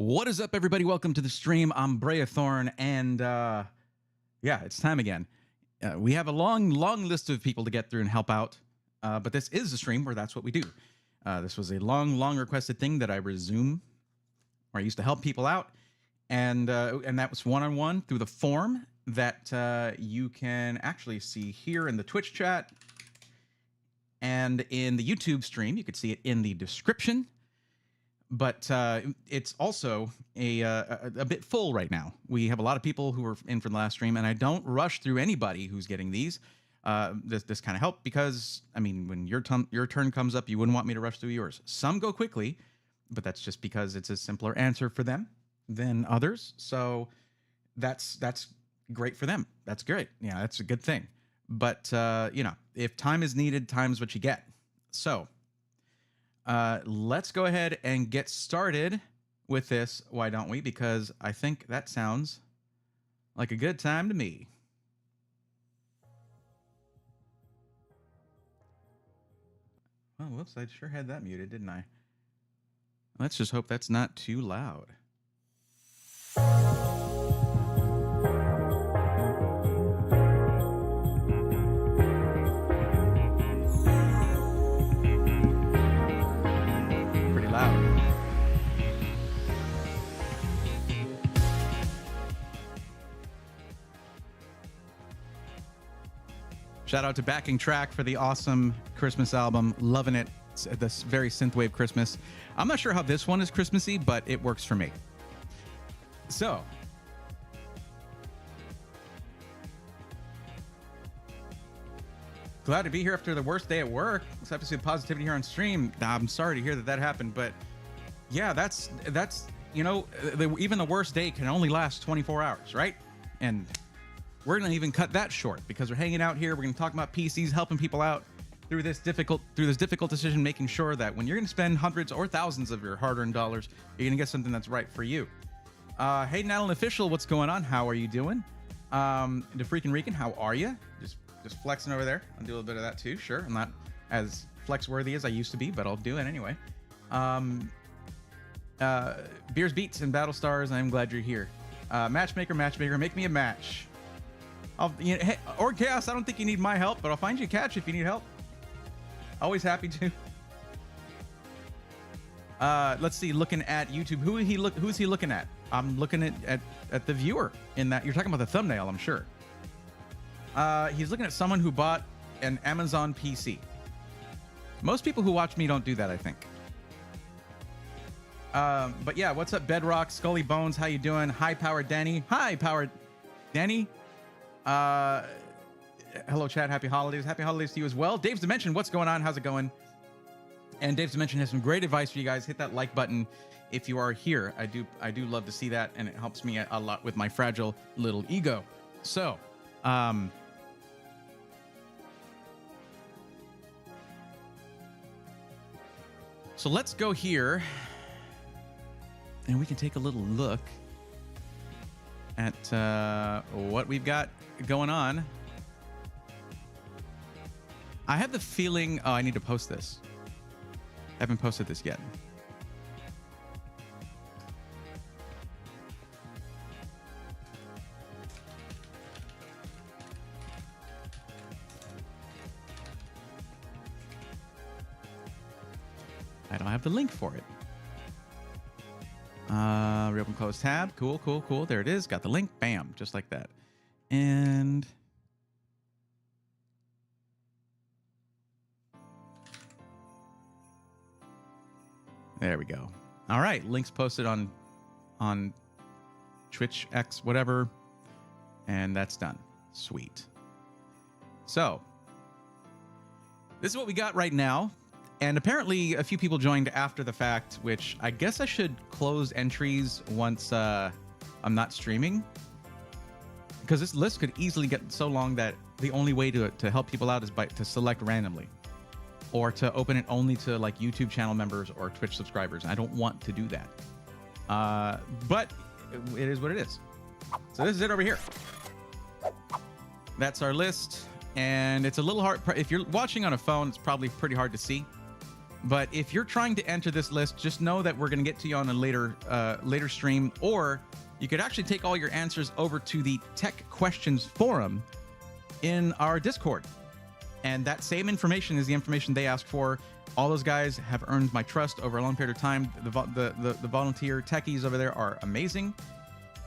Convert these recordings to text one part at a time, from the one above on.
What is up, everybody? Welcome to the stream. I'm Thorn, and yeah, it's time again. We have a long list of people to get through and help out, but this is a stream where that's what we do. This was a long requested thing that I resume, where I used to help people out, and that was one-on-one through the form that you can actually see here in the Twitch chat and in the YouTube stream. You could see it in the description. But it's also a bit full right now. We have a lot of people who are in for the last stream, and I don't rush through anybody who's getting these. This kind of help because, I mean, when your turn comes up, you wouldn't want me to rush through yours. Some go quickly, but that's just because it's a simpler answer for them than others. So that's great for them. That's great. Yeah, that's a good thing. But, you know, if time is needed, time's what you get. So let's go ahead and get started with this. Why don't we? Because I think that sounds like a good time to me. Oh, whoops, I sure had that muted, didn't I? Let's just hope that's not too loud. Shout out to Backing Track for the awesome Christmas album. Loving it. It's this very synthwave Christmas. I'm not sure how this one is Christmassy, but it works for me. So, glad to be here after the worst day at work. Let's have to see the positivity here on stream. I'm sorry to hear that happened, but yeah, that's you know, even the worst day can only last 24 hours, right? And we're going to even cut that short because we're hanging out here. We're going to talk about PCs, helping people out through this difficult decision, making sure that when you're going to spend hundreds or thousands of your hard-earned dollars, you're going to get something that's right for you. Hey, Natalyn Official, what's going on? How are you doing? The freaking Rican, how are you? Just flexing over there. I'll do a little bit of that too. Sure, I'm not as flex-worthy as I used to be, but I'll do it anyway. Beers, Beats, and Battle Stars, I'm glad you're here. Matchmaker, make me a match. Hey, or Chaos, I don't think you need my help, but I'll find you a catch if you need help. Always happy to. Let's see, looking at YouTube, who's he looking at? I'm looking at the viewer in that. You're talking about the thumbnail, I'm sure. He's looking at someone who bought an Amazon PC. Most people who watch me don't do that, I think. But yeah, what's up, Bedrock, Scully Bones? How you doing? High Powered Danny. Hi, Powered Danny. Hello, chat. Happy holidays. Happy holidays to you as well. Dave's Dimension, what's going on? How's it going? And Dave's Dimension has some great advice for you guys. Hit that like button if you are here. I do love to see that, and it helps me a lot with my fragile little ego. So, so let's go here, and we can take a little look at what we've got going on. I have the feeling, I need to post this. I haven't posted this yet. I don't have the link for it. Reopen, close tab. Cool. There it is. Got the link. Bam. Just like that. And there we go. All right. Links posted on Twitch, X, whatever. And that's done. Sweet. So this is what we got right now. And apparently a few people joined after the fact, which I guess I should close entries once I'm not streaming. Because this list could easily get so long that the only way to help people out is to select randomly. Or to open it only to like YouTube channel members or Twitch subscribers. I don't want to do that. But it is what it is. So this is it over here. That's our list. And it's a little hard. If you're watching on a phone, it's probably pretty hard to see. But if you're trying to enter this list, just know that we're going to get to you on a later stream, or you could actually take all your answers over to the Tech Questions forum in our Discord. And that same information is the information they asked for. All those guys have earned my trust over a long period of time. The volunteer techies over there are amazing.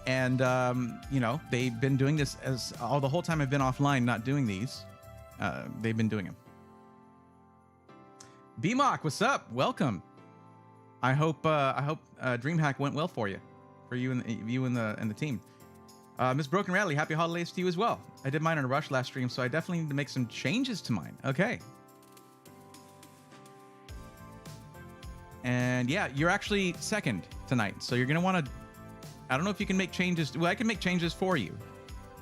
And, you know, they've been doing this the whole time I've been offline not doing these. They've been doing them. BMOC, what's up? Welcome. I hope DreamHack went well for you and the team. Miss Broken Rally, happy holidays to you as well. I did mine in a rush last stream, so I definitely need to make some changes to mine. Okay. And yeah, you're actually second tonight, so you're gonna want to. I don't know if you can make changes. Well, I can make changes for you.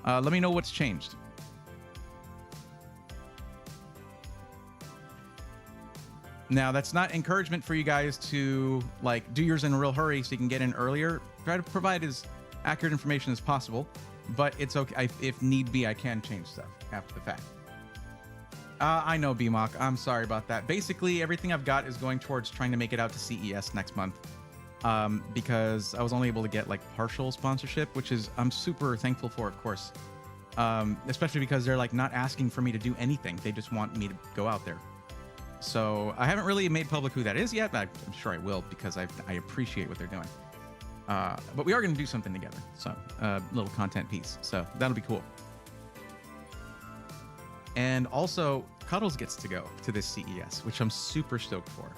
Let me know what's changed. Now, that's not encouragement for you guys to like do yours in a real hurry so you can get in earlier. Try to provide as accurate information as possible, but it's okay. If need be, I can change stuff after the fact. I know, BMOC. I'm sorry about that. Basically, everything I've got is going towards trying to make it out to CES next month, because I was only able to get like partial sponsorship, which is I'm super thankful for, of course, especially because they're like not asking for me to do anything. They just want me to go out there. So I haven't really made public who that is yet, but I'm sure I will because I appreciate what they're doing. But we are going to do something together. So a little content piece. So that'll be cool. And also, Cuddles gets to go to this CES, which I'm super stoked for.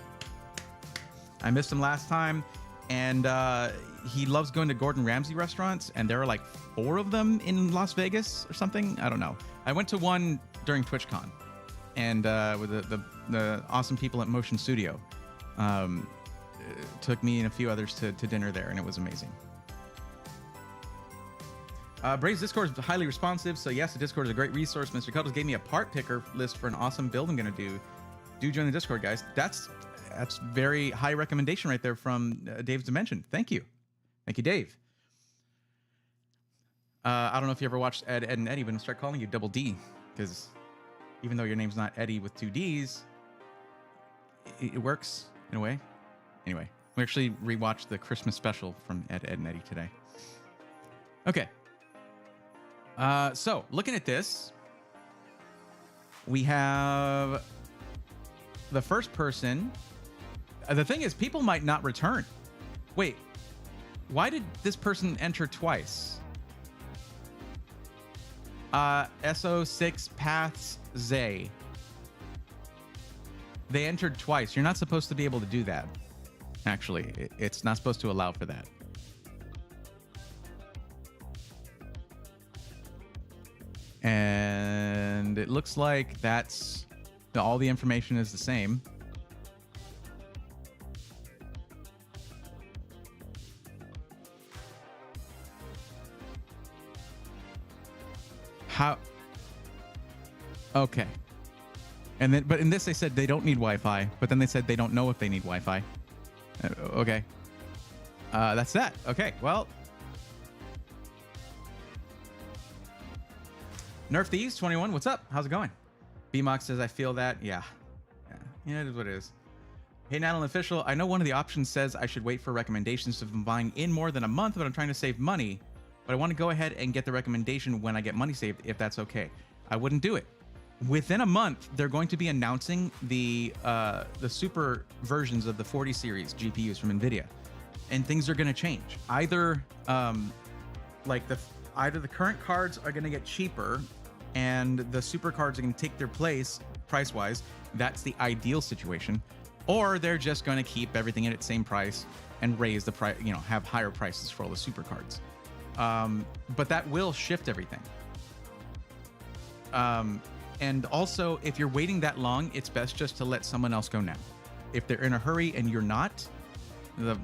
I missed him last time, and he loves going to Gordon Ramsay restaurants, and there are like 4 of them in Las Vegas or something. I don't know. I went to one during TwitchCon, and with the awesome people at Motion Studio took me and a few others to dinner there, and it was amazing. Brave's Discord is highly responsive, so yes, the Discord is a great resource. Mr. Cuddles gave me a part picker list for an awesome build I'm going to do. Do join the Discord, guys. That's very high recommendation right there from Dave's Dimension. Thank you. Thank you, Dave. I don't know if you ever watched Ed, and Eddie, but I'm start calling you Double D, because even though your name's not Eddie with 2 Ds, it works in a way. Anyway, we actually rewatched the Christmas special from Ed, and Eddie today. Okay. So looking at this, we have the first person. The thing is, people might not return. Wait, why did this person enter twice? SO6 Paths Zay. They entered twice. You're not supposed to be able to do that. Actually, it's not supposed to allow for that. And it looks like that's all the information is the same. How? Okay. And then, but in this they said they don't need Wi-Fi, but then they said they don't know if they need Wi-Fi. Okay. That's that. Okay. Well. Nerf Thieves 21, what's up? How's it going? BMOX says, I feel that. Yeah, it is what it is. Hey, Natal Official, I know one of the options says I should wait for recommendations if I'm buying in more than a month, but I'm trying to save money. But I want to go ahead and get the recommendation when I get money saved, if that's okay. I wouldn't do it. Within a month, they're going to be announcing the super versions of the 40 series GPUs from NVIDIA. And things are going to change. Either either the current cards are going to get cheaper and the super cards are going to take their place price-wise. That's the ideal situation. Or they're just going to keep everything at its same price and raise the price, have higher prices for all the super cards. But that will shift everything. And also, if you're waiting that long, it's best just to let someone else go now. If they're in a hurry and you're not, the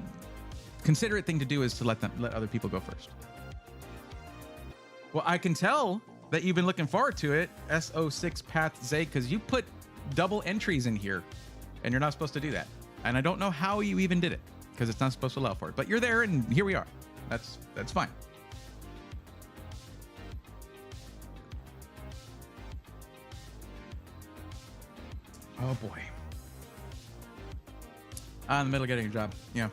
considerate thing to do is to let other people go first. Well, I can tell that you've been looking forward to it, SO6 Path Zay, because you put double entries in here, and you're not supposed to do that. And I don't know how you even did it, because it's not supposed to allow for it. But you're there, and here we are. That's fine. Oh boy. In the middle of getting a job. Yeah.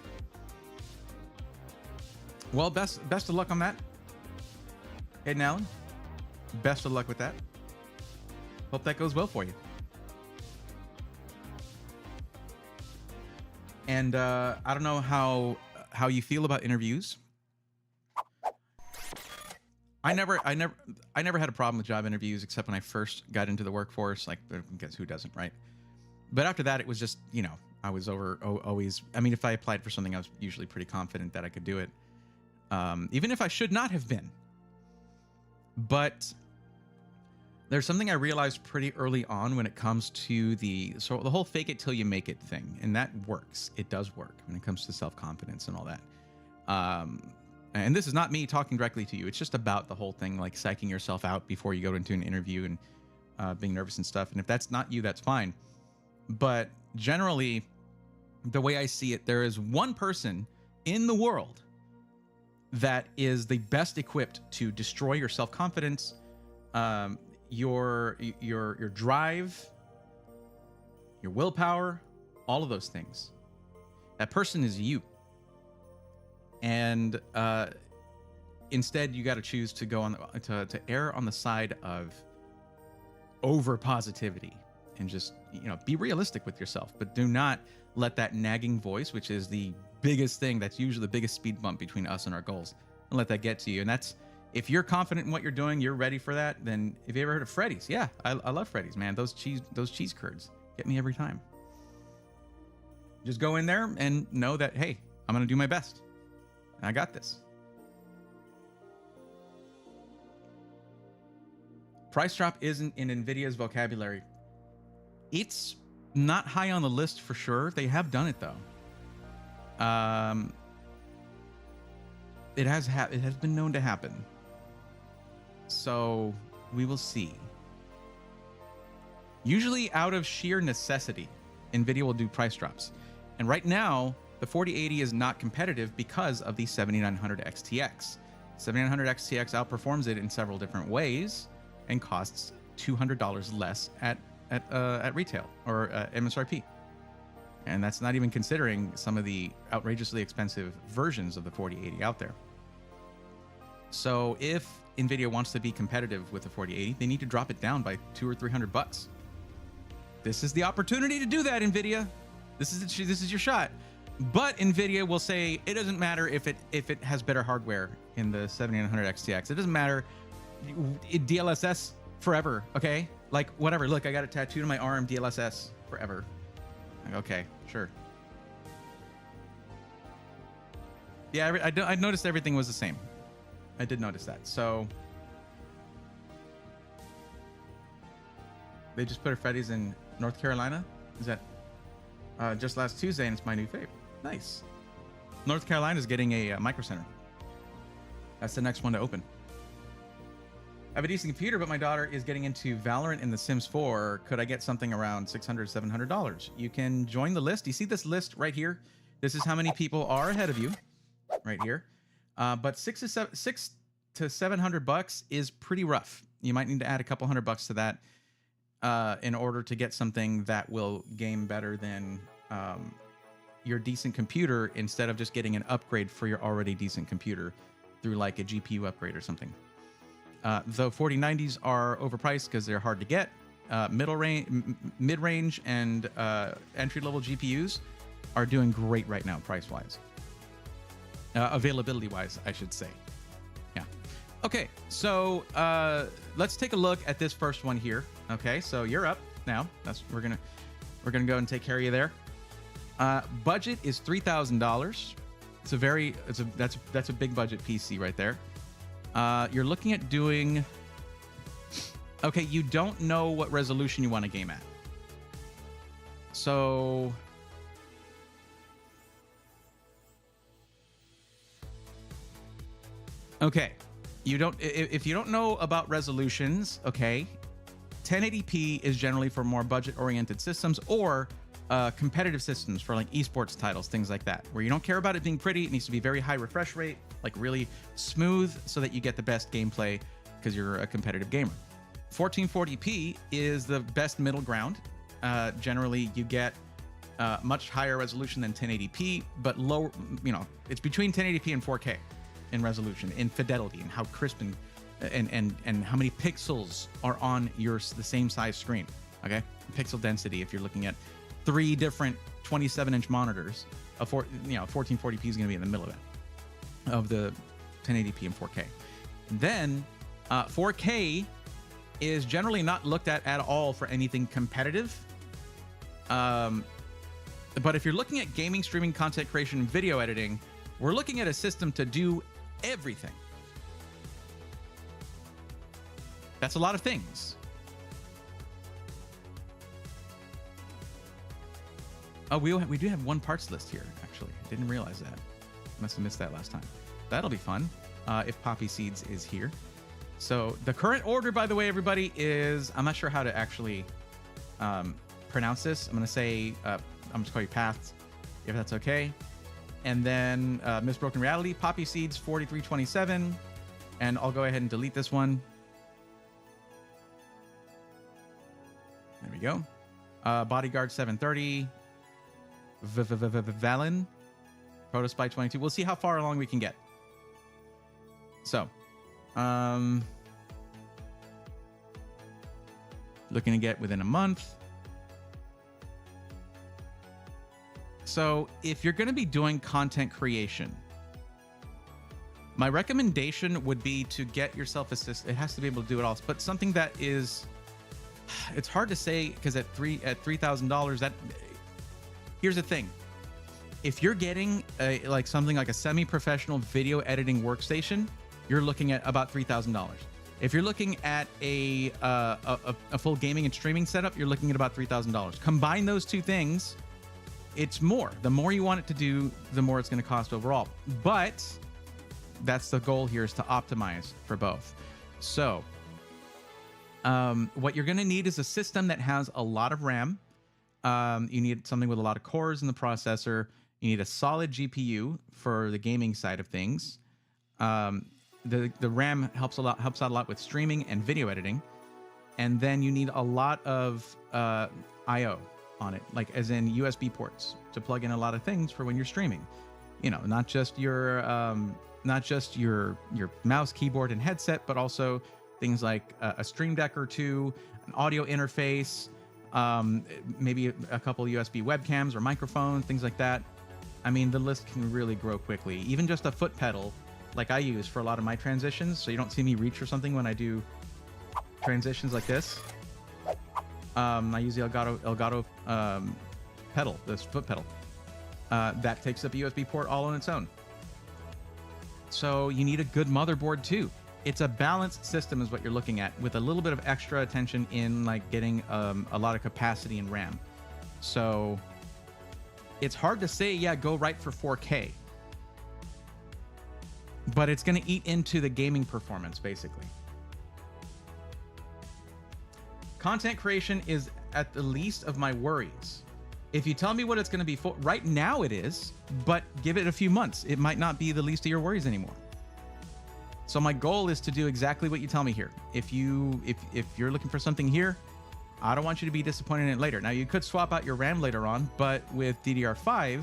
Well, best of luck on that, Hayden Allen. Best of luck with that. Hope that goes well for you. And I don't know how you feel about interviews. I never had a problem with job interviews except when I first got into the workforce. Like, guess who doesn't, right? But after that, it was just, you know, I was always. I mean, if I applied for something, I was usually pretty confident that I could do it, even if I should not have been. But there's something I realized pretty early on when it comes to the whole fake it till you make it thing, and that works. It does work when it comes to self-confidence and all that. And this is not me talking directly to you. It's just about the whole thing, like psyching yourself out before you go into an interview and being nervous and stuff. And if that's not you, that's fine. But generally, the way I see it, there is one person in the world that is the best equipped to destroy your self-confidence, your drive, your willpower, all of those things. That person is you. And instead, you got to choose to go on to err on the side of over positivity and just, you know, be realistic with yourself, but do not let that nagging voice, which is the biggest thing, that's usually the biggest speed bump between us and our goals, and let that get to you. And that's, if you're confident in what you're doing, you're ready for that. Then, if you ever heard of Freddy's, yeah, I love Freddy's, man. Those cheese curds get me every time. Just go in there and know that, hey, I'm gonna do my best. I got this. Price drop isn't in NVIDIA's vocabulary. It's not high on the list for sure. They have done it though. It has been known to happen. So we will see. Usually out of sheer necessity, NVIDIA will do price drops. And right now, the 4080 is not competitive because of the 7900 XTX. 7900 XTX outperforms it in several different ways and costs $200 less at retail or MSRP. And that's not even considering some of the outrageously expensive versions of the 4080 out there. So if NVIDIA wants to be competitive with the 4080, they need to drop it down by $200 or $300. This is the opportunity to do that, NVIDIA. This is your shot. But NVIDIA will say it doesn't matter if it has better hardware in the 7900 XTX. It doesn't matter. DLSS forever, okay? Like, whatever. Look, I got it tattooed on my arm, DLSS forever. Like, okay, sure. Yeah, I noticed everything was the same. I did notice that. So they just put a Freddy's in North Carolina. Is that just last Tuesday, and it's my new fave. Nice. North Carolina's getting a Micro Center. That's the next one to open. I have a decent computer, but my daughter is getting into Valorant and The Sims 4. Could I get something around $600, $700? You can join the list. You see this list right here? This is how many people are ahead of you, right here. But $600 to $700 is pretty rough. You might need to add a couple $100 to that in order to get something that will game better than your decent computer, instead of just getting an upgrade for your already decent computer through like a GPU upgrade or something. The 4090s are overpriced because they're hard to get. Mid-range, and entry-level GPUs are doing great right now, price-wise. Availability-wise, I should say. Yeah. Okay, so let's take a look at this first one here. Okay, so you're up now. We're gonna go and take care of you there. Budget is $3,000. That's a big budget PC right there. You're looking at doing. Okay, you don't know what resolution you want to game at. So okay, if you don't know about resolutions, okay, 1080p is generally for more budget-oriented systems or competitive systems for like esports titles, things like that, where you don't care about it being pretty. It needs to be very high refresh rate, like really smooth, so that you get the best gameplay because you're a competitive gamer. 1440p is the best middle ground. Generally, you get much higher resolution than 1080p, but low, it's between 1080p and 4K in resolution, in fidelity, and how crisp and how many pixels are on the same size screen. Okay, pixel density. If you're looking at 3 different 27-inch monitors, 1440p is going to be in the middle of it, of the 1080p and 4K. Then 4K is generally not looked at all for anything competitive. But if you're looking at gaming, streaming, content creation, and video editing, we're looking at a system to do everything. That's a lot of things. Oh, we do have one parts list here, actually. I didn't realize that. Must have missed that last time. That'll be fun if Poppy Seeds is here. So the current order, by the way, everybody, is... I'm not sure how to actually pronounce this. I'm going to say... I'm just call you Paths, if that's okay. And then Miss Broken Reality, Poppy Seeds 4327. And I'll go ahead and delete this one. There we go. Bodyguard 730. Valen. Protospy 22. We'll see how far along we can get. So, looking to get within a month. So if you're going to be doing content creation, my recommendation would be to get yourself a system. It has to be able to do it all, but something that is, it's hard to say because at $3,000, that, here's the thing. If you're getting something like a semi-professional video editing workstation, you're looking at about $3,000. If you're looking at a full gaming and streaming setup, you're looking at about $3,000. Combine those two things, it's more. The more you want it to do, the more it's going to cost overall. But that's the goal here, is to optimize for both. So what you're going to need is a system that has a lot of RAM. You need something with a lot of cores in the processor. You need a solid GPU for the gaming side of things. The RAM helps out a lot with streaming and video editing. And then you need a lot of I/O on it, like as in USB ports to plug in a lot of things for when you're streaming. Not just your mouse, keyboard, and headset, but also things like a Stream Deck or two, an audio interface, maybe a couple USB webcams or microphones, things like that. I mean, the list can really grow quickly. Even just a foot pedal, like I use for a lot of my transitions, so you don't see me reach or something when I do transitions like this. I use the Elgato pedal, this foot pedal. That takes up a USB port all on its own. So you need a good motherboard too. It's a balanced system is what you're looking at, with a little bit of extra attention in like getting a lot of capacity and RAM. So it's hard to say, yeah, go right for 4K. But it's going to eat into the gaming performance, basically. Content creation is at the least of my worries. If you tell me what it's going to be for, right now it is, but give it a few months. It might not be the least of your worries anymore. So my goal is to do exactly what you tell me here. If you're looking for something here, I don't want you to be disappointed in it later. Now, you could swap out your RAM later on, but with DDR5,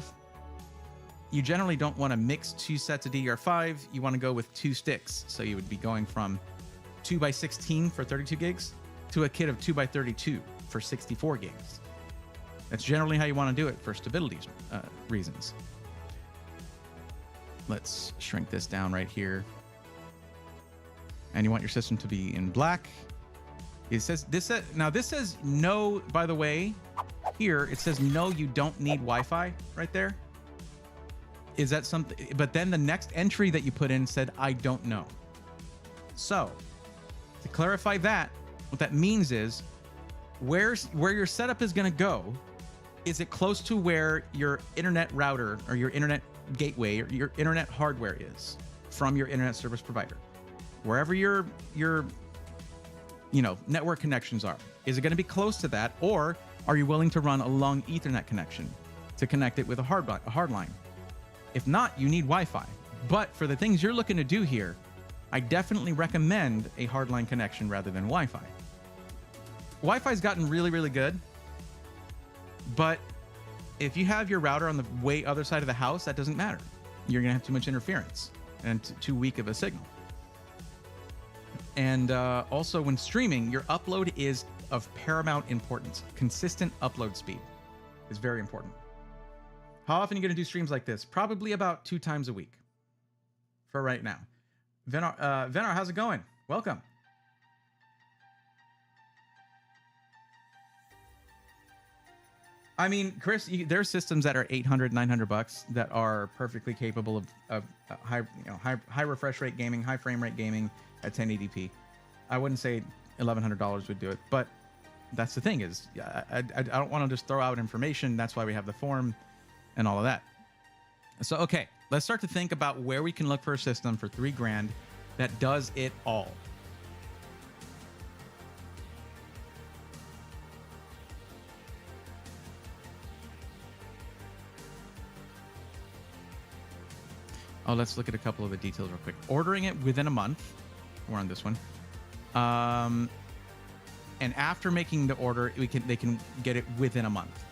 you generally don't want to mix 2 sets of DDR5. You want to go with 2 sticks. So you would be going from 2x16 for 32 gigs to a kit of 2x32 for 64 gigs. That's generally how you want to do it for stability reasons. Let's shrink this down right here. And you want your system to be in black. It says this. Now this says no. By the way, here it says no. You don't need Wi-Fi right there. Is that something? But then the next entry that you put in said I don't know. So to clarify that, what that means is where your setup is going to go. Is it close to where your internet router or your internet gateway or your internet hardware is from your internet service provider? Wherever your network connections are, is it going to be close to that, or are you willing to run a long Ethernet connection to connect it with a hard line? If not, you need Wi-Fi. But for the things you're looking to do here, I definitely recommend a hardline connection rather than Wi-Fi. Wi-Fi's gotten really, really good, but if you have your router on the way other side of the house, that doesn't matter. You're going to have too much interference and too weak of a signal. And also, when streaming, your upload is of paramount importance. Consistent upload speed is very important. How often are you going to do streams like this? Probably about 2 times a week for right now. Venar, how's it going? Welcome. I mean, Chris, there are systems that are $800, $900 that are perfectly capable of high refresh rate gaming, high frame rate gaming at 1080p. I wouldn't say $1,100 would do it, but that's the thing is, I don't want to just throw out information. That's why we have the forum and all of that. So, okay, let's start to think about where we can look for a system for $3 grand that does it all. Oh, let's look at a couple of the details real quick. Ordering it within a month. We're on this one. And after making the order, they can get it within a month.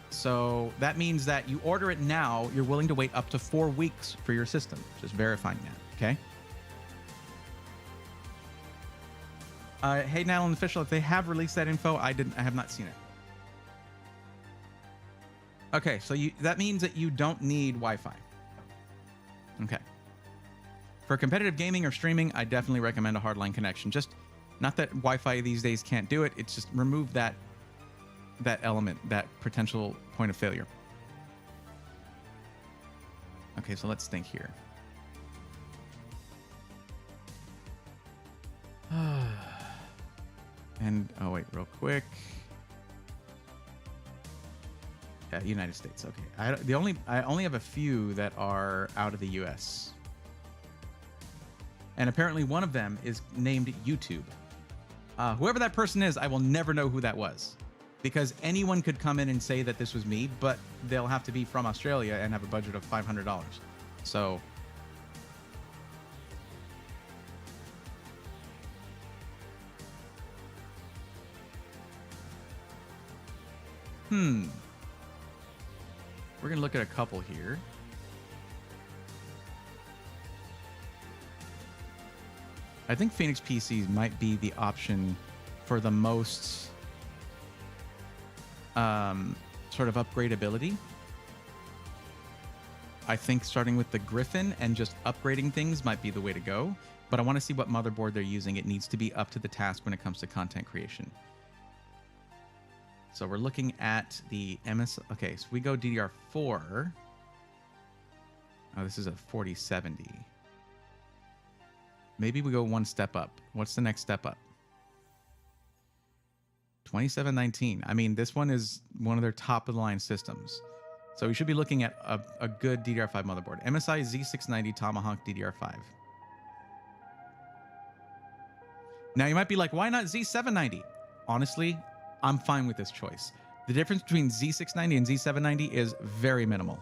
So that means that you order it now, you're willing to wait up to 4 weeks for your system. Just verifying that, okay? Hey, Natalie Official, if they have released that info, I have not seen it. Okay, so that means that you don't need Wi-Fi. Okay. For competitive gaming or streaming, I definitely recommend a hardline connection. Just not that Wi-Fi these days can't do it. It's just remove that element, that potential point of failure. Okay, so let's think here. And oh wait, real quick. Yeah, United States. Okay, I only have a few that are out of the U.S. And apparently one of them is named YouTube. Whoever that person is, I will never know who that was, because anyone could come in and say that this was me, but they'll have to be from Australia and have a budget of $500. So. We're going to look at a couple here. I think Phoenix PCs might be the option for the most sort of upgradability. I think starting with the Griffin and just upgrading things might be the way to go. But I want to see what motherboard they're using. It needs to be up to the task when it comes to content creation. So we're looking at the MS. Okay, so we go DDR4. Oh, this is a 4070. Maybe we go one step up. What's the next step up? 2719. I mean, this one is one of their top of the line systems. So we should be looking at a good DDR5 motherboard. MSI Z690 Tomahawk DDR5. Now you might be like, why not Z790? Honestly, I'm fine with this choice. The difference between Z690 and Z790 is very minimal.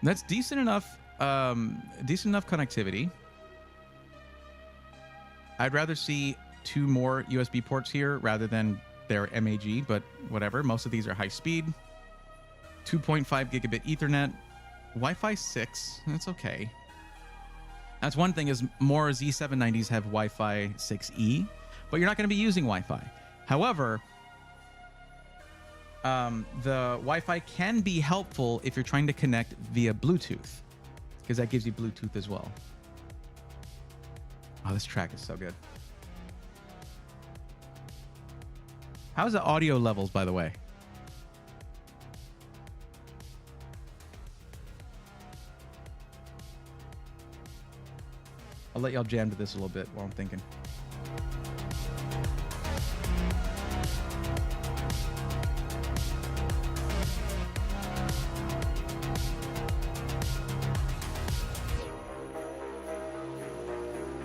That's decent enough connectivity. I'd rather see 2 more USB ports here rather than their MAG, but whatever. Most of these are high speed. 2.5 gigabit Ethernet. Wi-Fi 6, that's okay. That's one thing, is more Z790s have Wi-Fi 6E, but you're not going to be using Wi-Fi. However, the Wi-Fi can be helpful if you're trying to connect via Bluetooth, because that gives you Bluetooth as well. Oh, this track is so good. How's the audio levels, by the way? I'll let y'all jam to this a little bit while I'm thinking.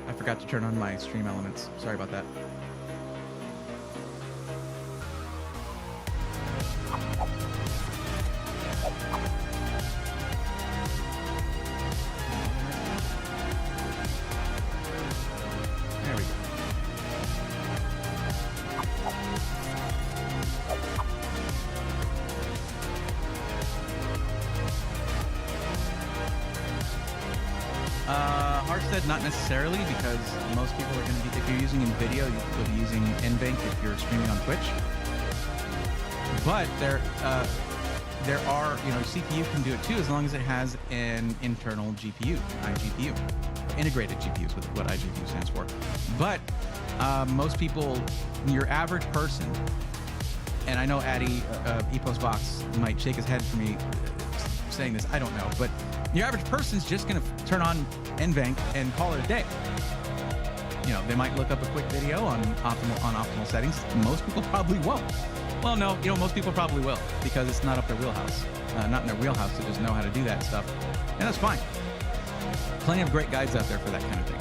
I forgot to turn on my stream elements. Sorry about that. There we go. Hardstead, not necessarily, because most people are going to be, if you're using NVIDIA, you'll be using NVENC if you're streaming on Twitch. But there are, CPU can do it too, as long as it has an internal GPU, iGPU. Integrated GPUs, with what iGPU stands for. But most people, your average person, and I know Addy, Epos Box might shake his head for me saying this, I don't know, but your average person's just going to turn on NVENC and call it a day. They might look up a quick video on optimal settings. Most people probably won't. Well, no, most people probably will, because it's not up their wheelhouse. Not in their wheelhouse to just know how to do that stuff. And that's fine. Plenty of great guides out there for that kind of thing.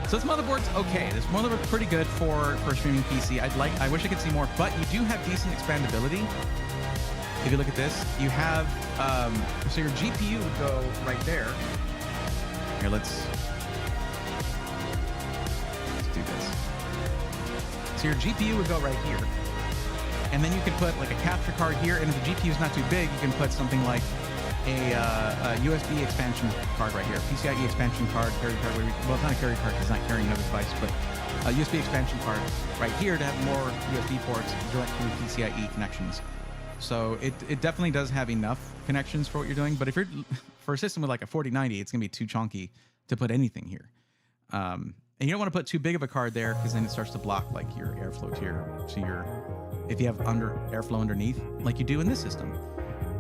So this motherboard's okay. This motherboard's pretty good for a streaming PC. I wish I could see more, but you do have decent expandability. If you look at this, you have, so your GPU would go right there. Here, let's do this. So your GPU would go right here. And then you could put like a capture card here, and if the GPU is not too big, you can put something like a USB expansion card right here, PCIe expansion card, carry card. Well, it's not a carry card because it's not carrying another device, but a USB expansion card right here to have more USB ports direct through PCIe connections. So it definitely does have enough connections for what you're doing. But if you're for a system with like a 4090, it's gonna be too chunky to put anything here. And you don't want to put too big of a card there, because then it starts to block like your airflow to your if you have airflow underneath, like you do in this system.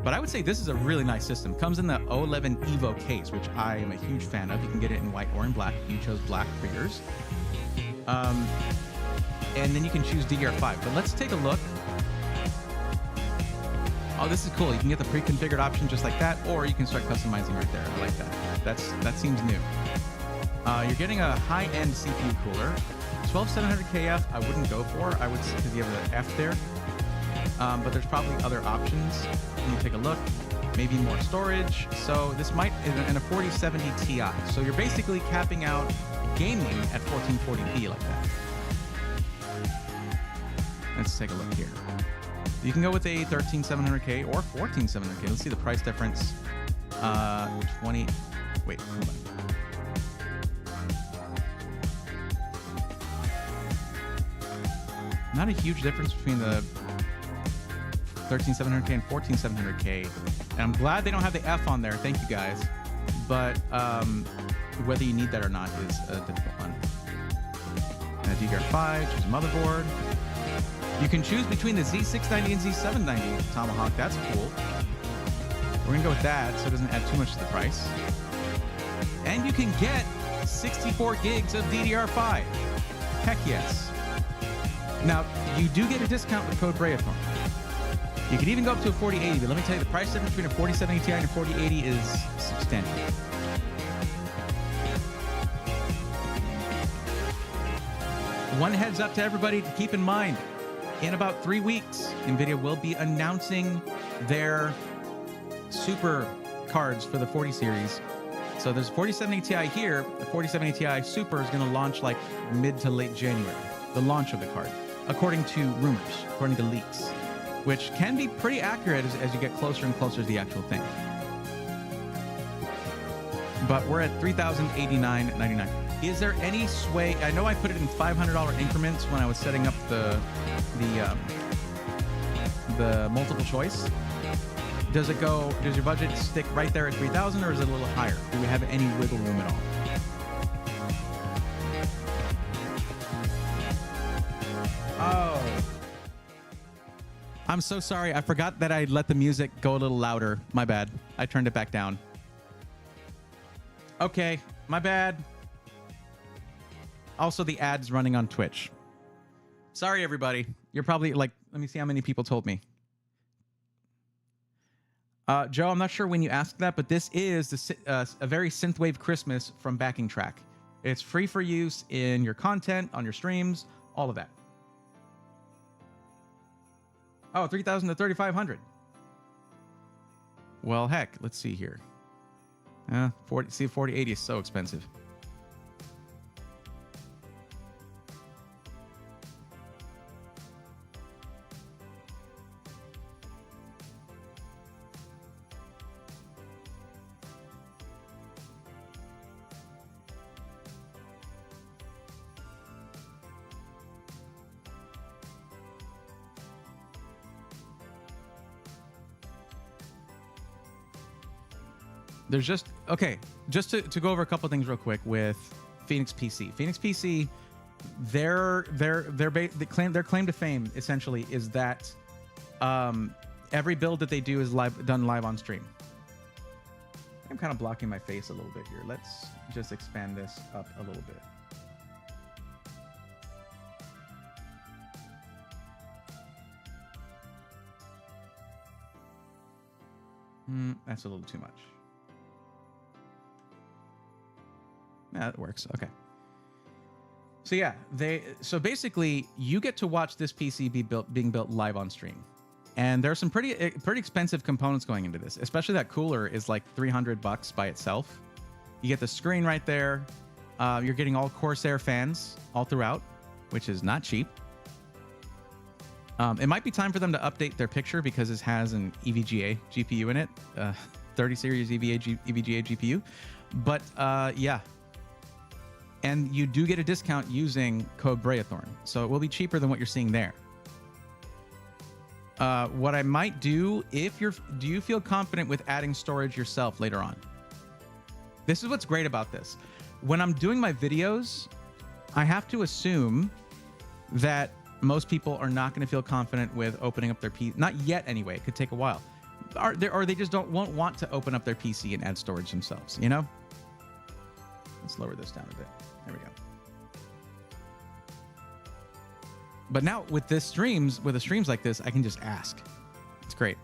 But I would say this is a really nice system. Comes in the O11 Evo case, which I am a huge fan of. You can get it in white or in black. You chose black for yours. And then you can choose DDR5. But let's take a look. Oh, this is cool. You can get the pre-configured option just like that, or you can start customizing right there. I like that. That seems new. You're getting a high-end CPU cooler. 12700KF I wouldn't go for. I would, because you have the F there. But there's probably other options. Let me take a look. Maybe more storage. So this might, in a 4070 Ti. So you're basically capping out gaming at 1440p like that. Let's take a look here. You can go with a 13700K or 14700K. Let's see the price difference. Wait, hold on. Not a huge difference between the 13700K and 14700K. And I'm glad they don't have the F on there. Thank you guys. But whether you need that or not is a difficult one. And a DDR5, choose a motherboard. You can choose between the Z690 and Z790 Tomahawk. That's cool. We're going to go with that so it doesn't add too much to the price. And you can get 64 gigs of DDR5. Heck yes. Now, you do get a discount with code Brayathorn. You could even go up to a 4080, but let me tell you, the price difference between a 4070 Ti and a 4080 is substantial. One heads up to everybody to keep in mind, in about 3 weeks, NVIDIA will be announcing their super cards for the 40 series. So there's 4070 Ti here. The 4070 Ti Super is going to launch like mid to late January, the launch of the card, according to rumors, according to leaks, which can be pretty accurate as you get closer and closer to the actual thing. But we're at $3,089.99. Is there any sway? I know I put it in $500 increments when I was setting up the multiple choice. Does your budget stick right there at 3,000, or is it a little higher? Do we have any wiggle room at all? Oh. I'm so sorry. I forgot that I let the music go a little louder. My bad. I turned it back down. Okay, my bad. Also, the ad's running on Twitch. Sorry, everybody. You're probably like, let me see how many people told me. Joe, I'm not sure when you asked that, but this is a very synthwave Christmas from Backing Track. It's free for use in your content, on your streams, all of that. Oh, 3,000 to 3,500. Well, heck, let's see here. 4080 is so expensive. there's just okay. Just to go over a couple things real quick with Phoenix PC. Phoenix PC, their claim to fame essentially is that every build that they do is done live on stream. I'm kind of blocking my face a little bit here. Let's just expand this up a little bit. That's a little too much. Yeah, that works. Okay. So yeah, so basically you get to watch this PC being built live on stream. And there's some pretty expensive components going into this, especially that cooler is like $300 by itself. You get the screen right there. You're getting all Corsair fans all throughout, which is not cheap. It might be time for them to update their picture because this has an EVGA GPU in it, 30 series EVGA GPU. But yeah. And you do get a discount using code Brayathorn. So it will be cheaper than what you're seeing there. What I might do, do you feel confident with adding storage yourself later on? This is what's great about this. When I'm doing my videos, I have to assume that most people are not going to feel confident with opening up their PC. Not yet, anyway. It could take a while. Or they just won't want to open up their PC and add storage themselves, you know? Let's lower this down a bit. There we go. But now with streams like this, I can just ask. It's great.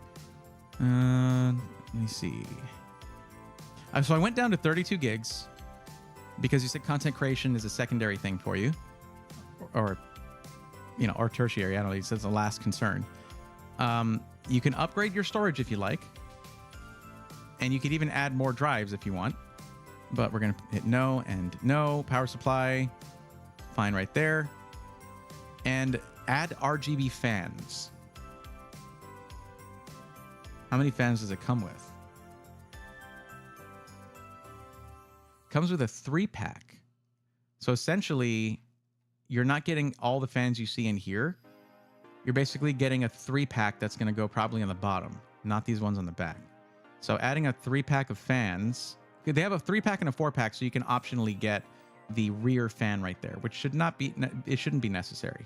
Let me see. So I went down to 32 gigs because you said content creation is a secondary thing for you, or tertiary. I don't know. He says the last concern. You can upgrade your storage if you like, and you could even add more drives if you want. But we're gonna hit no and no. Power supply, fine right there. And add RGB fans. How many fans does it come with? Comes with a 3-pack. So essentially, you're not getting all the fans you see in here. You're basically getting a 3-pack that's going to go probably on the bottom, not these ones on the back. So adding a 3-pack of fans. They have a 3-pack and a 4-pack, so you can optionally get the rear fan right there, which shouldn't be necessary.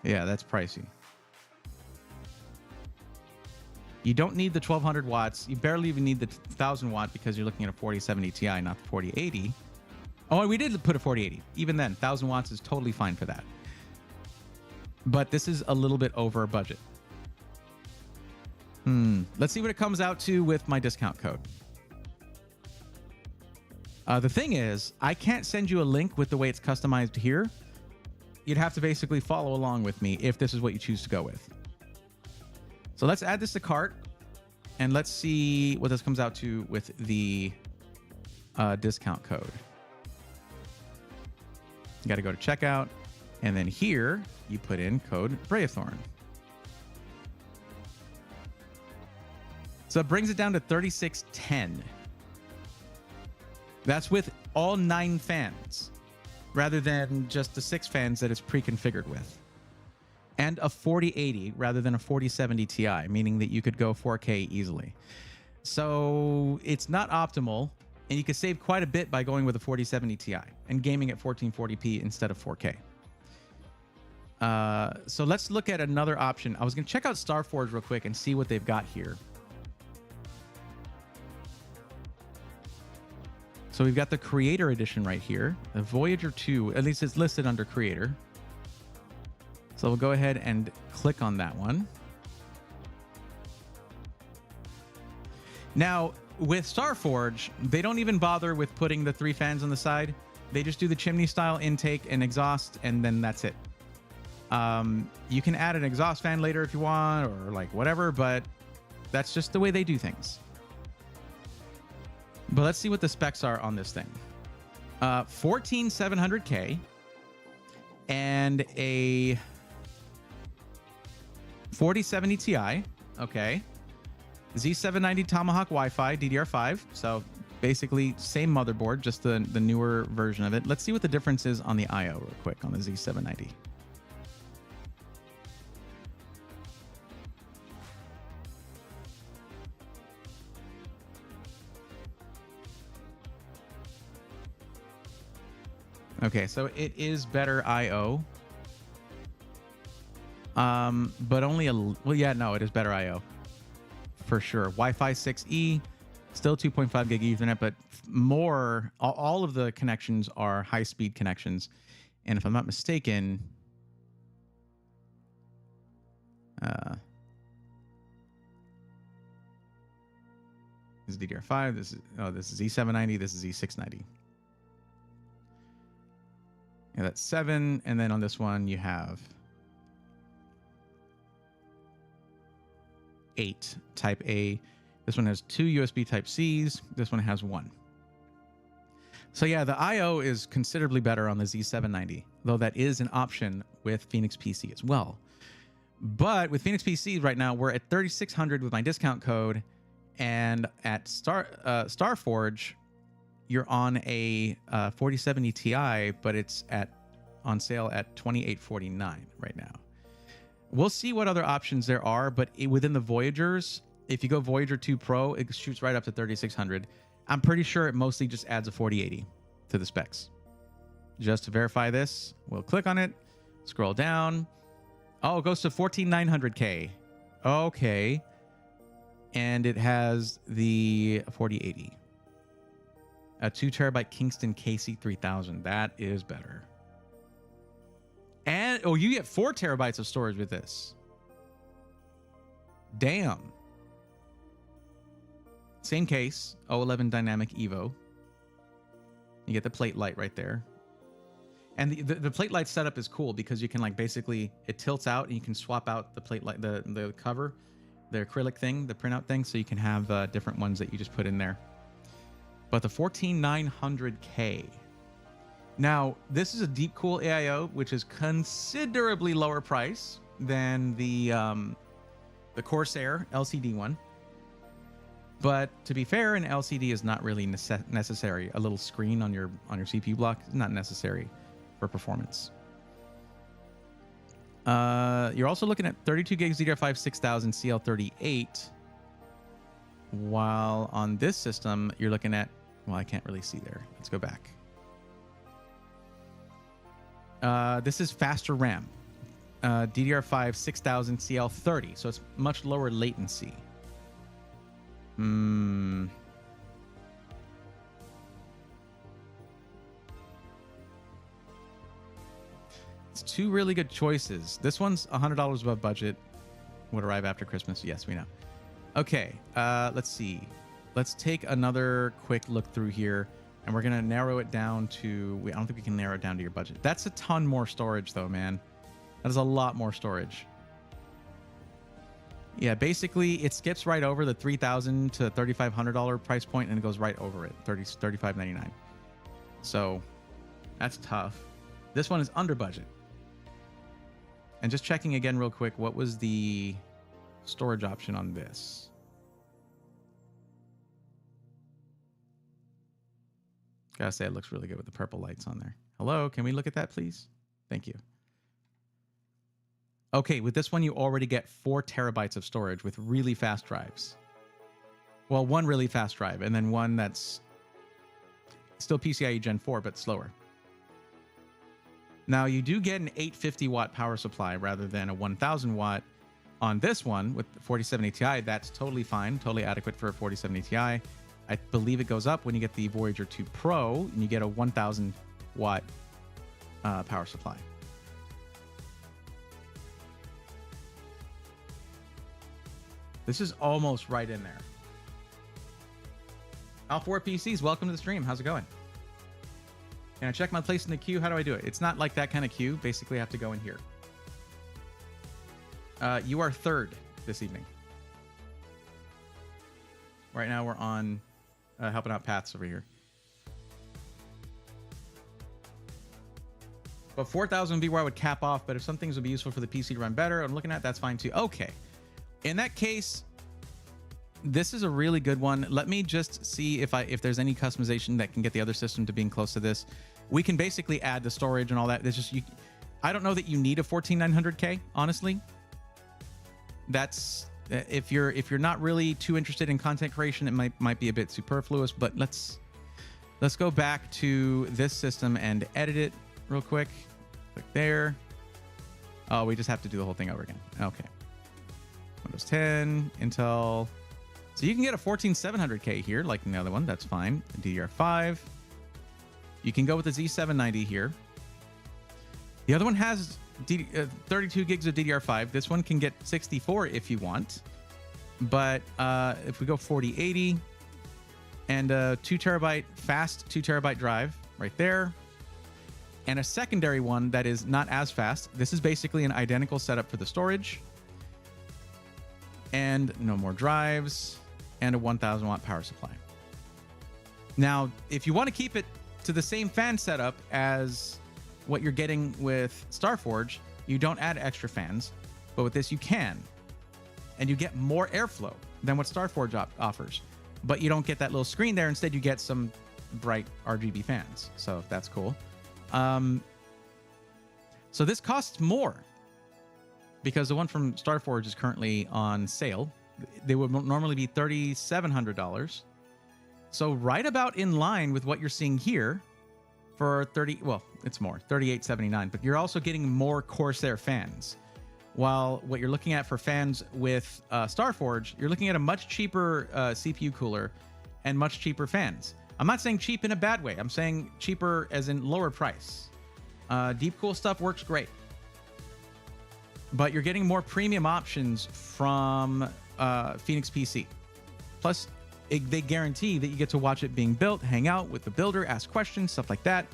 Yeah, that's pricey. You don't need the 1200 watts. You barely even need the 1000 watt because you're looking at a 4070 Ti, not the 4080. Oh, we did put a 4080. Even then, 1000 watts is totally fine for that. But this is a little bit over budget. Let's see what it comes out to with my discount code. The thing is, I can't send you a link with the way it's customized here. You'd have to basically follow along with me if this is what you choose to go with. So let's add this to cart, and let's see what this comes out to with the discount code. You got to go to checkout, and then here you put in code Brayathorn. So it brings it down to 3610. That's with all 9 fans, rather than just the 6 fans that it's pre-configured with. And a 4080 rather than a 4070 Ti, meaning that you could go 4K easily. So it's not optimal, and you could save quite a bit by going with a 4070 Ti and gaming at 1440p instead of 4K. So let's look at another option. I was going to check out Starforge real quick and see what they've got here. So we've got the Creator Edition right here, the Voyager 2, at least it's listed under Creator. So we'll go ahead and click on that one. Now, with Starforge, they don't even bother with putting the 3 fans on the side. They just do the chimney style intake and exhaust, and then that's it. You can add an exhaust fan later if you want, or like whatever, but that's just the way they do things. But let's see what the specs are on this thing. 14700K and a 4070 Ti. Okay. Z790 Tomahawk Wi-Fi DDR5. So basically same motherboard, just the newer version of it. Let's see what the difference is on the I/O real quick on the Z790. Okay, so it is better I/O. But only well, yeah, no, it is better I/O for sure. Wi-Fi 6E, still 2.5 gig Ethernet, but more. All of the connections are high-speed connections, and if I'm not mistaken, this is DDR5. This is E790. This is E690. Yeah, that's 7, and then on this one you have 8 Type A. This one has 2 USB Type Cs. This one has 1. So yeah, the I/O is considerably better on the Z790, though that is an option with Phoenix PC as well. But with Phoenix PC right now, we're at 3,600 with my discount code, and at Starforge, you're on a 4070 Ti, but it's on sale at 2,849 right now. We'll see what other options there are, but within the Voyagers, if you go Voyager 2 Pro, it shoots right up to 3,600. I'm pretty sure it mostly just adds a 4080 to the specs. Just to verify this, we'll click on it, scroll down. Oh, it goes to 14,900K. Okay. And it has the 4080. A 2 terabyte Kingston KC3000. That is better. And, oh, you get 4 terabytes of storage with this. Damn. Same case, O11 Dynamic Evo. You get the plate light right there. And the plate light setup is cool because you can like basically, it tilts out and you can swap out the plate light, the cover, the acrylic thing, the printout thing. So you can have different ones that you just put in there. But the 14,900K. Now, this is a deep cool AIO, which is considerably lower price than the Corsair LCD one. But to be fair, an LCD is not really necessary. A little screen on your CPU block is not necessary for performance. You're also looking at 32 gigs DDR5 6000 CL38. While on this system, you're looking at, well, I can't really see there. Let's go back. This is faster RAM. DDR5 6000 CL30, so it's much lower latency. It's 2 really good choices. This one's $100 above budget. Would arrive after Christmas. Yes, we know. Okay, let's see. Let's take another quick look through here, and we're gonna narrow it down to. I don't think we can narrow it down to your budget. That's a ton more storage, though, man. That is a lot more storage. Yeah, basically it skips right over the $3,000 to $3,500 price point, and it goes right over it, $35.99. So that's tough. This one is under budget. And just checking again real quick, what was the storage option on this? Gotta say, it looks really good with the purple lights on there. Hello, can we look at that, please? Thank you. Okay, with this one, you already get 4 terabytes of storage with really fast drives. Well, one really fast drive, and then one that's still PCIe Gen 4, but slower. Now, you do get an 850 watt power supply rather than a 1000 watt on this one with the 4070 Ti. That's totally fine, totally adequate for a 4070 Ti. I believe it goes up when you get the Voyager 2 Pro, and you get a 1000 watt power supply. This is almost right in there. Al4 PCs, welcome to the stream. How's it going? Can I check my place in the queue? How do I do it? It's not like that kind of queue. Basically, I have to go in here. You are 3rd this evening. Right now, we're on helping out Paths over here. But 4,000 would be where I would cap off. But if some things would be useful for the PC to run better, I'm looking at, that's fine too. Okay. In that case, this is a really good one. Let me just see if there's any customization that can get the other system to being close to this. We can basically add the storage and all that. It's just I don't know that you need a 14900K, honestly. That's if you're not really too interested in content creation, it might be a bit superfluous. But let's Let's go back to this system and edit it real quick. Click there. Oh, we just have to do the whole thing over again. Okay. Windows 10, Intel. So you can get a 14700K here, like the other one. That's fine. DDR5. You can go with the Z790 here. The other one has 32 gigs of DDR5. This one can get 64 if you want. But if we go 4080 and a 2 terabyte fast 2 terabyte drive right there, and a secondary one that is not as fast. This is basically an identical setup for the storage, and no more drives, and a 1000 watt power supply. Now, if you want to keep it to the same fan setup as what you're getting with StarForge, you don't add extra fans, but with this you can, and you get more airflow than what StarForge offers, but you don't get that little screen there. Instead, you get some bright RGB fans, so that's cool. So this costs more because the one from StarForge is currently on sale. They would normally be $3,700. So right about in line with what you're seeing here for it's more, $3,879, but you're also getting more Corsair fans. While what you're looking at for fans with StarForge, you're looking at a much cheaper CPU cooler and much cheaper fans. I'm not saying cheap in a bad way. I'm saying cheaper as in lower price. Deep cool stuff works great. But you're getting more premium options from Phoenix PC. Plus, they guarantee that you get to watch it being built, hang out with the builder, ask questions, stuff like that.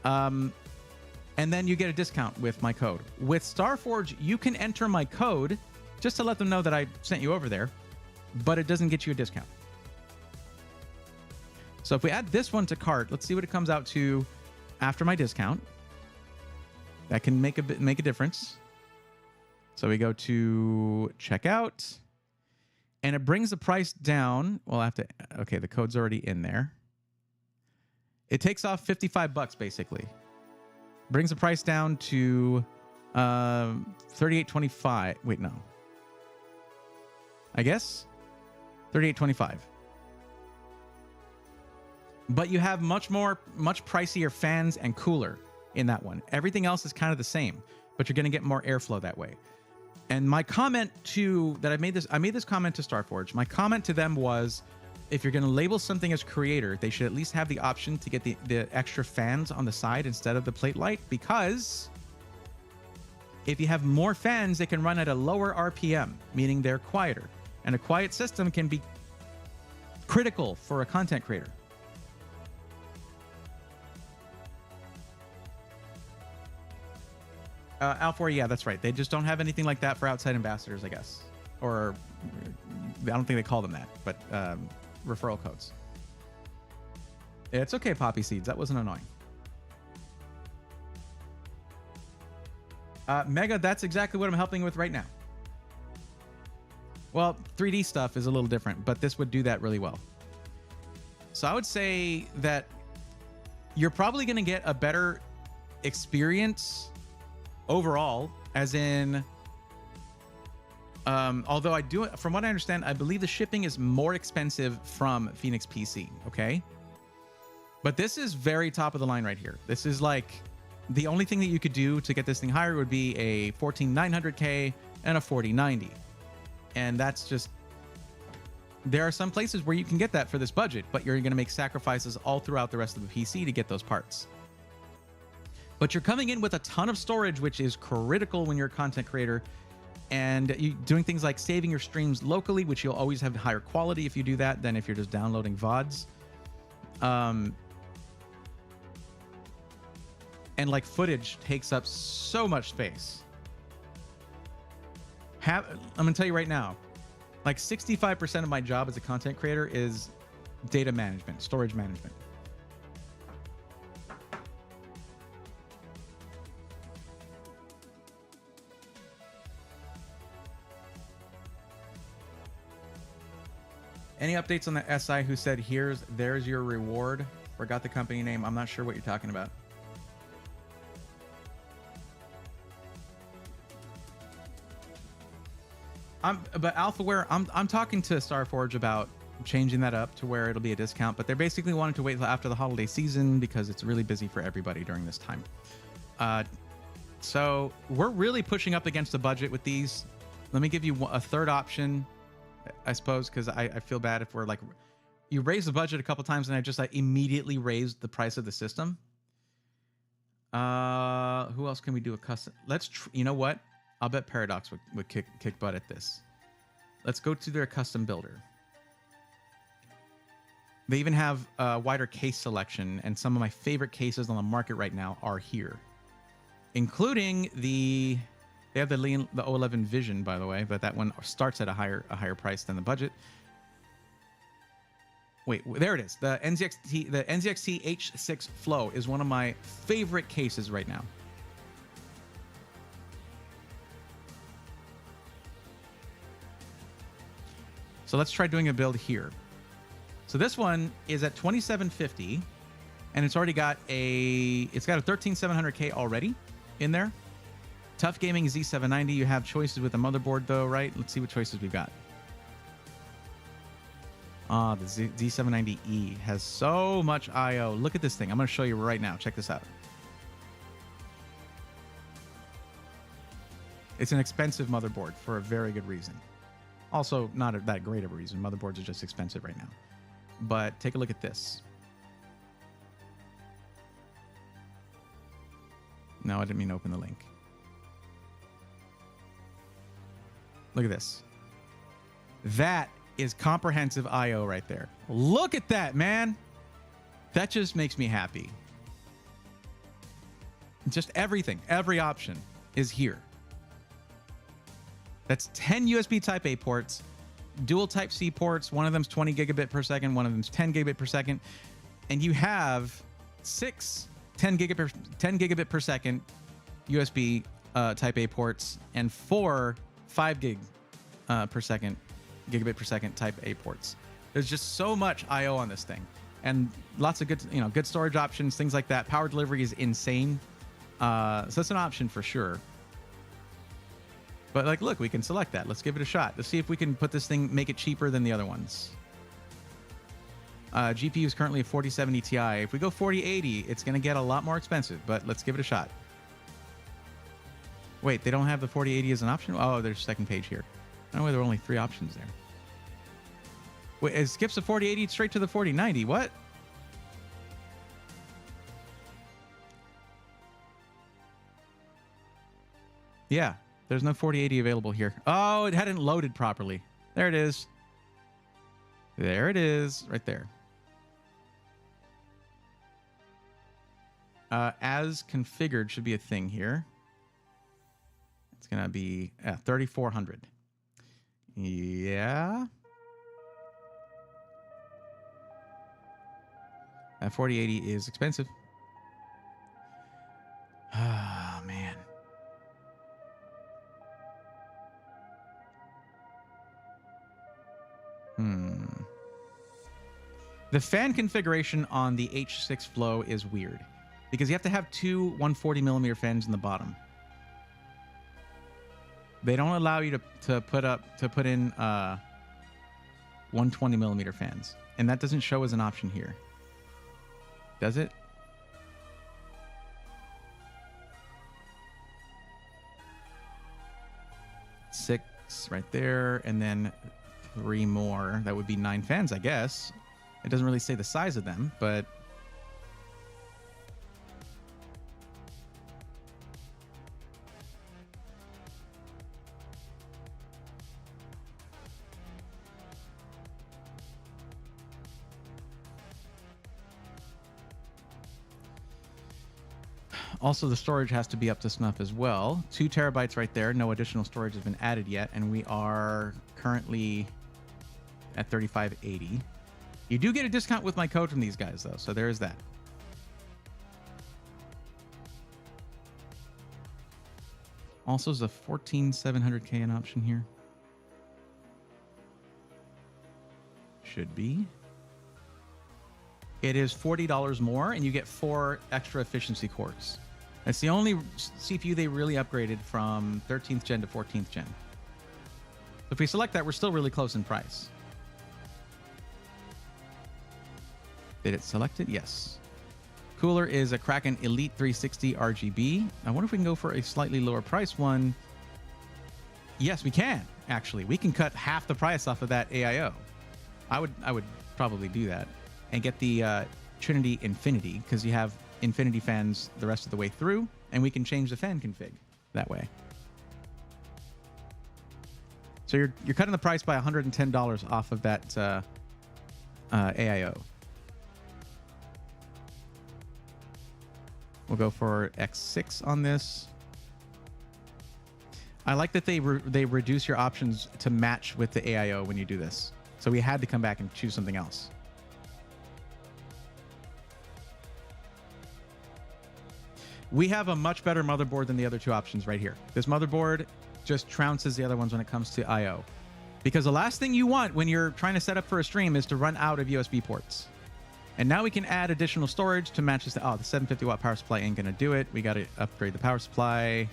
And then you get a discount with my code. With StarForge, you can enter my code just to let them know that I sent you over there, but it doesn't get you a discount. So if we add this one to cart, let's see what it comes out to after my discount. That can make a difference. So we go to checkout, and it brings the price down. We'll have to, okay, the code's already in there. It takes off $55 basically. Brings the price down to $38.25. Wait, no. I guess $38.25. But you have much pricier fans and cooler in that one. Everything else is kind of the same, but you're going to get more airflow that way. And my comment I made this comment to StarForge. My comment to them was, if you're going to label something as creator, they should at least have the option to get the extra fans on the side instead of the plate light, because if you have more fans, they can run at a lower RPM, meaning they're quieter. And a quiet system can be critical for a content creator. Alfor, yeah, that's right. They just don't have anything like that for outside ambassadors, I guess. Or I don't think they call them that, but referral codes. It's okay, Poppy Seeds. That wasn't annoying. Mega, that's exactly what I'm helping with right now. Well, 3D stuff is a little different, but this would do that really well. So I would say that you're probably going to get a better experience overall, as in, although from what I understand, I believe the shipping is more expensive from Phoenix PC, okay? But this is very top of the line right here. This is like, the only thing that you could do to get this thing higher would be a 14900K and a 4090. And that's just, there are some places where you can get that for this budget, but you're going to make sacrifices all throughout the rest of the PC to get those parts. But you're coming in with a ton of storage, which is critical when you're a content creator, and you doing things like saving your streams locally, which you'll always have higher quality if you do that than if you're just downloading VODs. And like footage takes up so much space. I'm gonna tell you right now, like 65% of my job as a content creator is data management, storage management. Any updates on the SI who said, there's your reward? Forgot the company name. I'm not sure what you're talking about. But AlphaWare, I'm talking to StarForge about changing that up to where it'll be a discount, but they're basically wanting to wait till after the holiday season because it's really busy for everybody during this time. So we're really pushing up against the budget with these. Let me give you a third option, I suppose, because I feel bad if we're like, you raise the budget a couple times and I just like immediately raised the price of the system. Who else can we do a custom? You know what? I'll bet Paradox would kick butt at this. Let's go to their custom builder. They even have a wider case selection, and some of my favorite cases on the market right now are here, including they have the O11 Vision, by the way, but that one starts at a higher price than the budget. Wait, there it is. The NZXT H6 Flow is one of my favorite cases right now. So let's try doing a build here. So this one is at 2750, and it's already got a 13700K already in there. Tough Gaming Z790. You have choices with the motherboard though, right? Let's see what choices we've got. The Z790E has so much I/O. Look at this thing. I'm going to show you right now. Check this out. It's an expensive motherboard for a very good reason. Also, not that great of a reason. Motherboards are just expensive right now. But take a look at this. No, I didn't mean to open the link. Look at this. That is comprehensive I/O right there. Look at that, man. That just makes me happy. Just everything, every option is here. That's 10 USB Type A ports, dual Type C ports. One of them's 20 gigabit per second. One of them's 10 gigabit per second. And you have 6 10 gigabit per second USB Type A ports and 4 5 gigabit per second Type A ports. There's just so much I/O on this thing, and lots of good storage options, things like that. Power delivery is insane, so it's an option for sure. But like, look, we can select that. Let's give it a shot. Let's see if we can put this thing, make it cheaper than the other ones. GPU is currently a 4070 Ti. If we go 4080, it's going to get a lot more expensive, but let's give it a shot. Wait, they don't have the 4080 as an option? Oh, there's a second page here. I don't know why there are only 3 options there. Wait, it skips the 4080 straight to the 4090. What? Yeah, there's no 4080 available here. Oh, it hadn't loaded properly. There it is. There it is, right there. As configured should be a thing here. It's going to be 3400. Yeah. That 4080 is expensive. Ah, man. The fan configuration on the H6 Flow is weird because you have to have 2 140mm fans in the bottom. They don't allow you to put in 120mm fans, and that doesn't show as an option here. Does it? Six right there, and then 3 more. That would be 9 fans, I guess. It doesn't really say the size of them, but also the storage has to be up to snuff as well. 2 terabytes right there. No additional storage has been added yet, and we are currently at 3580. You do get a discount with my code from these guys, though, so there is that. Also, is a 14700K an option here? Should be. It is $40 more, and you get 4 extra efficiency cores. That's the only CPU they really upgraded from 13th gen to 14th gen. So if we select that, we're still really close in price. Did it select it? Yes. Cooler is a Kraken Elite 360 RGB. I wonder if we can go for a slightly lower price one. Yes, we can, actually. We can cut half the price off of that AIO. I would probably do that. And get the Trinity Infinity, because you have Infinity fans the rest of the way through, and we can change the fan config that way. So you're cutting the price by $110 off of that AIO. We'll go for X6 on this. I like that they reduce your options to match with the AIO when you do this. So we had to come back and choose something else. We have a much better motherboard than the other two options right here. This motherboard just trounces the other ones when it comes to I/O. Because the last thing you want when you're trying to set up for a stream is to run out of USB ports. And now we can add additional storage to match this. Oh, the 750 watt power supply ain't gonna do it. We got to upgrade the power supply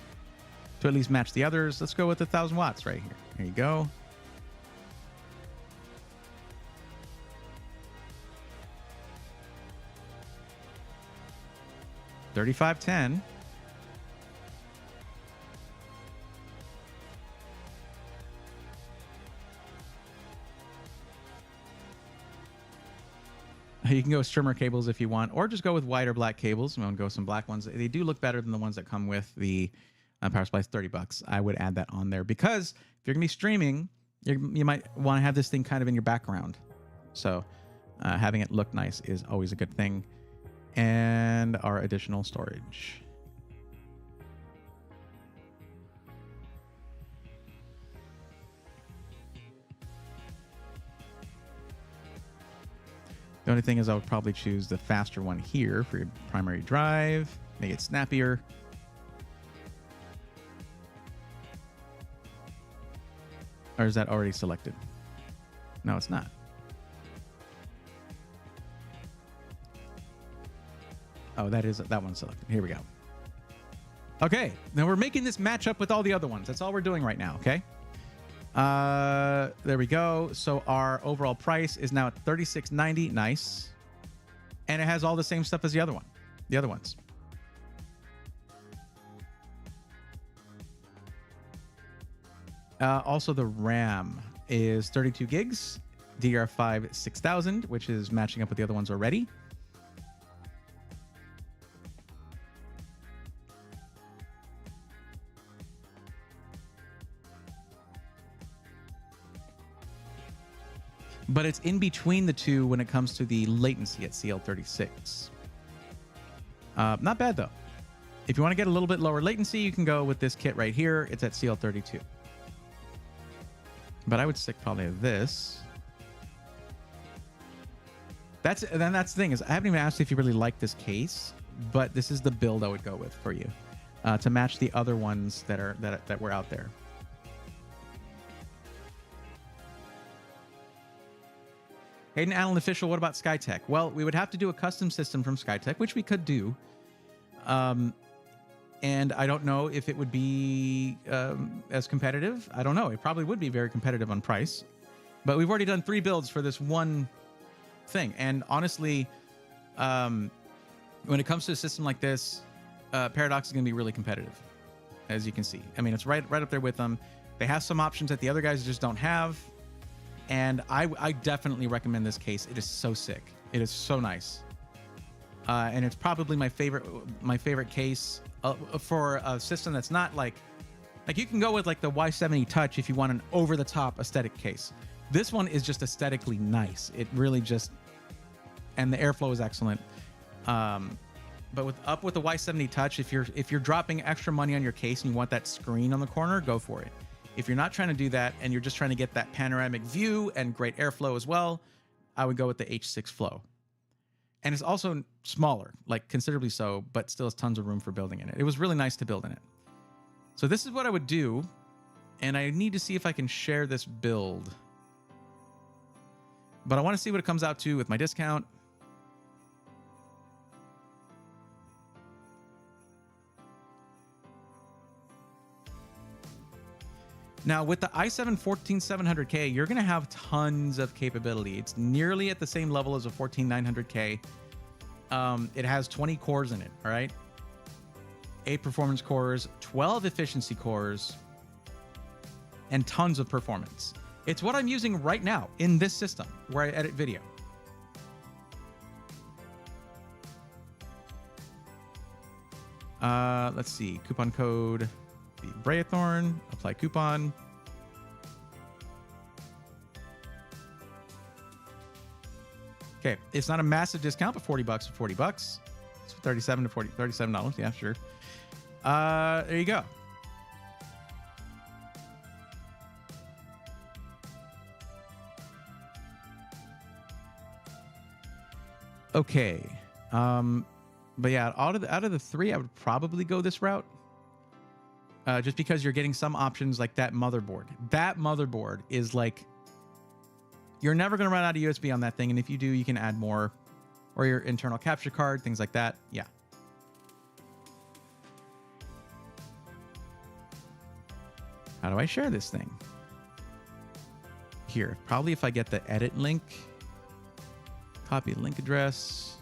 to at least match the others. Let's go with 1,000 watts right here. There you go. $35.10. You can go with trimmer cables if you want, or just go with white or black cables. I'm going to go with some black ones. They do look better than the ones that come with the power supply. $30. I would add that on there because if you're going to be streaming, you might want to have this thing kind of in your background. So having it look nice is always a good thing. And our additional storage. The only thing is I would probably choose the faster one here for your primary drive, make it snappier. Or is that already selected? No, it's not. Oh, that one's selected. Here we go. Okay, now we're making this match up with all the other ones. That's all we're doing right now, okay? There we go. So our overall price is now at $36.90. Nice. And it has all the same stuff as the other ones. Also, the RAM is 32 gigs, DDR5 6000, which is matching up with the other ones already. But it's in between the two when it comes to the latency at CL36. Not bad, though. If you want to get a little bit lower latency, you can go with this kit right here. It's at CL32. But I would stick probably with this. That's the thing is I haven't even asked you if you really like this case, but this is the build I would go with for you to match the other ones that were out there. Hayden Allen Official, what about Skytech? Well, we would have to do a custom system from Skytech, which we could do. And I don't know if it would be as competitive. I don't know. It probably would be very competitive on price. But we've already done 3 builds for this one thing. And honestly, when it comes to a system like this, Paradox is going to be really competitive, as you can see. I mean, it's right up there with them. They have some options that the other guys just don't have. And I definitely recommend this case. It is so sick. It is so nice. And it's probably my favorite case for a system that's not like you can go with like the Y70 Touch if you want an over-the-top aesthetic case. This one is just aesthetically nice. It really just, and the airflow is excellent. But with the Y70 Touch, if you're dropping extra money on your case and you want that screen on the corner, go for it. If you're not trying to do that and you're just trying to get that panoramic view and great airflow as well, I would go with the H6 Flow. And it's also smaller, like considerably so, but still has tons of room for building in it. It was really nice to build in it. So this is what I would do. And I need to see if I can share this build. But I want to see what it comes out to with my discount. Now, with the i7-14700K, you're going to have tons of capability. It's nearly at the same level as a 14900K. It has 20 cores in it, all right? 8 performance cores, 12 efficiency cores, and tons of performance. It's what I'm using right now in this system where I edit video. Let's see. Coupon code Brayathorn. Apply coupon. Okay, it's not a massive discount, but $40 for $40. It's $37. Yeah, sure. There you go. Okay. But yeah, out of the three, I would probably go this route. Just because you're getting some options like that motherboard. That motherboard is like, you're never going to run out of USB on that thing. And if you do, you can add more, or your internal capture card, things like that. Yeah. How do I share this thing? Here, probably if I get the edit link, copy link address,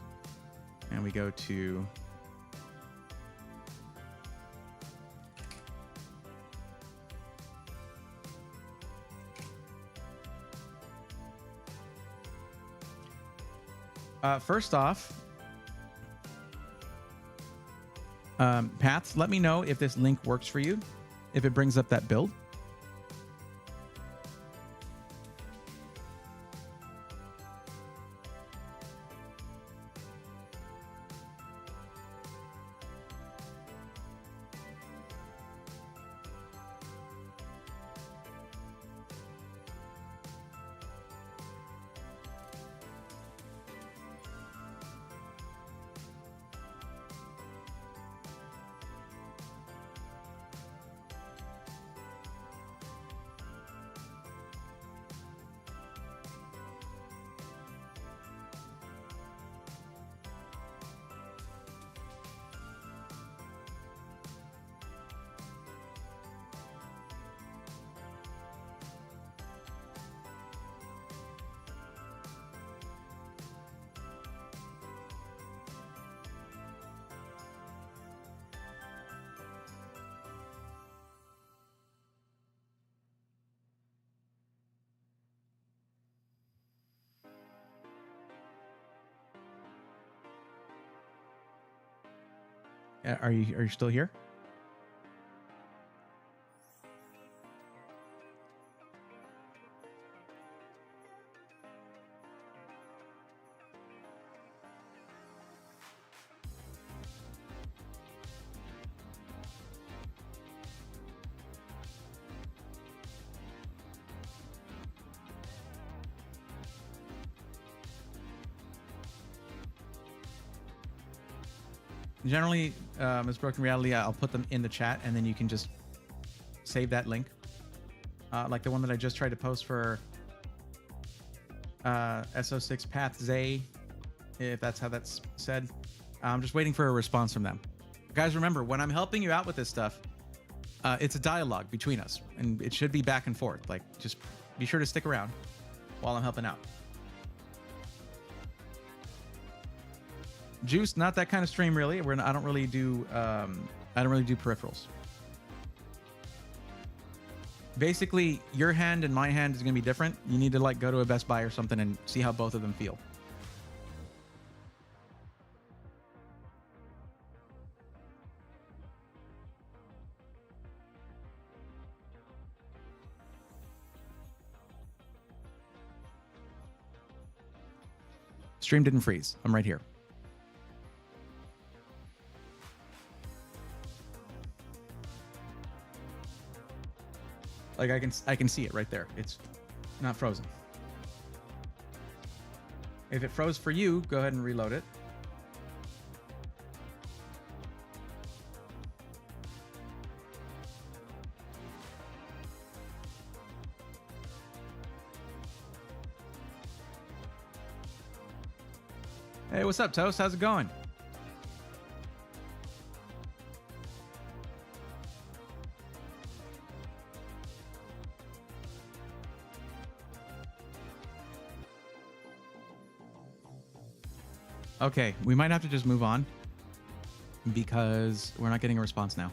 and we go to first off, Paths, let me know if this link works for you, if it brings up that build. Are you still here? Generally, as Broken Reality, I'll put them in the chat, and then you can just save that link. Like the one that I just tried to post for SO6 Path Zay, if that's how that's said. I'm just waiting for a response from them. Guys, remember, when I'm helping you out with this stuff, it's a dialogue between us, and it should be back and forth. Like, just be sure to stick around while I'm helping out. Juice, not that kind of stream, really. I don't really do peripherals. Basically, your hand and my hand is going to be different. You need to like go to a Best Buy or something and see how both of them feel. Stream didn't freeze. I'm right here. Like I can see it right there. It's not frozen. If it froze for you, go ahead and reload it. Hey, what's up, Toast? How's it going? Okay, we might have to just move on because we're not getting a response now.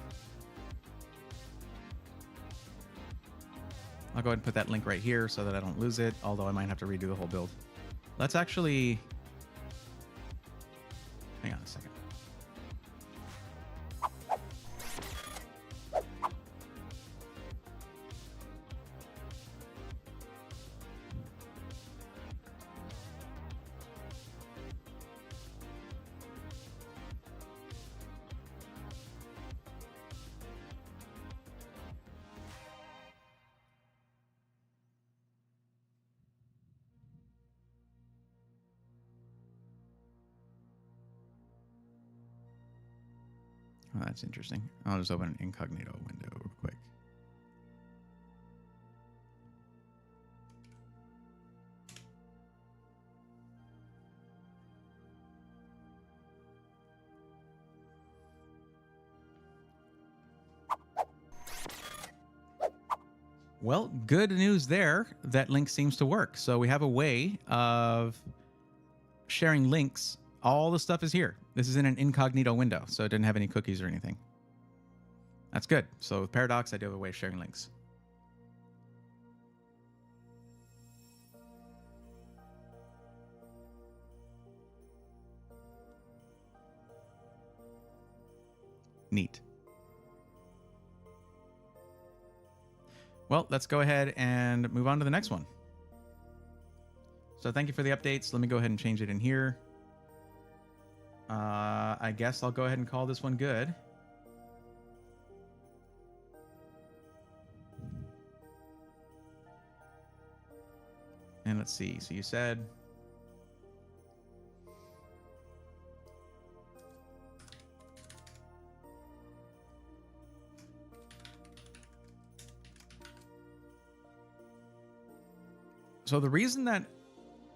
I'll go ahead and put that link right here so that I don't lose it, although I might have to redo the whole build. Let's actually... Hang on a second. Oh, that's interesting. I'll just open an incognito window real quick. Well, good news there. That link seems to work. So we have a way of sharing links. All the stuff is here. This is in an incognito window, so it didn't have any cookies or anything. That's good. So with Paradox, I do have a way of sharing links. Neat. Well, let's go ahead and move on to the next one. So thank you for the updates. Let me go ahead and change it in here. I guess I'll go ahead and call this one good. And let's see. So you said... So the reason that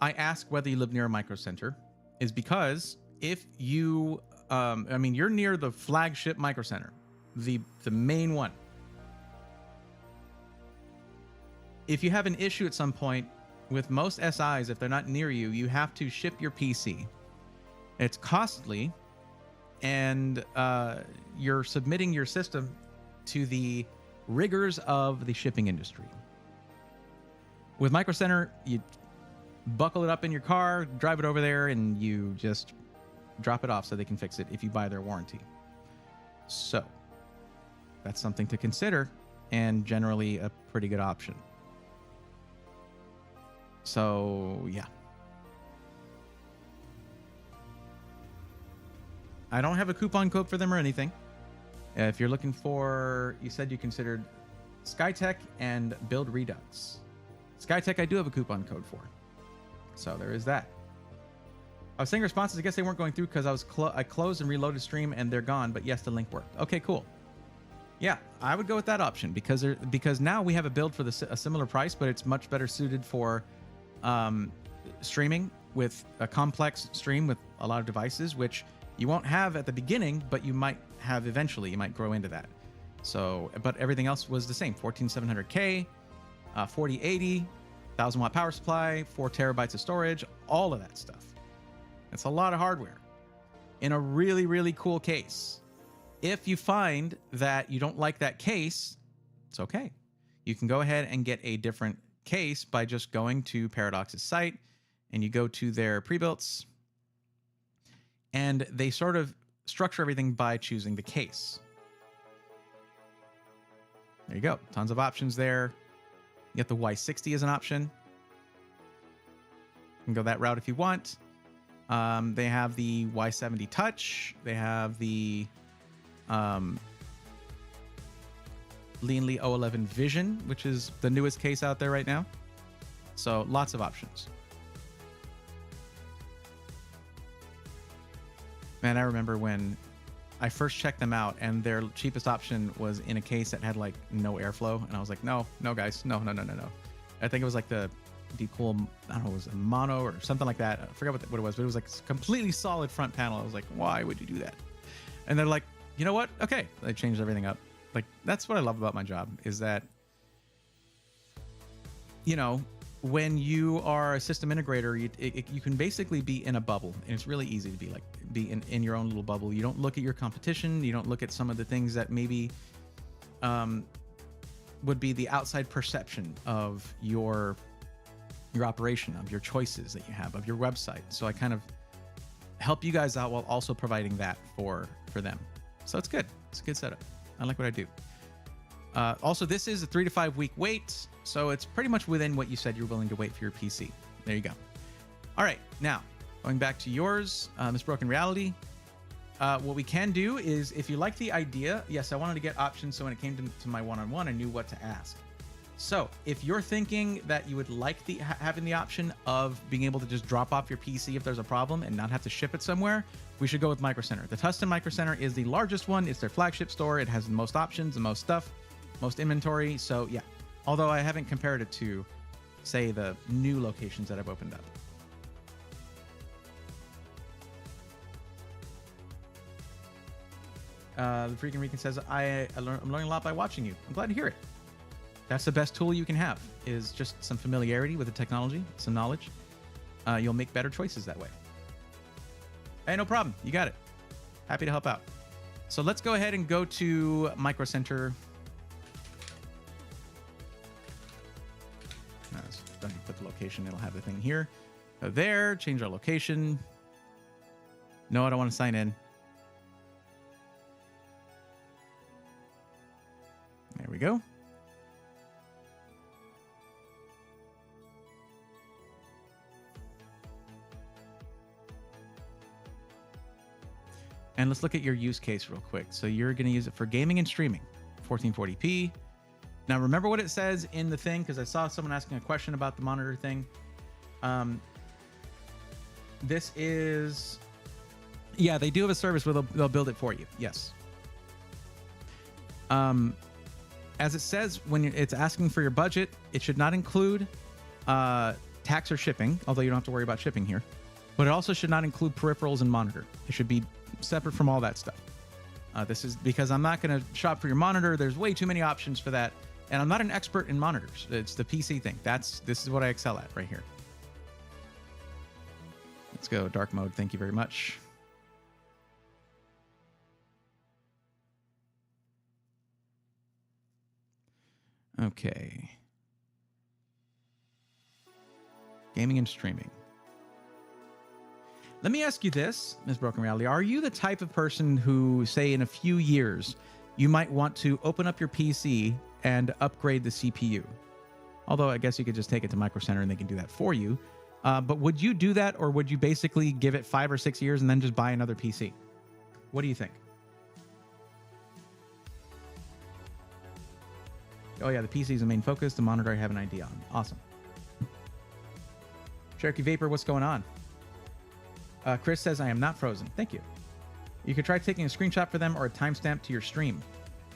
I ask whether you live near a micro center is because if you, I mean, you're near the flagship micro center, the main one. If you have an issue at some point with most SIs, if they're not near you, you have to ship your PC. It's costly, and you're submitting your system to the rigors of the shipping industry. With Micro Center, you buckle it up in your car, drive it over there, and you just drop it off so they can fix it if you buy their warranty. So that's something to consider, and generally a pretty good option. So yeah. I don't have a coupon code for them or anything. If you're looking for, you said you considered Skytech and Build Redux. Skytech, I do have a coupon code for. So there is that. I was saying responses. I guess they weren't going through because I closed and reloaded stream and they're gone. But yes, the link worked. Okay, cool. Yeah, I would go with that option because now we have a build for a similar price, but it's much better suited for streaming with a complex stream with a lot of devices, which you won't have at the beginning, but you might have eventually. You might grow into that. So, but everything else was the same: 14700K. 4080, 1000 watt power supply, 4 terabytes of storage, all of that stuff. It's a lot of hardware in a really, really cool case. If you find that you don't like that case, it's okay. You can go ahead and get a different case by just going to Paradox's site, and you go to their pre-builts, and they sort of structure everything by choosing the case. There you go. Tons of options there. You get the Y60 as an option. You can go that route if you want. They have the Y70 Touch. They have the Leanly O11 Vision, which is the newest case out there right now. So lots of options. Man, I remember when I first checked them out and their cheapest option was in a case that had like no airflow. And I was like, no, guys, no. I think it was like the cool, I don't know, it was a mono or something like that. I forgot what it was, but it was like a completely solid front panel. I was like, why would you do that? And they're like, you know what? Okay. They changed everything up. Like, that's what I love about my job is that, you know, when you are a system integrator, you can basically be in a bubble, and it's really easy to be in your own little bubble. You don't look at your competition. You don't look at some of the things that maybe would be the outside perception of your operation, of your choices that you have, of your website. So I kind of help you guys out while also providing that for them. So it's good. It's a good setup. I like what I do. Also, this is a 3 to 5 week wait, so it's pretty much within what you said you're willing to wait for your PC. There you go. All right, now going back to yours, Miss Broken Reality. What we can do is, if you like the idea, yes, I wanted to get options, so when it came to my one-on-one, I knew what to ask. So if you're thinking that you would like having the option of being able to just drop off your PC if there's a problem and not have to ship it somewhere, we should go with Micro Center. The Tustin Micro Center is the largest one. It's their flagship store. It has the most options, the most stuff, most inventory. So yeah, although I haven't compared it to, say, the new locations that I've opened up. The Freaking Rican says, I'm learning a lot by watching you. I'm glad to hear it. That's the best tool you can have, is just some familiarity with the technology, some knowledge. You'll make better choices that way. Hey, no problem. You got it. Happy to help out. So let's go ahead and go to Micro Center. Don't even put the location. It'll have the thing here. Go there. Change our location. No, I don't want to sign in. There we go. And let's look at your use case real quick. So you're going to use it for gaming and streaming, 1440p. Now, remember what it says in the thing, because I saw someone asking a question about the monitor thing. This is, yeah, they do have a service where they'll build it for you. Yes. As it says, when it's asking for your budget, it should not include tax or shipping, although you don't have to worry about shipping here. But it also should not include peripherals and monitor. It should be separate from all that stuff. This is because I'm not going to shop for your monitor. There's way too many options for that. And I'm not an expert in monitors. It's the PC thing. This is what I excel at right here. Let's go dark mode. Thank you very much. Okay. Gaming and streaming. Let me ask you this, Ms. Broken Reality. Are you the type of person who, say, in a few years, you might want to open up your PC and upgrade the CPU? Although I guess you could just take it to Micro Center and they can do that for you. But would you do that, or would you basically give it 5 or 6 years and then just buy another PC? What do you think? Oh yeah, the PC is the main focus. The monitor I have an idea on. Awesome. Cherokee Vapor, what's going on? Chris says, I am not frozen. Thank you. You could try taking a screenshot for them or a timestamp to your stream.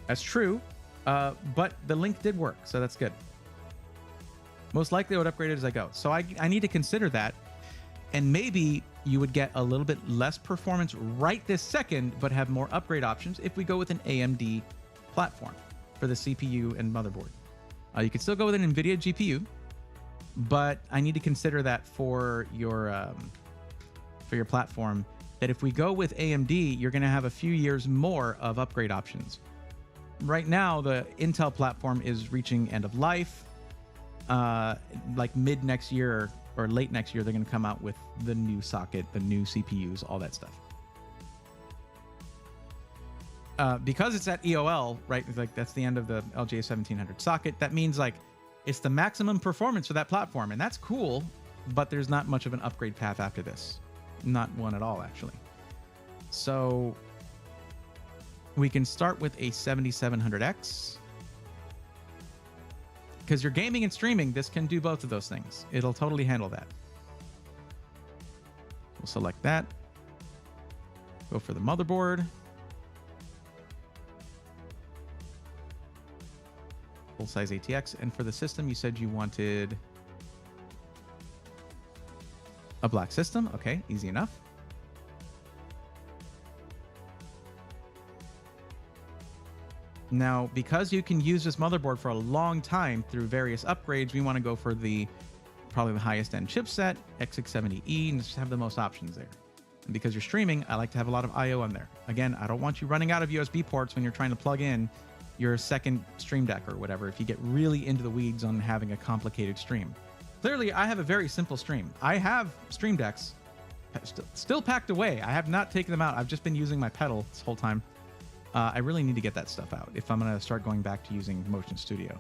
That's true, but the link did work, so that's good. Most likely I would upgrade it as I go. So I need to consider that, and maybe you would get a little bit less performance right this second, but have more upgrade options if we go with an AMD platform for the CPU and motherboard. You could still go with an NVIDIA GPU, but I need to consider that for your platform, that if we go with AMD, you're going to have a few years more of upgrade options. Right now, the Intel platform is reaching end of life. Like mid next year or late next year, they're going to come out with the new socket, the new CPUs, all that stuff. Because it's at EOL, right? Like that's the end of the LGA 1700 socket. That means like it's the maximum performance for that platform, and that's cool. But there's not much of an upgrade path after this. Not one at all, actually. So we can start with a 7700X. Because you're gaming and streaming, this can do both of those things. It'll totally handle that. We'll select that. Go for the motherboard. Full-size ATX. And for the system, you said you wanted a black system. Okay, easy enough. Now, because you can use this motherboard for a long time through various upgrades, we want to go for the probably the highest end chipset, X670E, and just have the most options there. And because you're streaming, I like to have a lot of I/O on there. Again, I don't want you running out of USB ports when you're trying to plug in your second Stream Deck or whatever, if you get really into the weeds on having a complicated stream. Clearly, I have a very simple stream. I have Stream Decks still packed away. I have not taken them out. I've just been using my pedal this whole time. I really need to get that stuff out if I'm going to start going back to using Motion Studio.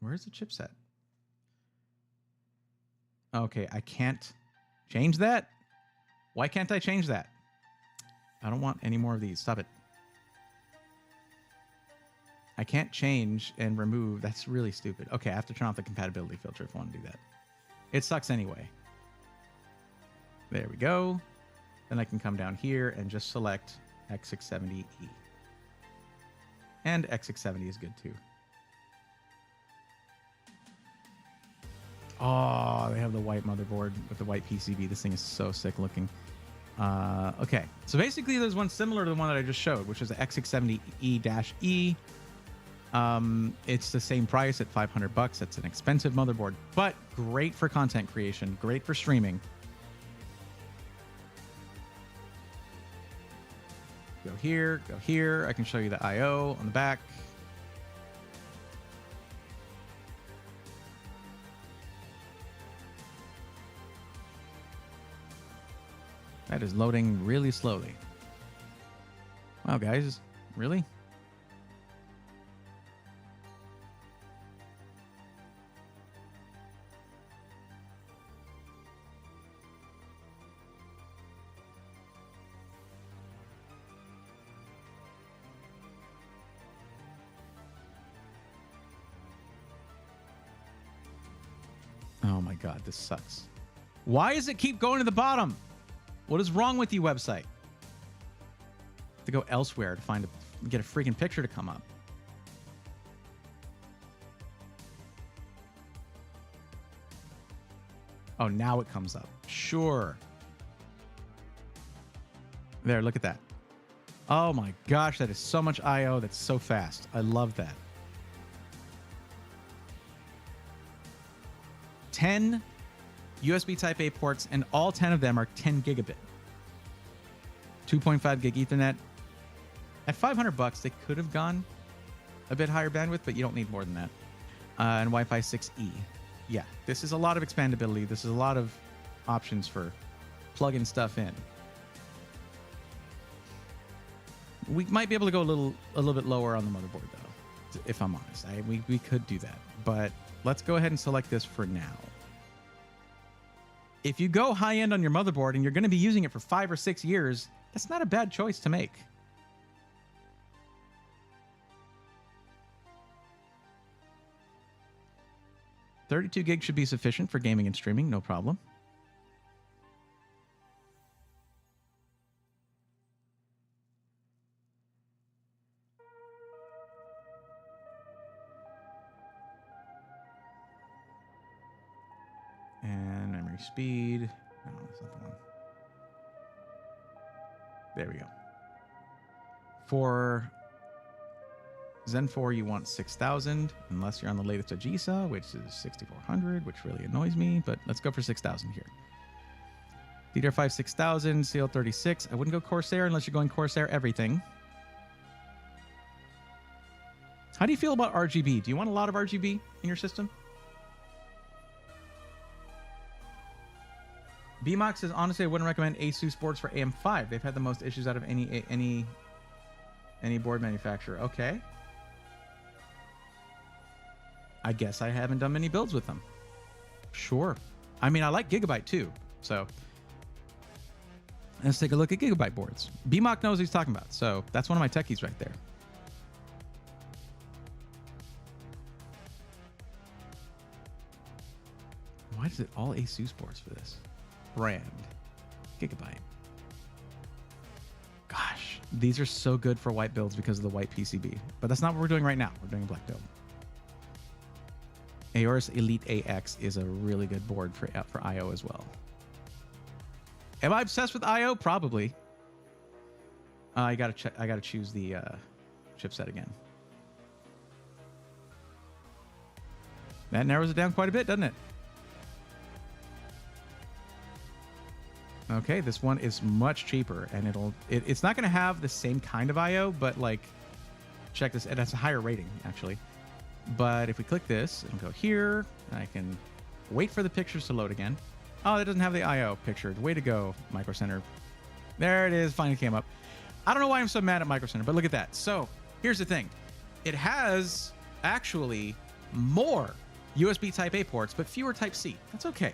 Where's the chipset? Okay, I can't change that. Why can't I change that? I don't want any more of these. Stop it. I can't change and remove. That's really stupid. Okay, I have to turn off the compatibility filter if I want to do that. It sucks anyway. There we go. Then I can come down here and just select X670E. And X670 is good too. Oh, they have the white motherboard with the white PCB. This thing is so sick looking. Okay, so basically there's one similar to the one that I just showed, which is the X670E-E. It's the same price at $500. It's an expensive motherboard, but great for content creation, great for streaming. Go here, go here. I can show you the I/O on the back. That is loading really slowly. Wow, guys, really? Oh my God, this sucks. Why does it keep going to the bottom? What is wrong with you, website? To go elsewhere to get a freaking picture to come up. Oh, now it comes up. Sure. There, look at that. Oh my gosh, that is so much I/O. That's so fast. I love that. 10 USB Type-A ports, and all 10 of them are 10 gigabit. 2.5 gig Ethernet. At $500, they could have gone a bit higher bandwidth, but you don't need more than that. And Wi-Fi 6E. Yeah, this is a lot of expandability. This is a lot of options for plugging stuff in. We might be able to go a little bit lower on the motherboard, though, if I'm honest. We could do that, but let's go ahead and select this for now. If you go high end on your motherboard and you're going to be using it for 5 or 6 years, that's not a bad choice to make. $32 gigs should be sufficient for gaming and streaming, no problem. And memory speed. No, that's not the one. There we go. For Zen 4, you want 6,000, unless you're on the latest AGESA, which is 6,400, which really annoys me, but let's go for 6,000 here. DDR5 6000, CL36. I wouldn't go Corsair unless you're going Corsair everything. How do you feel about RGB? Do you want a lot of RGB in your system? BMOX says, honestly, I wouldn't recommend ASUS boards for AM5. They've had the most issues out of any board manufacturer. Okay. I guess I haven't done many builds with them. Sure. I mean, I like Gigabyte too. So let's take a look at Gigabyte boards. BMOC knows what he's talking about. So that's one of my techies right there. Why is it all ASUS boards for this? Brand. Gigabyte. Gosh, these are so good for white builds because of the white PCB. But that's not what we're doing right now. We're doing a black build. Aorus Elite AX is a really good board for I/O as well. Am I obsessed with I/O? Probably. I gotta choose the chipset again. That narrows it down quite a bit, doesn't it? Okay, this one is much cheaper, and it's not going to have the same kind of I/O, but like, check this. It has a higher rating actually. But if we click this and go here, I can wait for the pictures to load again. Oh, it doesn't have the I/O pictured. Way to go, Micro Center. There it is. Finally came up. I don't know why I'm so mad at Micro Center, but look at that. So here's the thing. It has actually more USB Type A ports, but fewer Type C. That's okay.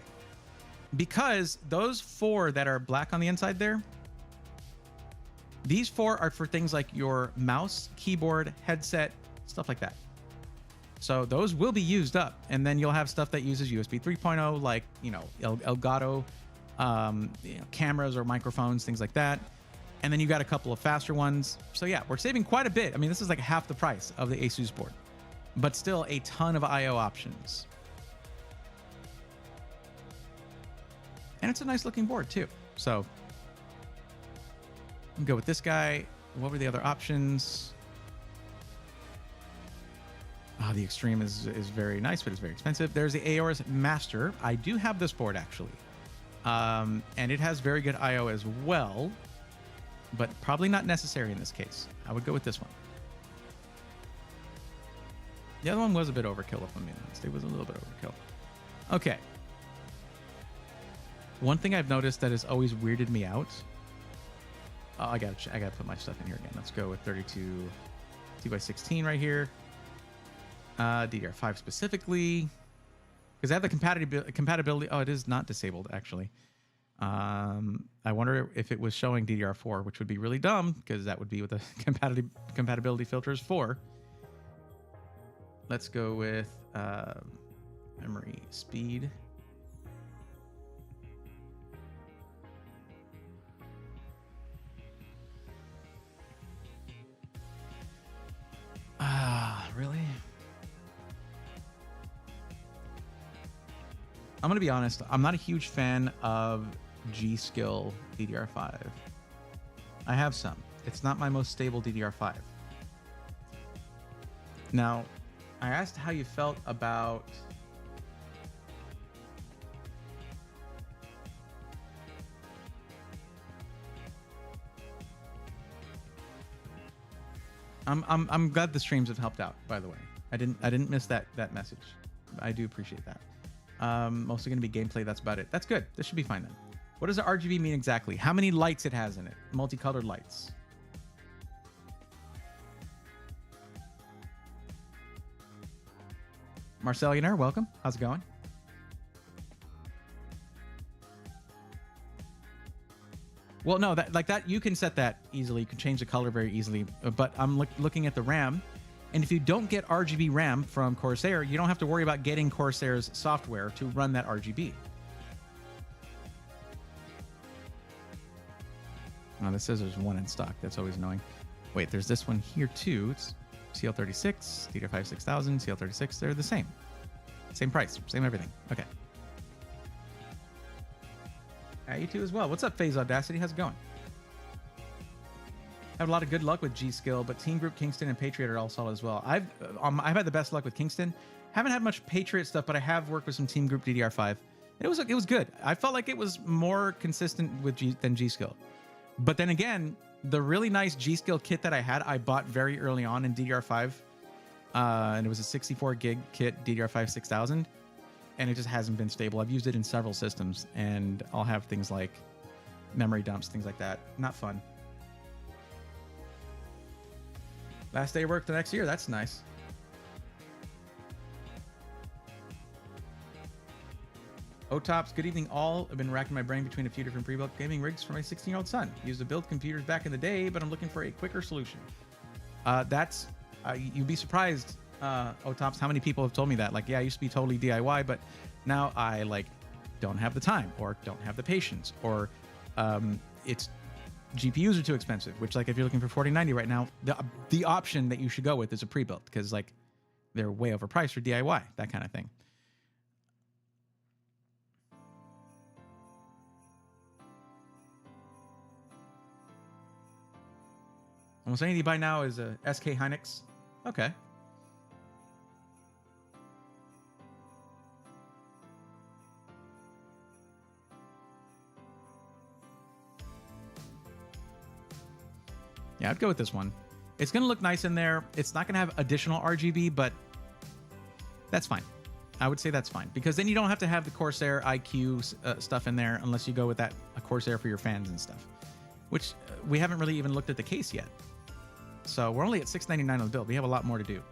Because those 4 that are black on the inside there, these 4 are for things like your mouse, keyboard, headset, stuff like that. So those will be used up, and then you'll have stuff that uses USB 3.0, like, you know, Elgato, cameras or microphones, things like that. And then you got a couple of faster ones. So yeah, we're saving quite a bit. I mean, this is like half the price of the Asus board, but still a ton of I/O options. And it's a nice looking board too. So I'll go with this guy. What were the other options? Oh, the Extreme is very nice, but it's very expensive. There's the Aorus Master. I do have this board actually. And it has very good I/O as well, but probably not necessary in this case. I would go with this one. The other one was a bit overkill, if I'm being honest. It was a little bit overkill. Okay. One thing I've noticed that has always weirded me out. Oh, I gotta put my stuff in here again. Let's go with 32 2x16 right here. DDR5 specifically, because I have the compatibility. Oh, it is not disabled actually. I wonder if it was showing DDR4, which would be really dumb because that would be what the compatibility filter is for. Let's go with memory speed. Really? I'm gonna be honest. I'm not a huge fan of G-Skill DDR5. I have some. It's not my most stable DDR5. Now, I asked how you felt about I'm glad the streams have helped out, by the way. I didn't miss that message. I do appreciate that. Mostly going to be gameplay. That's about it. That's good. This should be fine then. What does the RGB mean exactly? How many lights it has in it? Multicolored lights. Marcellionaire, welcome. How's it going? Well, no, that you can set that easily. You can change the color very easily. But I'm looking at the RAM, and if you don't get RGB RAM from Corsair, you don't have to worry about getting Corsair's software to run that RGB. Oh, this says there's one in stock. That's always annoying. Wait, there's this one here too. It's CL36, DDR5 6000, CL36. They're the same. Same price, same everything. Okay. You too as well. What's up, Phase Audacity? How's it going? I have a lot of good luck with G-Skill, but Team Group, Kingston, and Patriot are all solid as well. I've had the best luck with Kingston. Haven't had much Patriot stuff, but I have worked with some Team Group DDR5. It was good. I felt like it was more consistent with than G-Skill. But then again, the really nice G-Skill kit that I had, I bought very early on in DDR5, and it was a 64 gig kit, DDR5 6000. And it just hasn't been stable. I've used it in several systems, and I'll have things like memory dumps, things like that. Not fun. Last day of work the next year. That's nice. OTOPS, good evening all. I've been racking my brain between a few different pre-built gaming rigs for my 16-year-old son. He used to build computers back in the day, but I'm looking for a quicker solution. You'd be surprised, OTOPS, how many people have told me that. Like, yeah, I used to be totally DIY, but now I don't have the time or don't have the patience, or it's GPUs are too expensive, which, like, if you're looking for 4090 right now, the option that you should go with is a pre-built, because like they're way overpriced for DIY, that kind of thing. Almost anything you buy now is a SK Hynix. Okay. Yeah, I'd go with this one. It's going to look nice in there. It's not going to have additional RGB, but that's fine. I would say that's fine, because then you don't have to have the Corsair IQ stuff in there unless you go with that a Corsair for your fans and stuff, which we haven't really even looked at the case yet. So we're only at $699 on the build. We have a lot more to do.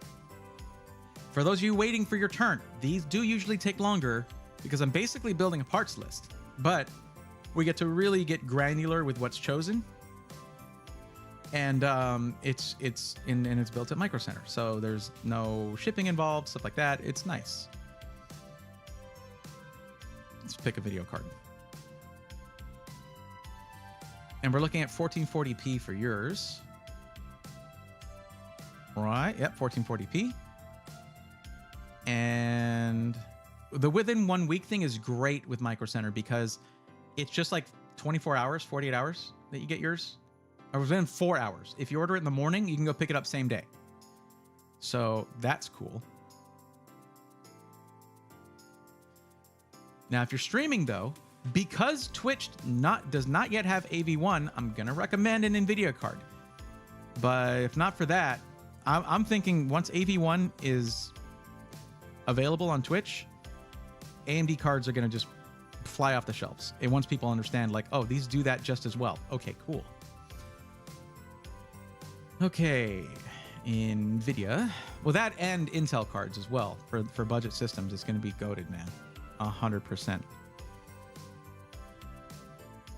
For those of you waiting for your turn, these do usually take longer because I'm basically building a parts list, but we get to really get granular with what's chosen. And it's built at Micro Center, so there's no shipping involved, stuff like that. It's nice. Let's pick a video card. And we're looking at 1440p for yours. Right, yep, 1440p. And the within 1 week thing is great with Micro Center because it's just like 24 hours, 48 hours that you get yours. Or within 4 hours. If you order it in the morning, you can go pick it up same day. So that's cool. Now, if you're streaming though, because Twitch does not yet have AV1, I'm gonna recommend an NVIDIA card. But if not for that, I'm thinking once AV1 is available on Twitch, AMD cards are gonna just fly off the shelves. And once people understand, like, oh, these do that just as well. Okay, cool. Okay, NVIDIA. Well, that and Intel cards as well for budget systems. It's going to be goated, man. 100%.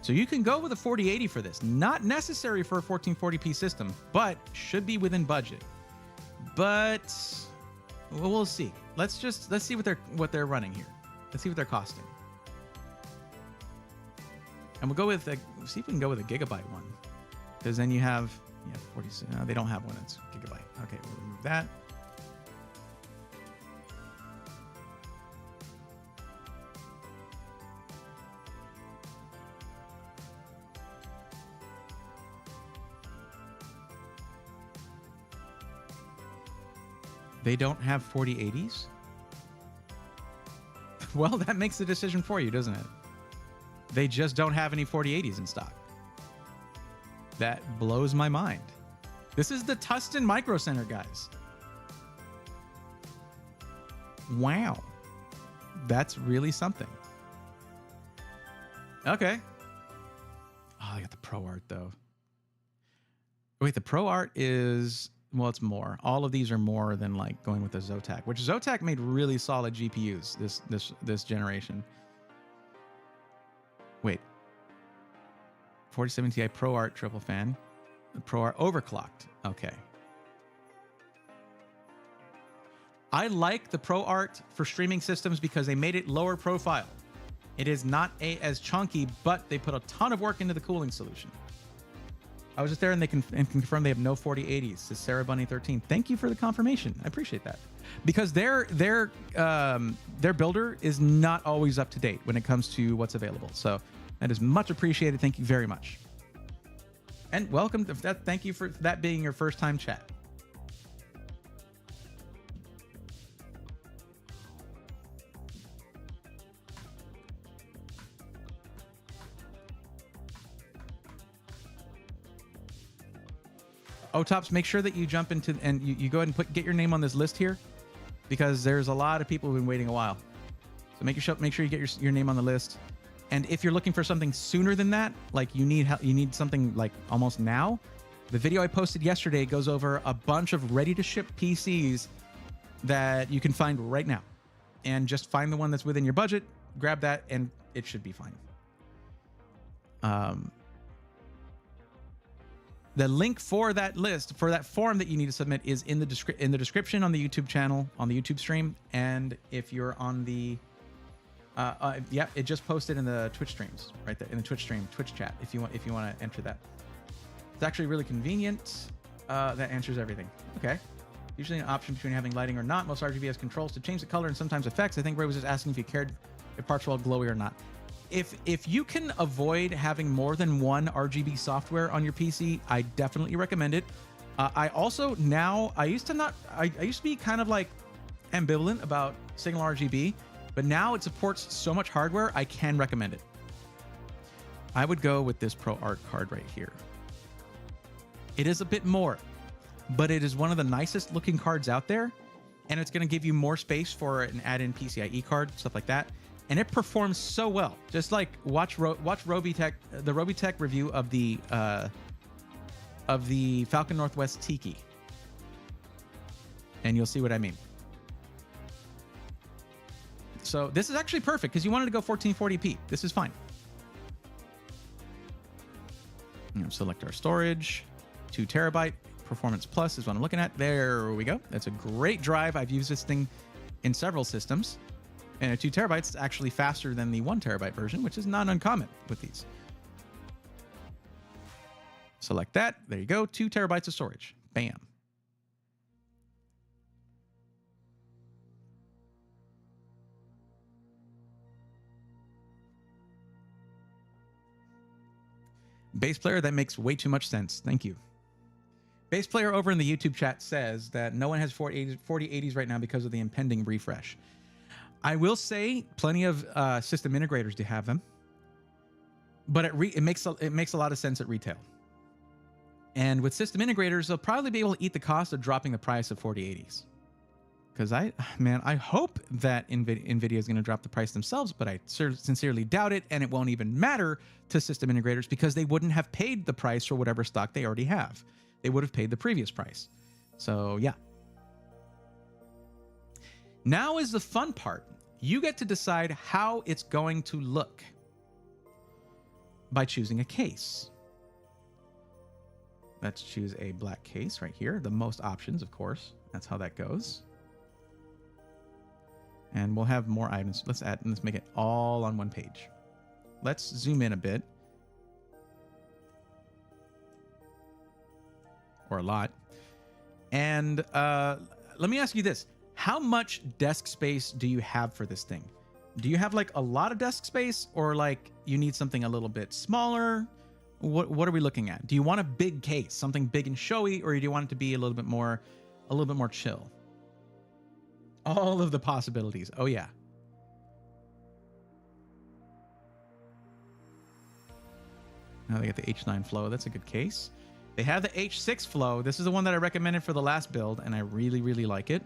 So you can go with a 4080 for this. Not necessary for a 1440p system, but should be within budget. But well, we'll see. Let's see what they're running here. Let's see what they're costing. And we'll go with see if we can go with a gigabyte one, because then you have. Yeah, 40. No, they don't have one that's gigabyte. Okay, we'll remove that. They don't have 4080s? Well, that makes the decision for you, doesn't it? They just don't have any 4080s in stock. That blows my mind. This is the Tustin Micro Center, guys. Wow. That's really something. Okay. Oh, I got the Pro Art, though. Wait, the Pro Art is... Well, it's more. All of these are more than, like, going with the Zotac, which Zotac made really solid GPUs this generation. Wait. 4070 Ti Pro Art triple fan. The Pro Art overclocked. Okay. I like the Pro Art for streaming systems because they made it lower profile. It is not as chunky, but they put a ton of work into the cooling solution. I was just there and they can confirm they have no 4080s. Says Sarah Bunny 13. Thank you for the confirmation. I appreciate that. Because their builder is not always up to date when it comes to what's available. So that is much appreciated. Thank you very much. And welcome to that. Thank you for that being your first time chat. Tops, make sure that you jump into and you go ahead and get your name on this list here, because there's a lot of people who've been waiting a while. So make sure you get your name on the list. And if you're looking for something sooner than that, like you need something like almost now, the video I posted yesterday goes over a bunch of ready to ship PCs that you can find right now, and just find the one that's within your budget, grab that, and it should be fine. The link for that list, for that form that you need to submit, is in the description on the YouTube channel, on the YouTube stream. And if you're on the, yeah, it just posted in the Twitch streams right there, in the Twitch chat. If you want to enter that, it's actually really convenient. That answers everything. Okay. Usually an option between having lighting or not. Most RGB has controls to change the color and sometimes effects. I think Ray was just asking if you cared if parts were all glowy or not. If you can avoid having more than one RGB software on your PC, I definitely recommend it. I also now, I used to be kind of like ambivalent about Signal RGB, but now it supports so much hardware, I can recommend it. I would go with this Pro Art card right here. It is a bit more, but it is one of the nicest looking cards out there, and it's going to give you more space for an add-in PCIe card, stuff like that. And it performs so well. Just like watch Robitech, the Robitech review of the Falcon Northwest Tiki, and you'll see what I mean. So this is actually perfect because you wanted to go 1440p. This is fine. Select our storage, 2 terabyte. Performance Plus is what I'm looking at. There we go. That's a great drive. I've used this thing in several systems. And a 2 terabytes is actually faster than the 1 terabyte version, which is not uncommon with these. Select that. There you go. 2 terabytes of storage. Bam. Bass player, that makes way too much sense. Thank you. Bass player over in the YouTube chat says that no one has 4080s right now because of the impending refresh. I will say plenty of system integrators do have them, but it makes a lot of sense at retail. And with system integrators, they'll probably be able to eat the cost of dropping the price of 4080s. Because I hope that NVIDIA is going to drop the price themselves, but I sincerely doubt it, and it won't even matter to system integrators because they wouldn't have paid the price for whatever stock they already have. They would have paid the previous price. So yeah. Now is the fun part. You get to decide how it's going to look by choosing a case. Let's choose a black case right here. The most options, of course. That's how that goes. And we'll have more items. Let's make it all on one page. Let's zoom in a bit. Or a lot. And let me ask you this. How much desk space do you have for this thing? Do you have like a lot of desk space, or like you need something a little bit smaller? What are we looking at? Do you want a big case, something big and showy, or do you want it to be a little bit more chill? All of the possibilities. Oh yeah. Now they got the H9 Flow. That's a good case. They have the H6 Flow. This is the one that I recommended for the last build, and I really, really like it.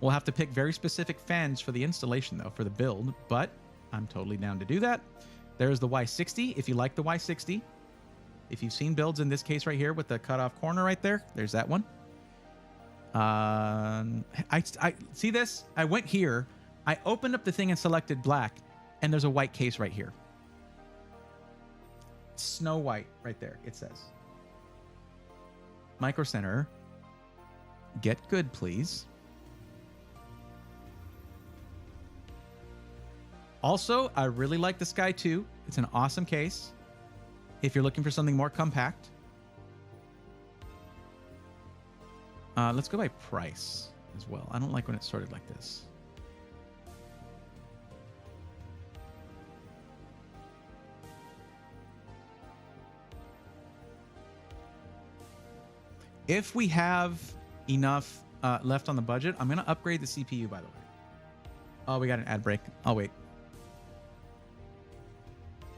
We'll have to pick very specific fans for the installation, though, for the build, but I'm totally down to do that. There's the Y60. If you like the Y60, if you've seen builds in this case right here with the cutoff corner right there, there's that one. I see this. I went here. I opened up the thing and selected black, and there's a white case right here. Snow White right there, it says. Micro Center. Get good, please. Also, I really like the Sky 2. It's an awesome case if you're looking for something more compact. Let's go by price as well. I don't like when it's sorted like this. If we have enough left on the budget, I'm going to upgrade the CPU, by the way. Oh, we got an ad break. I'll wait.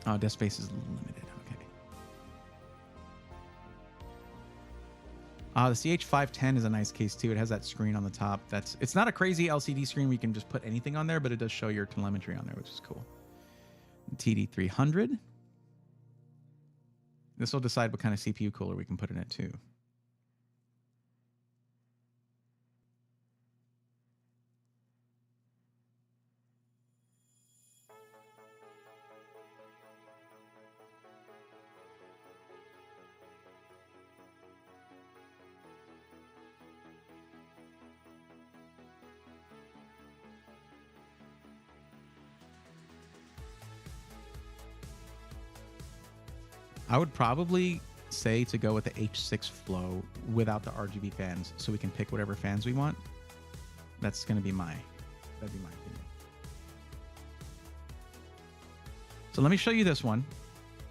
Oh, desk space is limited. Okay. The CH510 is a nice case too. It has that screen on the top. It's not a crazy LCD screen where you can just put anything on there, but it does show your telemetry on there, which is cool. TD300. This will decide what kind of CPU cooler we can put in it too. I would probably say to go with the H6 Flow without the RGB fans, so we can pick whatever fans we want. That'd be my opinion. So let me show you this one.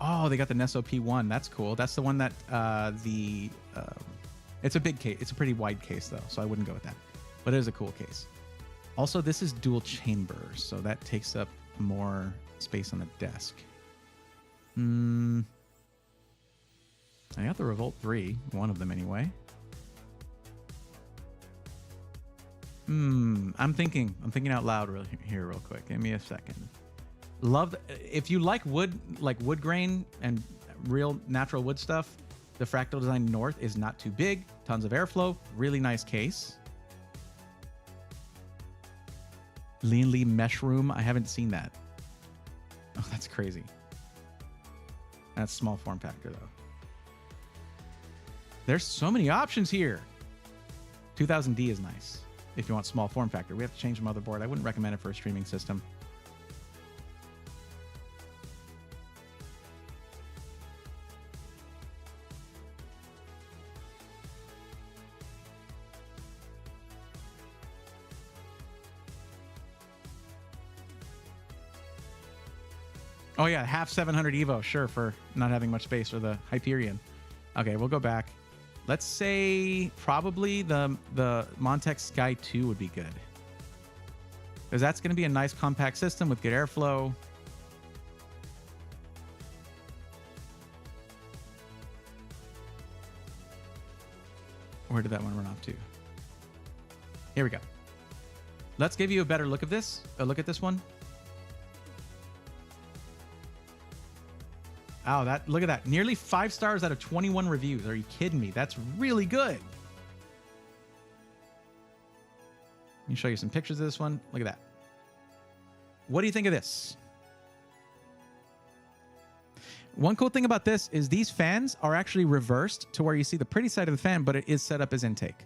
Oh, they got the Nesso P1. That's cool. That's the one that it's a big case. It's a pretty wide case though, so I wouldn't go with that. But it is a cool case. Also, this is dual chamber, so that takes up more space on the desk. I got the Revolt 3, one of them anyway. I'm thinking out loud here real quick. Give me a second. If you like wood grain and real natural wood stuff, the Fractal Design North is not too big, tons of airflow, really nice case. Lean Lee Mesh Room, I haven't seen that. Oh, that's crazy. That's small form factor though. There's so many options here. 2000D is nice if you want small form factor. We have to change the motherboard. I wouldn't recommend it for a streaming system. Oh yeah, half 700 Evo, sure, for not having much space, or the Hyperion. Okay, we'll go back. Let's say probably the Montex Sky 2 would be good, because that's going to be a nice compact system with good airflow. Where did that one run off to? Here we go. Let's give you a better look at this. Look at this one. Oh, look at that. Nearly 5 stars out of 21 reviews. Are you kidding me? That's really good. Let me show you some pictures of this one. Look at that. What do you think of this? One cool thing about this is these fans are actually reversed to where you see the pretty side of the fan, but it is set up as intake.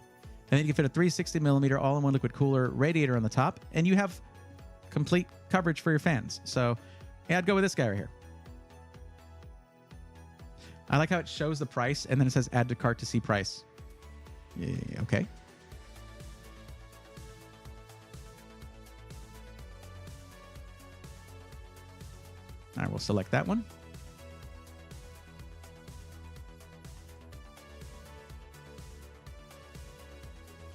And then you can fit a 360 millimeter all-in-one liquid cooler radiator on the top, and you have complete coverage for your fans. So yeah, I'd go with this guy right here. I like how it shows the price and then it says add to cart to see price. Yeah, okay. All right, we'll select that one.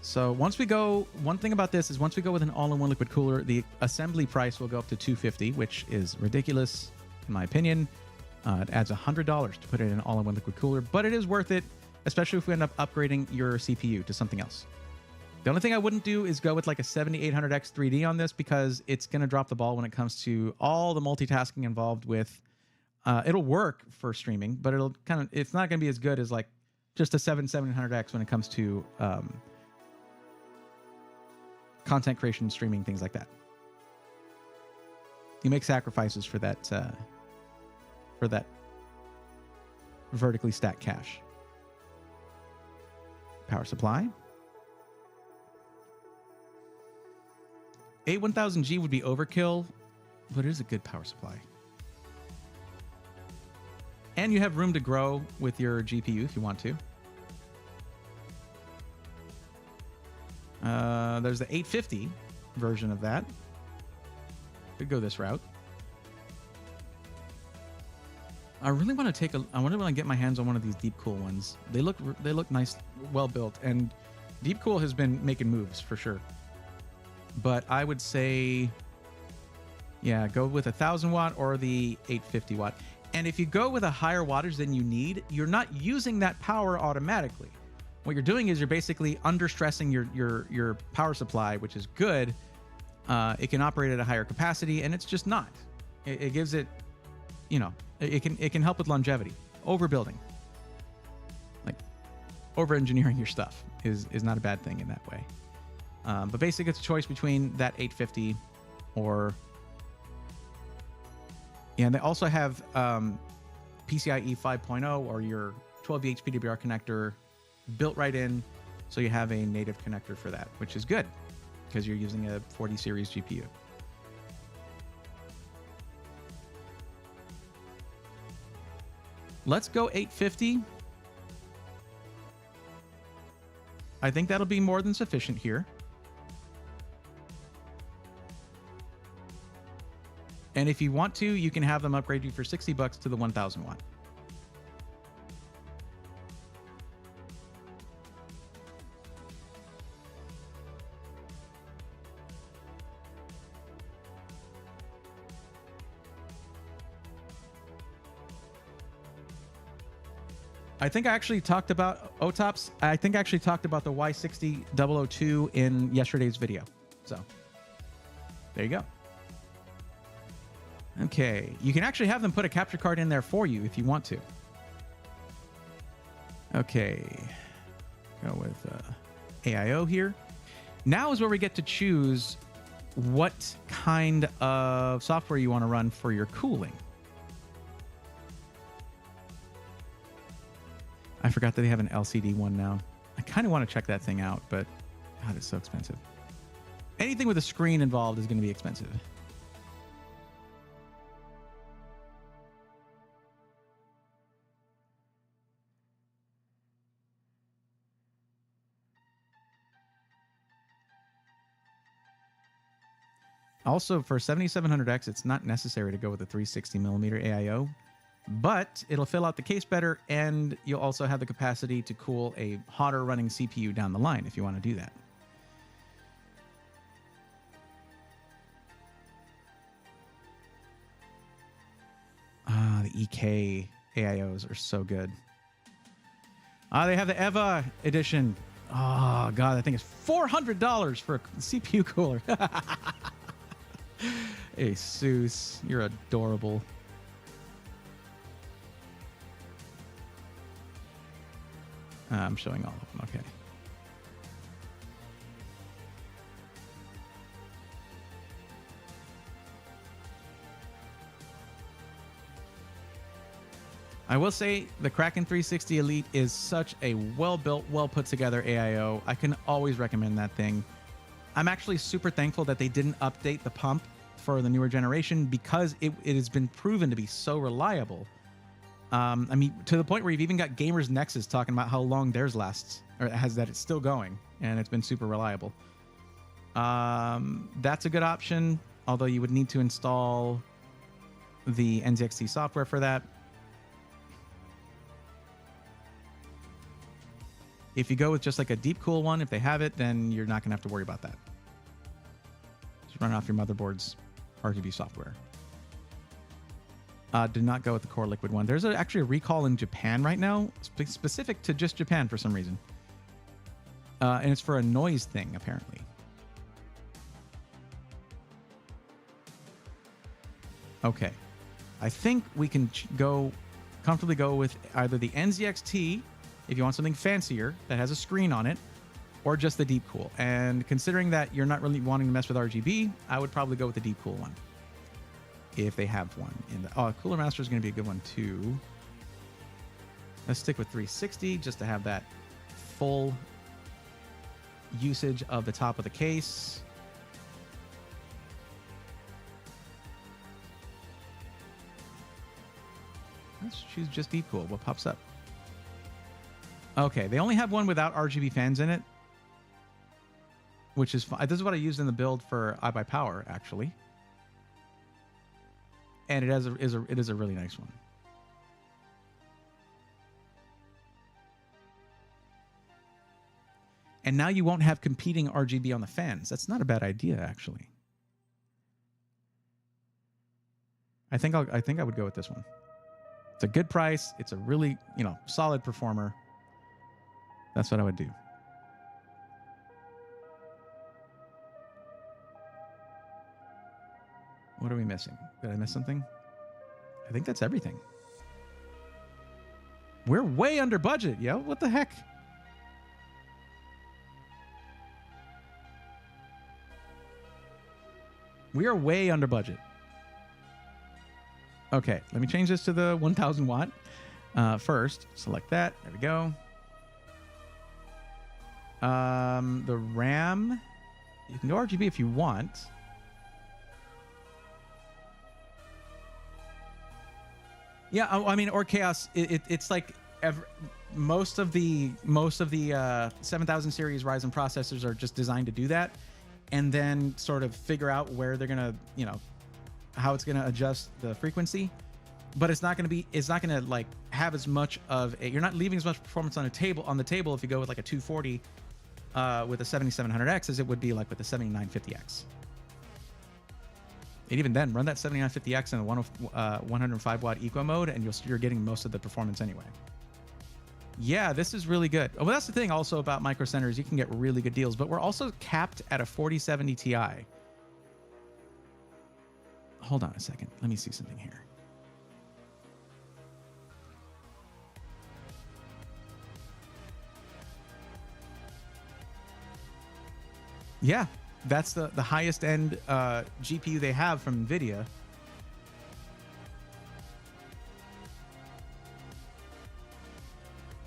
So once we go, one thing about this is once we go with an all-in-one liquid cooler, the assembly price will go up to $250, which is ridiculous in my opinion. It adds $100 to put it in an all-in-one liquid cooler, but it is worth it, especially if we end up upgrading your CPU to something else. The only thing I wouldn't do is go with like a 7800X 3D on this, because it's going to drop the ball when it comes to all the multitasking involved with. It'll work for streaming, but it's not going to be as good as like just a 7700X when it comes to content creation, streaming, things like that. You make sacrifices for that. For that vertically stacked cache. Power supply. A1000G would be overkill, but it is a good power supply. And you have room to grow with your GPU if you want to. There's the 850 version of that. Could go this route. I really want to get my hands on one of these Deep Cool ones. They look nice, well built, and Deep Cool has been making moves for sure. But I would say, yeah, go with 1000 watt or the 850 watt. And if you go with a higher wattage than you need, you're not using that power automatically. What you're doing is you're basically under stressing your power supply, which is good. It can operate at a higher capacity, and it's just not. It gives it, you know. It can help with longevity. Overbuilding, like over-engineering your stuff is not a bad thing in that way. But basically, it's a choice between that 850 or... Yeah, and they also have PCIe 5.0 or your 12V HPWR connector built right in, so you have a native connector for that, which is good because you're using a 40 series GPU. Let's go 850. I think that'll be more than sufficient here. And if you want to, you can have them upgrade you for $60 to the 1000 watt. I think I actually talked about OTOPS. I think I actually talked about the Y60002 in yesterday's video. So there you go. Okay, you can actually have them put a capture card in there for you if you want to. Okay, go with AIO here. Now is where we get to choose what kind of software you want to run for your cooling. I forgot that they have an LCD one now. I kind of want to check that thing out, but God, it's so expensive. Anything with a screen involved is going to be expensive. Also, for 7700X, it's not necessary to go with a 360 millimeter AIO, but it'll fill out the case better, and you'll also have the capacity to cool a hotter running CPU down the line if you want to do that. Ah, the EK AIOs are so good. Ah, they have the EVA edition. Oh, God, I think it's $400 for a CPU cooler. Hey, Seuss, you're adorable. I'm showing all of them. Okay. I will say the Kraken 360 Elite is such a well-built, well-put-together AIO. I can always recommend that thing. I'm actually super thankful that they didn't update the pump for the newer generation because it has been proven to be so reliable. I mean, to the point where you've even got Gamers Nexus talking about how long theirs lasts, or has that it's still going, and it's been super reliable. That's a good option, although you would need to install the NZXT software for that. If you go with just like a deep cool one, if they have it, then you're not going to have to worry about that. Just run off your motherboard's RGB software. Do not go with the Core Liquid one. There's actually a recall in Japan right now, specific to just Japan for some reason. And it's for a noise thing, apparently. Okay. I think we can comfortably go with either the NZXT, if you want something fancier that has a screen on it, or just the deep cool. And considering that you're not really wanting to mess with RGB, I would probably go with the deep cool one, if they have one. Cooler Master is going to be a good one too. Let's stick with 360 just to have that full usage of the top of the case. Let's choose just deep cool. What pops up? Okay, they only have one without RGB fans in it, which is fine. This is what I used in the build for iBuyPower, actually. And it is a really nice one. And now you won't have competing RGB on the fans. That's not a bad idea, actually. I think I would go with this one. It's a good price. It's a really, solid performer. That's what I would do. What are we missing? Did I miss something? I think that's everything. We're way under budget, yo. What the heck? We are way under budget. Okay, let me change this to the 1000 watt first. Select that. There we go. The RAM, you can go RGB if you want. Yeah, I mean, or Chaos. It's like most of the 7000 series Ryzen processors are just designed to do that, and then sort of figure out where they're gonna, how it's going to adjust the frequency, but it's not going to like have as much of a, you're not leaving as much performance on the table if you go with like a 240 with a 7700X as it would be like with the 7950X. And even then, run that 7950X in a 105 watt eco mode, and you're getting most of the performance anyway. Yeah, this is really good. Well, that's the thing also about Micro Center is you can get really good deals, but we're also capped at a 4070 Ti. Hold on a second. Let me see something here. Yeah, that's the highest end GPU they have from NVIDIA.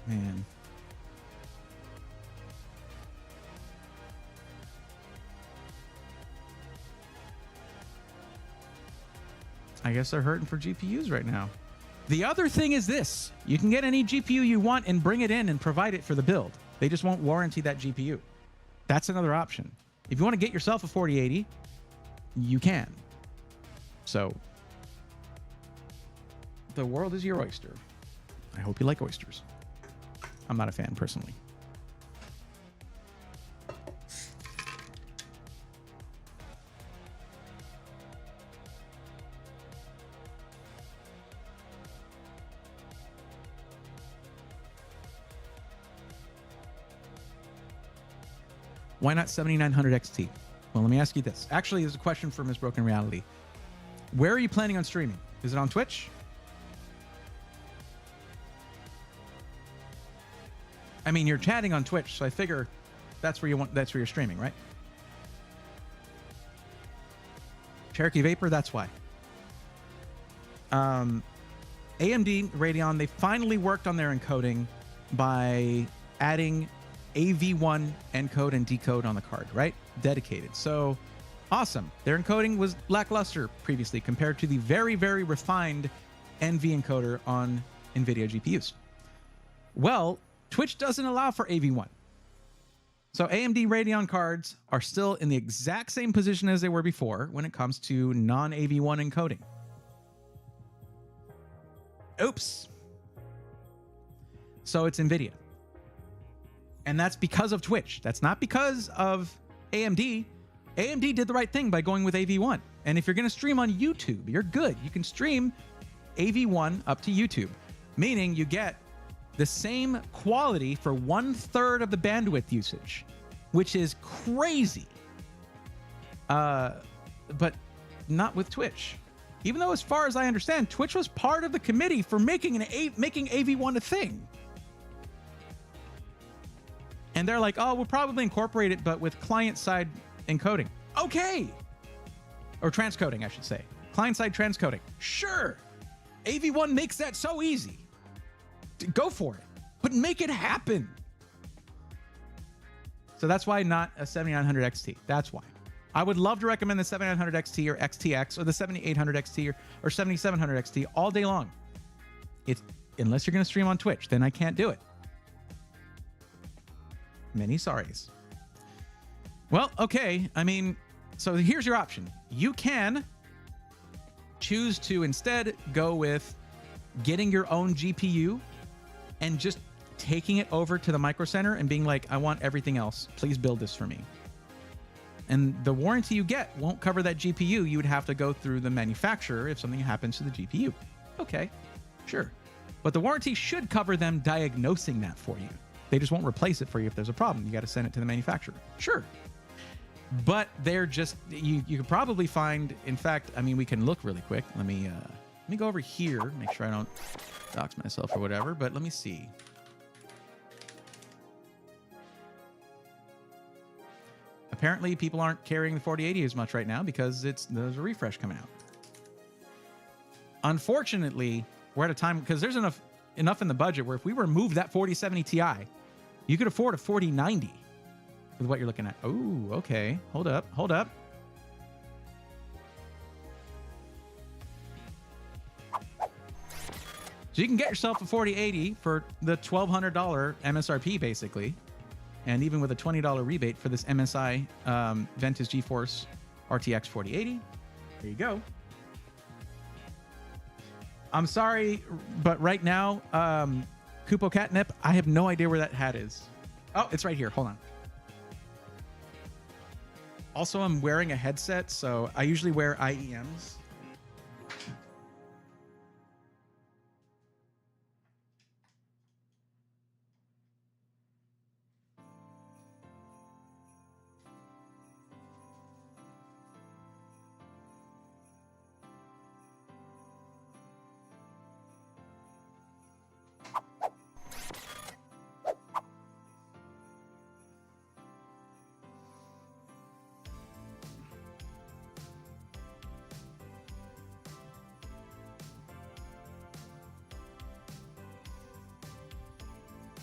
Man. I guess they're hurting for GPUs right now. The other thing is this. You can get any GPU you want and bring it in and provide it for the build. They just won't warranty that GPU. That's another option. If you want to get yourself a 4080, you can. So, the world is your oyster. I hope you like oysters. I'm not a fan personally. Why not 7900 XT? Well, let me ask you this. Actually, there's a question for Ms. Broken Reality. Where are you planning on streaming? Is it on Twitch? I mean, you're chatting on Twitch, so I figure that's where you're streaming, right? Cherokee Vapor, that's why. AMD Radeon, they finally worked on their encoding by adding AV1 encode and decode on the card, right? Dedicated. So awesome. Their encoding was lackluster previously compared to the very, very refined NV encoder on NVIDIA GPUs. Well, Twitch doesn't allow for AV1. So AMD Radeon cards are still in the exact same position as they were before when it comes to non-AV1 encoding. Oops. So it's NVIDIA. And that's because of Twitch. That's not because of AMD. AMD did the right thing by going with AV1. And if you're going to stream on YouTube, you're good. You can stream AV1 up to YouTube, meaning you get the same quality for 1/3 of the bandwidth usage, which is crazy. But not with Twitch. Even though, as far as I understand, Twitch was part of the committee for making AV1 a thing. And they're like, oh, we'll probably incorporate it, but with client-side encoding. Okay. Or transcoding, I should say. Client-side transcoding. Sure. AV1 makes that so easy. Go for it. But make it happen. So that's why not a 7900 XT. That's why. I would love to recommend the 7900 XT or XTX or the 7800 XT or 7700 XT all day long. Unless you're going to stream on Twitch, then I can't do it. Many sorries. Well, okay. I mean, so here's your option. You can choose to instead go with getting your own GPU and just taking it over to the Micro Center and being like, I want everything else. Please build this for me. And the warranty you get won't cover that GPU. You would have to go through the manufacturer if something happens to the GPU. Okay, sure. But the warranty should cover them diagnosing that for you. They just won't replace it for you if there's a problem. You got to send it to the manufacturer. Sure. But they're just, you could probably find, in fact, I mean, we can look really quick. Let me go over here, make sure I don't dox myself or whatever, but let me see. Apparently, people aren't carrying the 4080 as much right now because there's a refresh coming out. Unfortunately, we're at a time, because there's enough in the budget where if we remove that 4070 Ti, you could afford a 4090 with what you're looking at. Oh, okay. Hold up. So you can get yourself a 4080 for the $1,200 MSRP, basically. And even with a $20 rebate for this MSI Ventus GeForce RTX 4080. There you go. I'm sorry, but right now, Kupo Catnip, I have no idea where that hat is. Oh, it's right here. Hold on. Also, I'm wearing a headset, so I usually wear IEMs.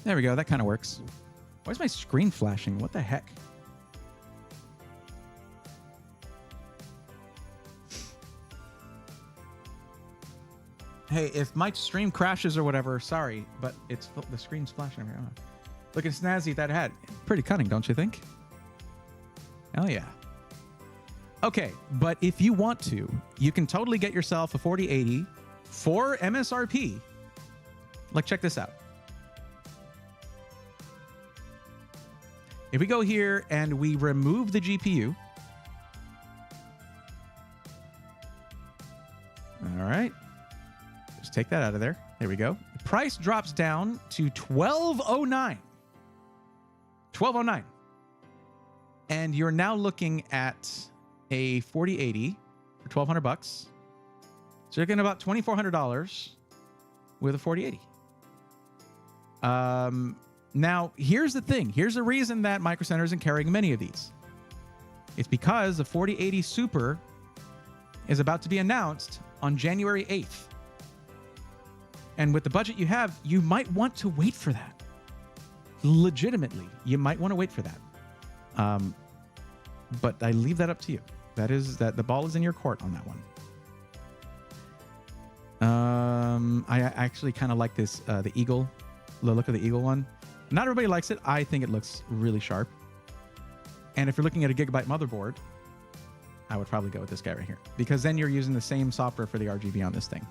There we go. That kind of works. Why is my screen flashing? What the heck? Hey, if my stream crashes or whatever, sorry, but it's the screen's flashing every on. Looking snazzy at that hat. Pretty cunning, don't you think? Hell yeah. Okay, but if you want to, you can totally get yourself a 4080 for MSRP. Like, check this out. If we go here and we remove the GPU. All right. Just take that out of there. There we go. The price drops down to $1209. $1209. And you're now looking at a 4080 for $1,200. So you're getting about $2,400 with a 4080. Now, here's the thing. Here's the reason that Micro Center isn't carrying many of these. It's because the 4080 Super is about to be announced on January 8th. And with the budget you have, you might want to wait for that. Legitimately, you might want to wait for that. But I leave that up to you. That is that the ball is in your court on that one. I actually kind of like this, the Eagle, the look of the Eagle one. Not everybody likes it. I think it looks really sharp. And if you're looking at a gigabyte motherboard, I would probably go with this guy right here, because then you're using the same software for the RGB on this thing.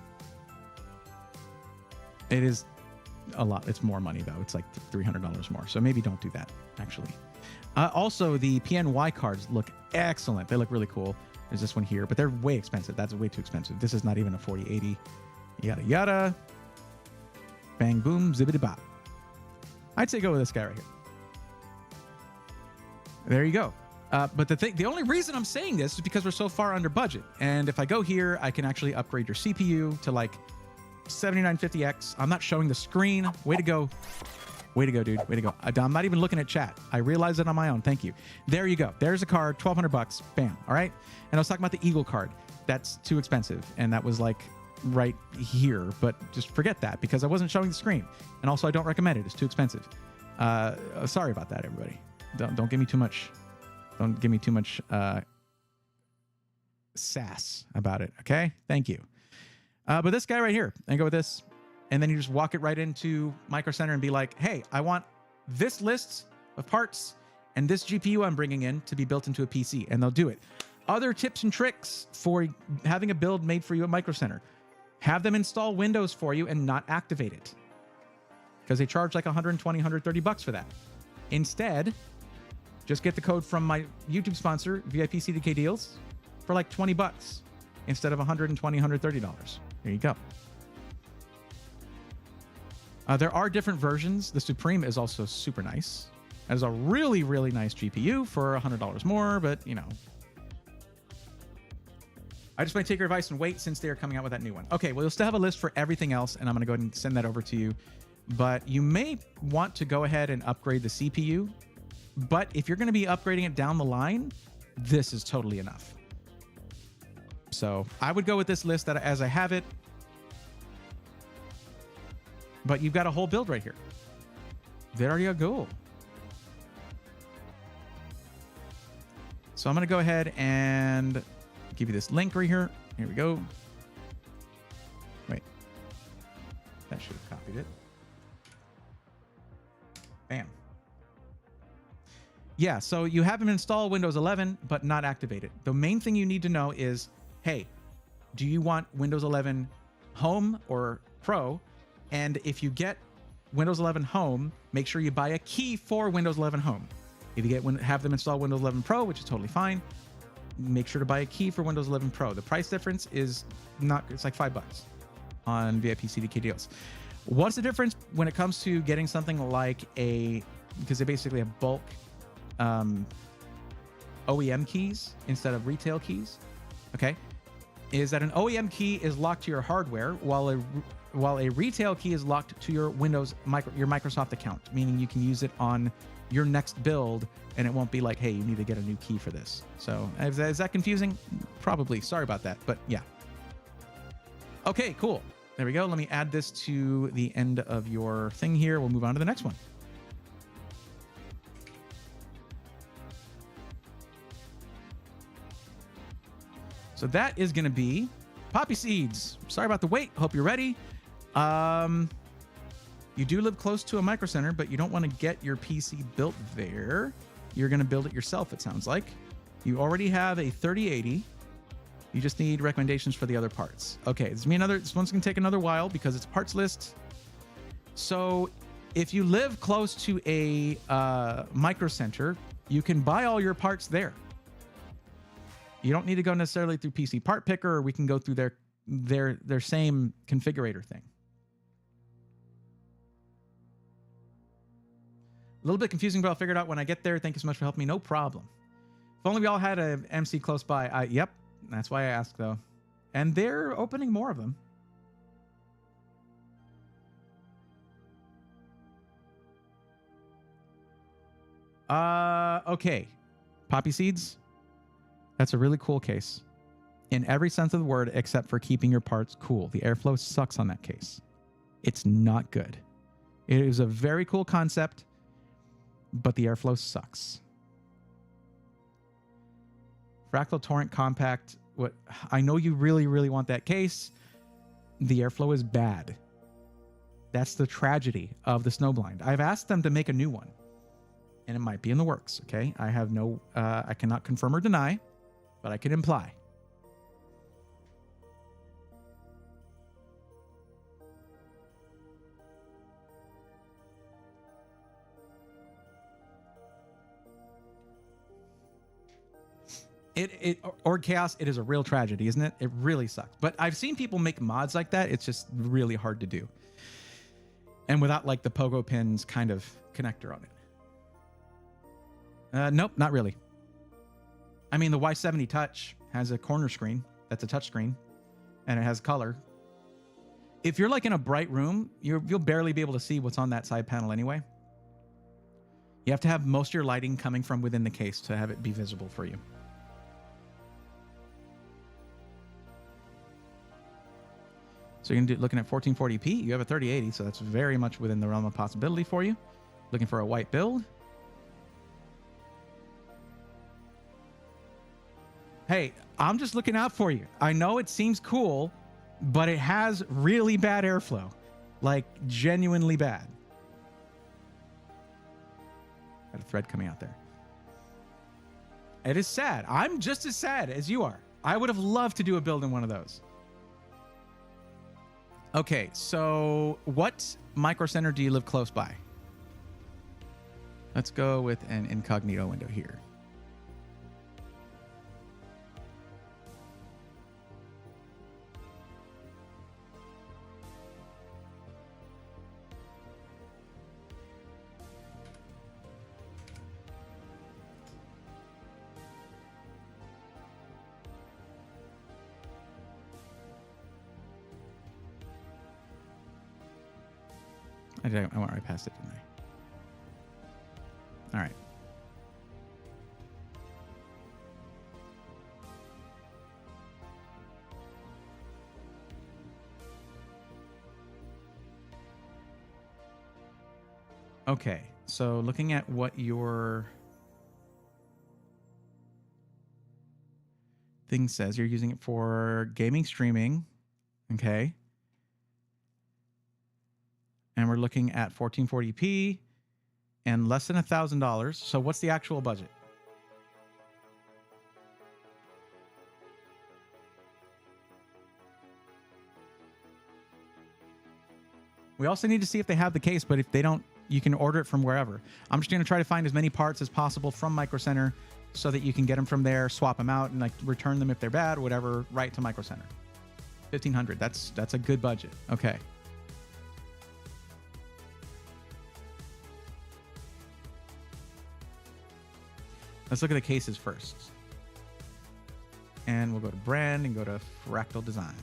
It is a lot. It's more money though. It's like $300 more. So maybe don't do that actually. Also, the PNY cards look excellent. They look really cool. There's this one here, but they're way expensive. That's way too expensive. This is not even a 4080. Yada, yada. Bang, boom, zibbity bop. I'd say go with this guy right here. There you go. But the only reason I'm saying this is because we're so far under budget. And if I go here, I can actually upgrade your CPU to like 7950X. I'm not showing the screen. Way to go. Way to go, dude. Way to go. I'm not even looking at chat. I realized it on my own. Thank you. There you go. There's a card, $1,200. Bam. All right. And I was talking about the Eagle card. That's too expensive. And that was like right here. But just forget that because I wasn't showing the screen. And also, I don't recommend it. It's too expensive. Sorry about that, everybody. Don't give me too much. Don't give me too much sass about it. Okay. Thank you. But this guy right here, and go with this. And then you just walk it right into Micro Center and be like, hey, I want this list of parts and this GPU I'm bringing in to be built into a PC. And they'll do it. Other tips and tricks for having a build made for you at Micro Center. Have them install Windows for you and not activate it, because they charge like $120, $130 for that. Instead, just get the code from my YouTube sponsor, VIP CDK Deals, for like $20 instead of $120, $130. There you go. There are different versions. The Supreme is also super nice. That is a really, really nice GPU for $100 more, but you know. I just might take your advice and wait since they are coming out with that new one. Okay, well, you'll still have a list for everything else, and I'm going to go ahead and send that over to you. But you may want to go ahead and upgrade the CPU. But if you're going to be upgrading it down the line, this is totally enough. So I would go with this list as I have it. But you've got a whole build right here. There you go. So I'm going to go ahead and give you this link right here. Here we go. Wait. That should have copied it. Bam. Yeah, so you have them install Windows 11, but not activate it. The main thing you need to know is, hey, do you want Windows 11 Home or Pro. And if you get Windows 11 Home, make sure you buy a key for Windows 11 Home. If you have them install Windows 11 Pro, which is totally fine, make sure to buy a key for Windows 11 Pro. The price difference is it's like $5 on VIP CDK deals. What's the difference when it comes to getting something like because they basically have bulk OEM keys instead of retail keys, okay, is that an OEM key is locked to your hardware while a retail key is locked to your your Microsoft account, meaning you can use it on your next build and it won't be like, hey, you need to get a new key for this. So is that confusing? Probably. Sorry about that, but yeah. Okay, cool. There we go. Let me add this to the end of your thing here. We'll move on to the next one. So that is going to be poppy seeds. Sorry about the wait. Hope you're ready. You do live close to a micro center, but you don't want to get your PC built there. You're going to build it yourself, it sounds like. You already have a 3080. You just need recommendations for the other parts. Okay, this one's going to take another while because it's a parts list. So if you live close to a micro center, you can buy all your parts there. You don't need to go necessarily through PC Part Picker, or we can go through their same configurator thing. A little bit confusing, but I'll figure it out when I get there. Thank you so much for helping me. No problem. If only we all had an MC close by. Yep, that's why I asked, though. And they're opening more of them. Okay. Poppy seeds. That's a really cool case. In every sense of the word, except for keeping your parts cool. The airflow sucks on that case. It's not good. It is a very cool concept, but the airflow sucks. Fractal Torrent Compact. I know you really, really want that case. The airflow is bad. That's the tragedy of the Snowblind. I've asked them to make a new one, and it might be in the works. Okay, I have I cannot confirm or deny, but I can imply. Or Chaos, it is a real tragedy, isn't it? It really sucks. But I've seen people make mods like that. It's just really hard to do. And without like the pogo pins kind of connector on it. Nope, not really. I mean, the Y70 Touch has a corner screen. That's a touch screen. And it has color. If you're like in a bright room, you'll barely be able to see what's on that side panel anyway. You have to have most of your lighting coming from within the case to have it be visible for you. So you're looking at 1440p. You have a 3080, so that's very much within the realm of possibility for you. Looking for a white build. Hey, I'm just looking out for you. I know it seems cool, but it has really bad airflow. Like, genuinely bad. Got a thread coming out there. It is sad. I'm just as sad as you are. I would have loved to do a build in one of those. Okay, so what micro center do you live close by? Let's go with an incognito window here. I went right past it, didn't I? All right. Okay, so looking at what your thing says, you're using it for gaming, streaming, okay? And we're looking at 1440p and less than $1,000. So what's the actual budget? We also need to see if they have the case, but if they don't, you can order it from wherever. I'm just going to try to find as many parts as possible from Micro Center so that you can get them from there, swap them out, and like return them if they're bad, whatever, right to Micro Center. 1,500. That's a good budget. Okay. Let's look at the cases first. And we'll go to brand and go to fractal design.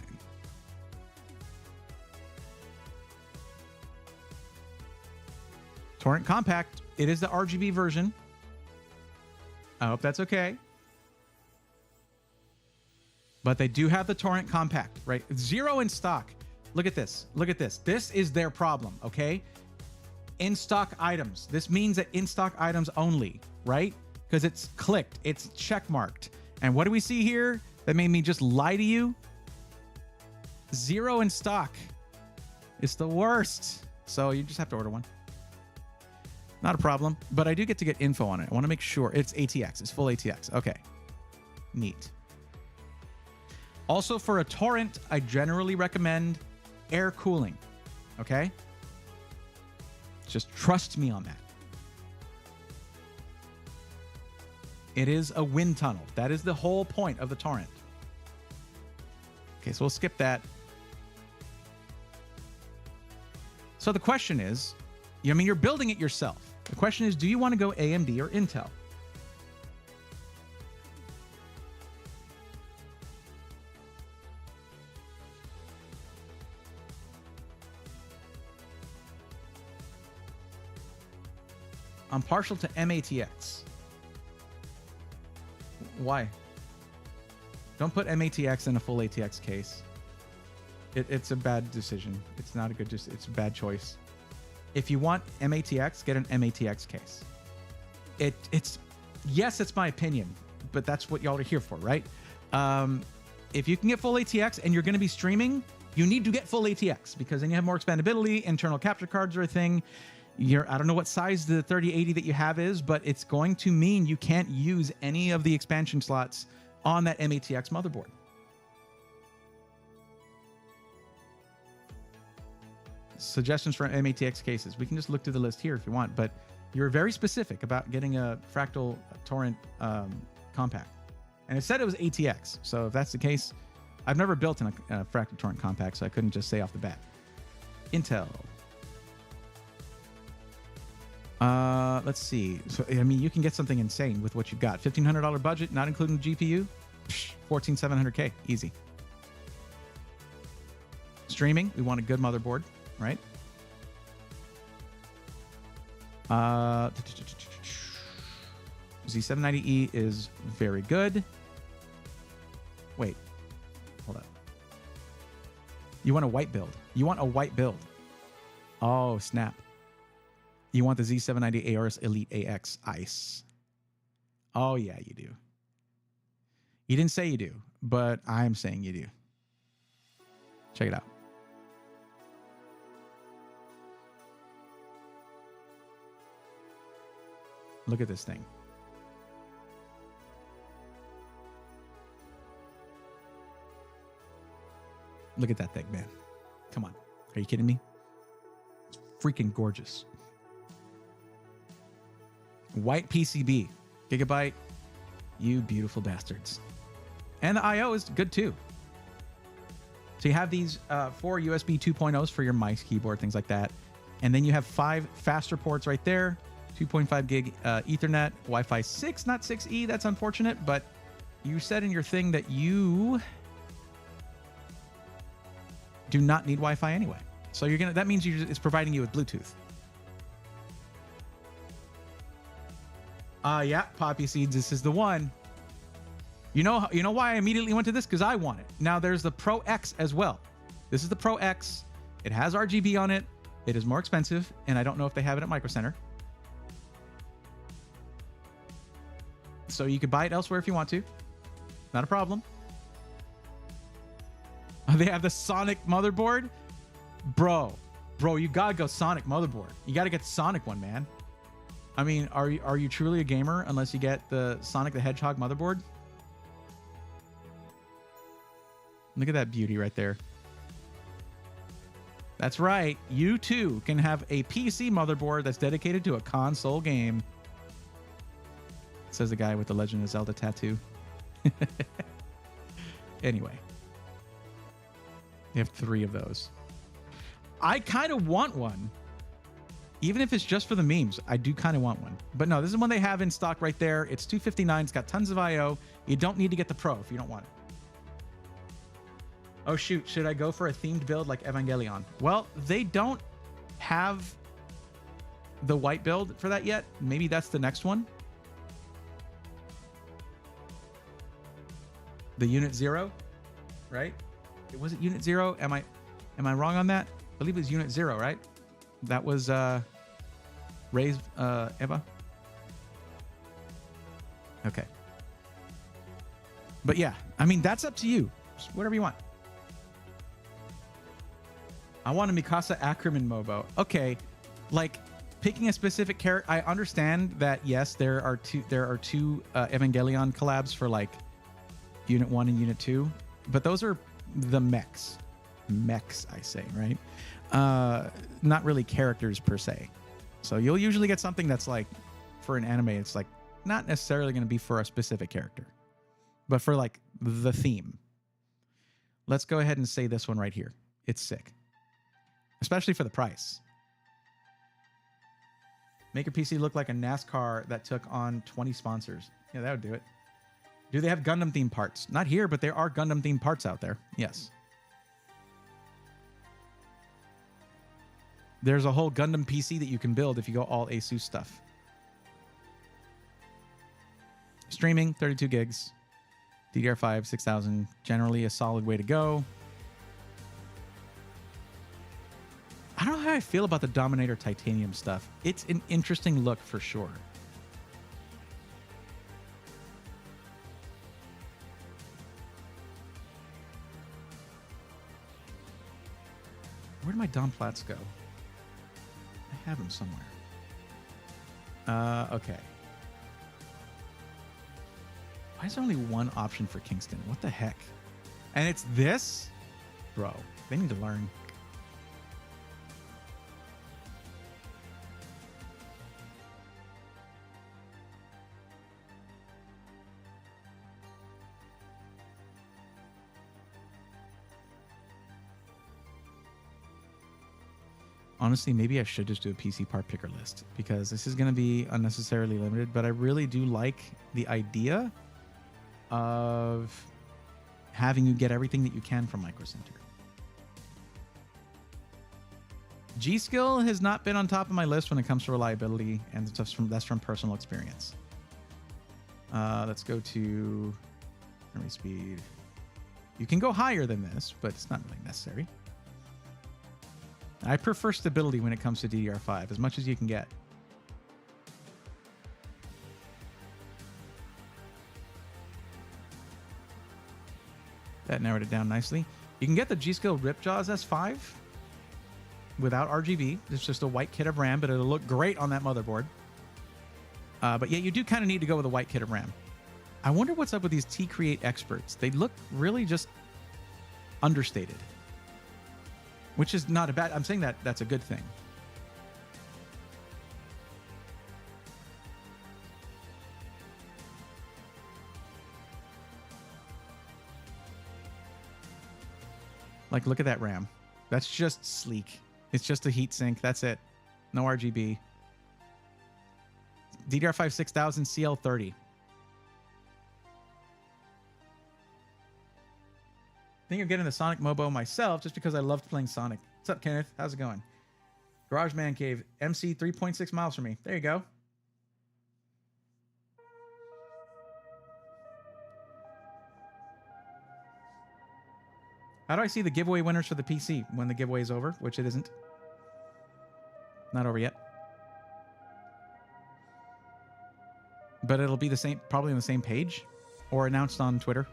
Torrent Compact. It is the RGB version. I hope that's okay. But they do have the Torrent Compact, right? 0 in stock. Look at this. Look at this. This is their problem, okay? In stock items. This means that in stock items only, right? Because it's clicked. It's check marked. And what do we see here that made me just lie to you? 0 in stock. It's the worst. So you just have to order one. Not a problem, but I do get to get info on it. I want to make sure it's ATX. It's full ATX. Okay. Neat. Also, for a torrent, I generally recommend air cooling. Okay? Just trust me on that. It is a wind tunnel. That is the whole point of the torrent. Okay, so we'll skip that. So the question is, I mean, you're building it yourself. The question is, do you want to go AMD or Intel? I'm partial to MATX. Why? Don't put MATX in a full ATX case. It's a bad decision. It's not a good, it's a bad choice. If you want MATX, get an MATX case. Yes, it's my opinion, but that's what y'all are here for, right? If you can get full ATX and you're going to be streaming, you need to get full ATX because then you have more expandability. Internal capture cards are a thing. I don't know what size the 3080 that you have is, but it's going to mean you can't use any of the expansion slots on that MATX motherboard. Suggestions for MATX cases. We can just look through the list here if you want, but you're very specific about getting a fractal torrent compact. And it said it was ATX. So if that's the case, I've never built in a fractal torrent compact, so I couldn't just say off the bat. Intel. Let's see. So, I mean, you can get something insane with what you've got. $1,500 budget, not including the GPU. 14,700K. Easy. Streaming. We want a good motherboard, right? Z790E is very good. Wait. Hold up. You want a white build. You want a white build. Oh, snap. You want the Z790 ARS Elite AX Ice. Oh, yeah, you do. You didn't say you do, but I'm saying you do. Check it out. Look at this thing. Look at that thing, man. Come on. Are you kidding me? It's freaking gorgeous. White PCB. Gigabyte. You beautiful bastards. And the I/O is good too. So you have these 4 USB 2.0s for your mice, keyboard, things like that. And then you have 5 faster ports right there. 2.5 gig Ethernet, Wi-Fi 6, not 6E. That's unfortunate, but you said in your thing that you do not need Wi-Fi anyway. So you're gonna. That means it's providing you with Bluetooth. Yeah, Poppy Seeds. This is the one. You know why I immediately went to this? Because I want it. Now there's the Pro X as well. This is the Pro X. It has RGB on it. It is more expensive, and I don't know if they have it at Micro Center. So you could buy it elsewhere if you want to. Not a problem. They have the Sonic motherboard. Bro, you gotta go Sonic motherboard. You gotta get the Sonic one, man. I mean, are you truly a gamer unless you get the Sonic the Hedgehog motherboard? Look at that beauty right there. That's right. You too can have a PC motherboard that's dedicated to a console game. Says the guy with the Legend of Zelda tattoo. Anyway. They have 3 of those. I kind of want one. Even if it's just for the memes, I do kind of want one. But no, this is one they have in stock right there. It's $259. It's got tons of I/O. You don't need to get the Pro if you don't want it. Oh, shoot. Should I go for a themed build like Evangelion? Well, they don't have the white build for that yet. Maybe that's the next one. The Unit 0, right? Was it Unit 0? Am I wrong on that? I believe it was Unit 0, right? That was Ray's Eva. Okay. But yeah, I mean, that's up to you. Just whatever you want. I want a Mikasa Ackerman Mobo. Okay, like picking a specific character. I understand that. Yes, there are two Evangelion collabs for like Unit 1 and Unit 2, but those are the mechs, I say, right? Not really characters per se. So you'll usually get something that's like, for an anime, it's like not necessarily going to be for a specific character, but for like the theme. Let's go ahead and say this one right here. It's sick, especially for the price. Make your PC look like a NASCAR that took on 20 sponsors. Yeah, that would do it. Do they have Gundam themed parts? Not here, but there are Gundam themed parts out there. Yes. There's a whole Gundam PC that you can build if you go all ASUS stuff. Streaming, 32 gigs. DDR5, 6000. Generally a solid way to go. I don't know how I feel about the Dominator Titanium stuff. It's an interesting look for sure. Where did my Dom Plats go? I have him somewhere. Okay. Why is there only one option for Kingston? What the heck? And it's this? Bro, they need to learn. Honestly, maybe I should just do a PC part picker list because this is going to be unnecessarily limited, but I really do like the idea of having you get everything that you can from Micro Center. G-Skill has not been on top of my list when it comes to reliability, and that's from personal experience. Let's go to memory speed. You can go higher than this, but it's not really necessary. I prefer stability when it comes to DDR5, as much as you can get. That narrowed it down nicely. You can get the G-Skill Ripjaws S5 without RGB. It's just a white kit of RAM, but it'll look great on that motherboard. But yeah, you do kind of need to go with a white kit of RAM. I wonder what's up with these T-Create experts. They look really just understated. Which is not a bad... I'm saying that that's a good thing. Like, look at that RAM. That's just sleek. It's just a heatsink. That's it. No RGB. DDR5 6000 CL30. I think I'm getting the Sonic Mobo myself just because I loved playing Sonic. What's up, Kenneth? How's it going? Garage Man Cave. MC 3.6 miles from me. There you go. How do I see the giveaway winners for the PC when the giveaway is over? Which it isn't. Not over yet. But it'll be the same, probably on the same page or announced on Twitter.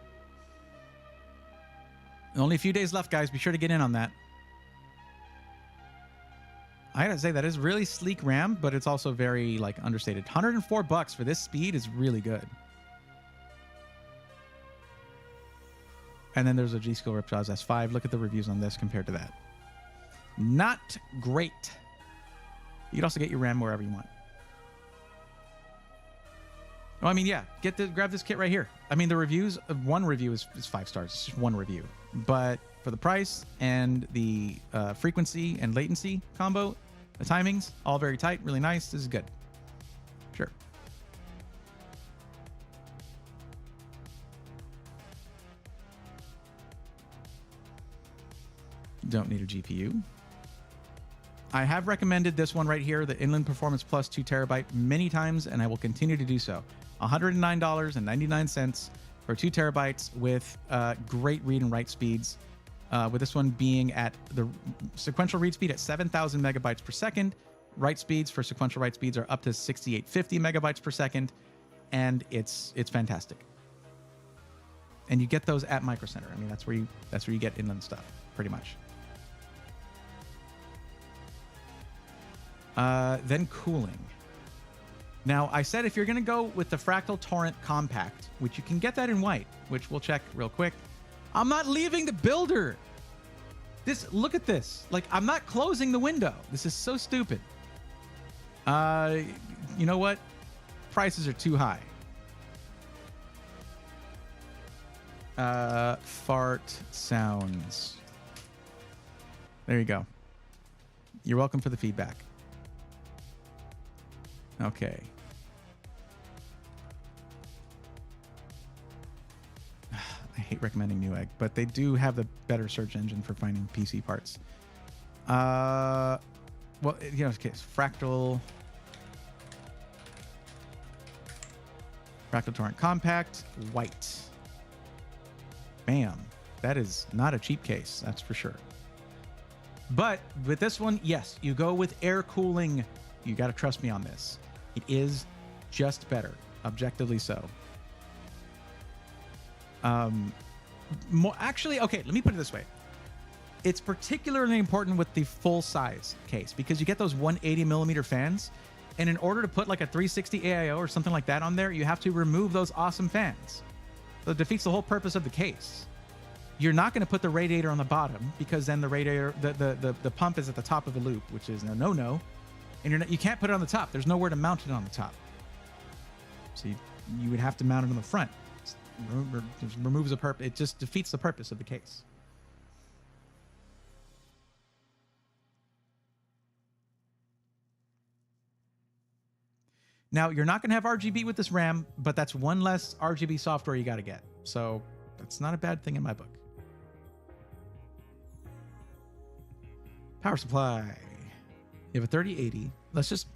Only a few days left, guys. Be sure to get in on that. I gotta say, that is really sleek RAM, but it's also very, like, understated. $104 for this speed is really good. And then there's a G-Skill Ripjaws S5. Look at the reviews on this compared to that. Not great. You can also get your RAM wherever you want. Oh, I mean, yeah, grab this kit right here. I mean, the reviews, one review is 5 stars. It's just one review. But for the price and the frequency and latency combo, the timings, all very tight, really nice. This is good. Sure. Don't need a GPU. I have recommended this one right here, the Inland Performance Plus 2 terabyte, many times, and I will continue to do so. $109.99 for 2 terabytes with great read and write speeds. With this one being at the sequential read speed at 7,000 megabytes per second. Write speeds for sequential write speeds are up to 6,850 megabytes per second, and it's fantastic. And you get those at Micro Center. I mean, that's where you get Inland stuff, pretty much. Then cooling. Now, I said if you're going to go with the Fractal Torrent Compact, which you can get that in white, which we'll check real quick. I'm not leaving the builder. Look at this. Like, I'm not closing the window. This is so stupid. You know what? Prices are too high. Fart sounds. There you go. You're welcome for the feedback. Okay. I hate recommending Newegg, but they do have the better search engine for finding PC parts. Well, you know, okay, Fractal Torrent Compact, white. Bam. That is not a cheap case, that's for sure. But with this one, yes, you go with air cooling. You got to trust me on this. It is just better, objectively so. Actually, okay, let me put it this way. It's particularly important with the full size case because you get those 180 millimeter fans. And in order to put like a 360 AIO or something like that on there, you have to remove those awesome fans. So it defeats the whole purpose of the case. You're not going to put the radiator on the bottom because then the radiator, the pump is at the top of the loop, which is no. And you can't put it on the top. There's nowhere to mount it on the top. So you would have to mount it on the front. Removes the purpose. It just defeats the purpose of the case. Now, you're not going to have RGB with this RAM, but that's one less RGB software you got to get. So that's not a bad thing in my book. Power supply. You have a 3080. Let's just...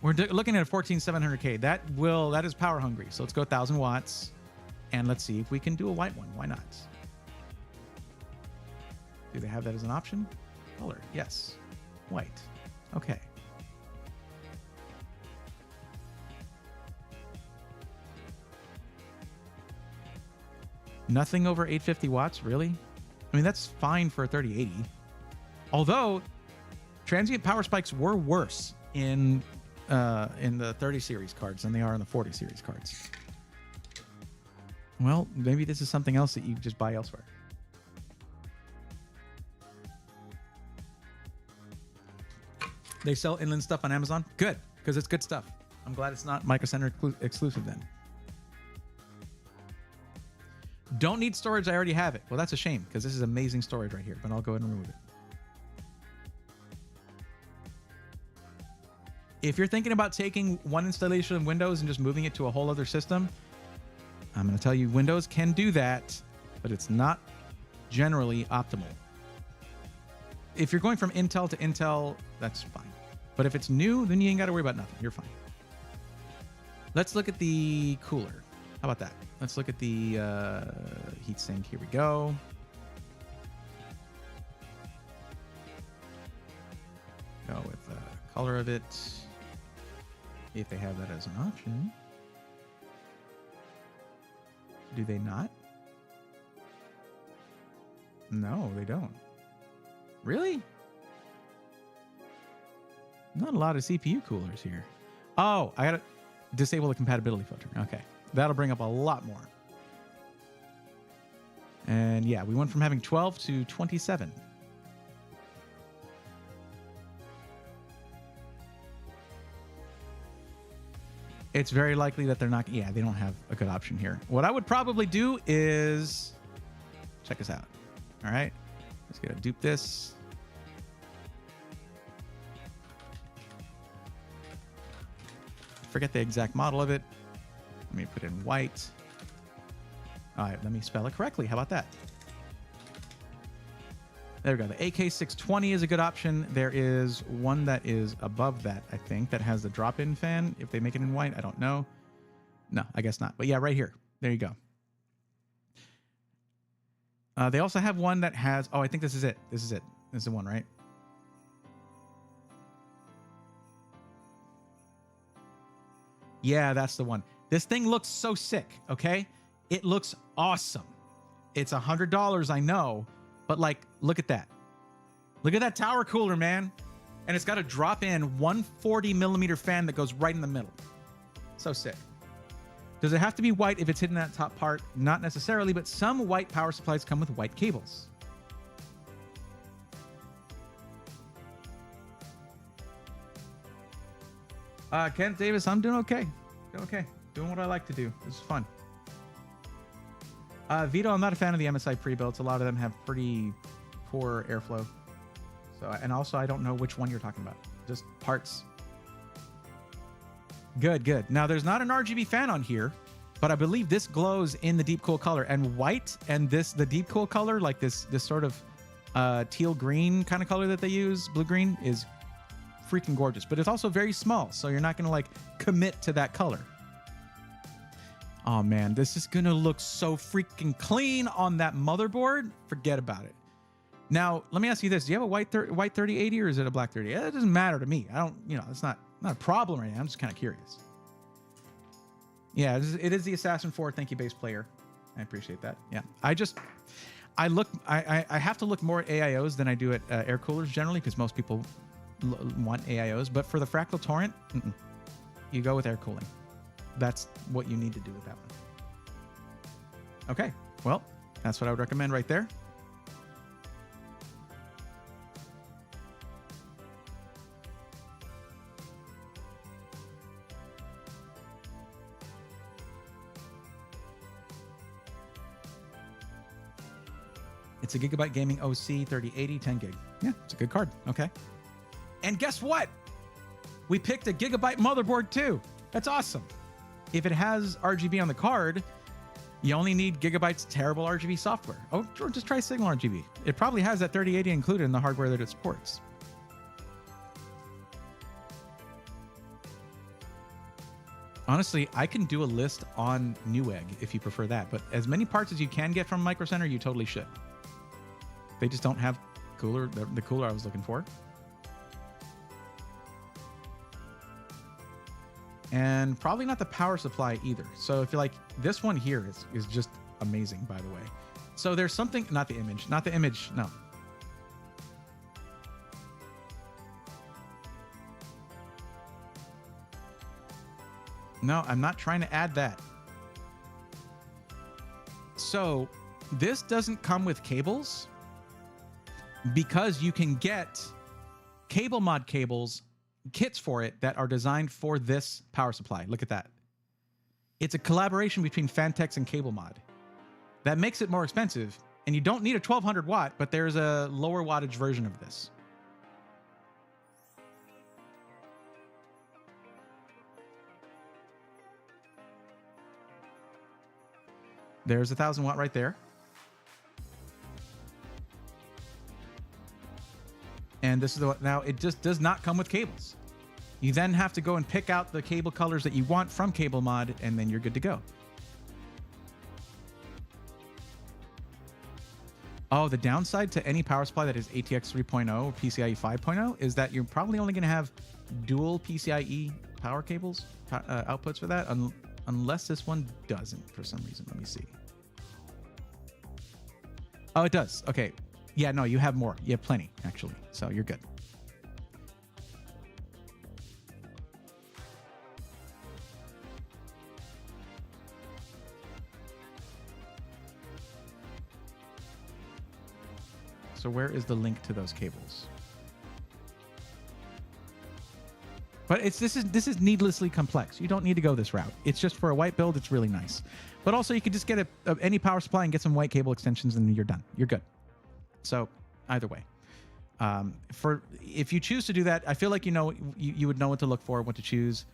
We're looking at a 14700K. That is power hungry. So let's go 1,000 watts. And let's see if we can do a white one. Why not? Do they have that as an option? Color. Yes. White. Okay. Nothing over 850 watts, really? I mean, that's fine for a 3080. Although, transient power spikes were worse in the 30 series cards than they are in the 40 series cards. Well, maybe this is something else that you just buy elsewhere. They sell Inland stuff on Amazon? Good, because it's good stuff. I'm glad it's not Micro Center exclusive then. Don't need storage, I already have it. Well, that's a shame, because this is amazing storage right here, but I'll go ahead and remove it. If you're thinking about taking one installation of Windows and just moving it to a whole other system, I'm going to tell you Windows can do that, but it's not generally optimal. If you're going from Intel to Intel, that's fine. But if it's new, then you ain't got to worry about nothing. You're fine. Let's look at the cooler. How about that? Let's look at the heatsink. Here we go. Go with the color of it. If they have that as an option. Do they not? No, they don't. Really? Not a lot of CPU coolers here. Oh, I gotta disable the compatibility filter. Okay. That'll bring up a lot more. And yeah, we went from having 12 to 27. it's very likely that they're not. Yeah, they don't have a good option here. What I would probably do is check this out. All right, let's get to dupe this. Forget the exact model of it. Let me put in white. All right, let me spell it correctly. How about that? There we go. The AK620 is a good option. There is one that is above that, I think, that has the drop-in fan. If they make it in white, I don't know. No, I guess not. But yeah, right here. There you go. They also have one that has... Oh, I think this is it. This is it. This is the one, right? Yeah, that's the one. This thing looks so sick, okay? It looks awesome. It's $100, I know. But, like, look at that. Look at that tower cooler, man. And it's got a drop-in 140mm fan that goes right in the middle. So sick. Does it have to be white if it's hidden in that top part? Not necessarily, but some white power supplies come with white cables. Kent Davis, I'm doing okay. Doing okay. Doing what I like to do. This is fun. Vito, I'm not a fan of the MSI pre-builts. A lot of them have pretty poor airflow. So, and also, I don't know which one you're talking about. Just parts. Good, good. Now, there's not an RGB fan on here, but I believe this glows in the deep cool color. And white and the deep cool color, like this sort of teal green kind of color that they use, blue green, is freaking gorgeous. But it's also very small, so you're not going to like commit to that color. Oh man, this is gonna look so freaking clean on that motherboard. Forget about it. Now, let me ask you this: do you have a white 3080 or is it a black 30? It doesn't matter to me. I don't, you know, it's not a problem right now. I'm just kind of curious. Yeah, it is the Assassin 4. Thank you, bass player. I appreciate that. Yeah, I have to look more at AIOs than I do at air coolers generally because most people want AIOs. But for the Fractal Torrent, you go with air cooling. That's what you need to do with that one. Okay, well, that's what I would recommend right there. It's a Gigabyte Gaming OC 3080, 10 gig. Yeah, it's a good card. Okay. And guess what? We picked a Gigabyte motherboard too. That's awesome. If it has RGB on the card, you only need Gigabyte's terrible RGB software. Oh, or just try Signal RGB. It probably has that 3080 included in the hardware that it supports. Honestly, I can do a list on Newegg if you prefer that, but as many parts as you can get from Micro Center, you totally should. They just don't have the cooler I was looking for. And probably not the power supply either. So if you like, this one here is just amazing, by the way. So there's something, not the image, no. No, I'm not trying to add that. So this doesn't come with cables because you can get cable mod cables kits for it that are designed for this power supply. Look at that. It's a collaboration between Fantex and Cable Mod. That makes it more expensive, and you don't need a 1200 watt, but there's a lower wattage version of this. There's 1000 watt right there. And this is the one. Now, it just does not come with cables. You then have to go and pick out the cable colors that you want from Cable Mod, and then you're good to go. Oh, the downside to any power supply that is ATX 3.0 or PCIe 5.0 is that you're probably only going to have dual PCIe power cables, outputs for that, unless this one doesn't for some reason. Let me see. Oh, it does. Okay. Yeah, no, you have more. You have plenty, actually. So you're good. So where is the link to those cables? But this is needlessly complex. You don't need to go this route. It's just for a white build. It's really nice. But also, you could just get any power supply and get some white cable extensions, and you're done. You're good. So either way, if you choose to do that, I feel like you would know what to look for, what to choose.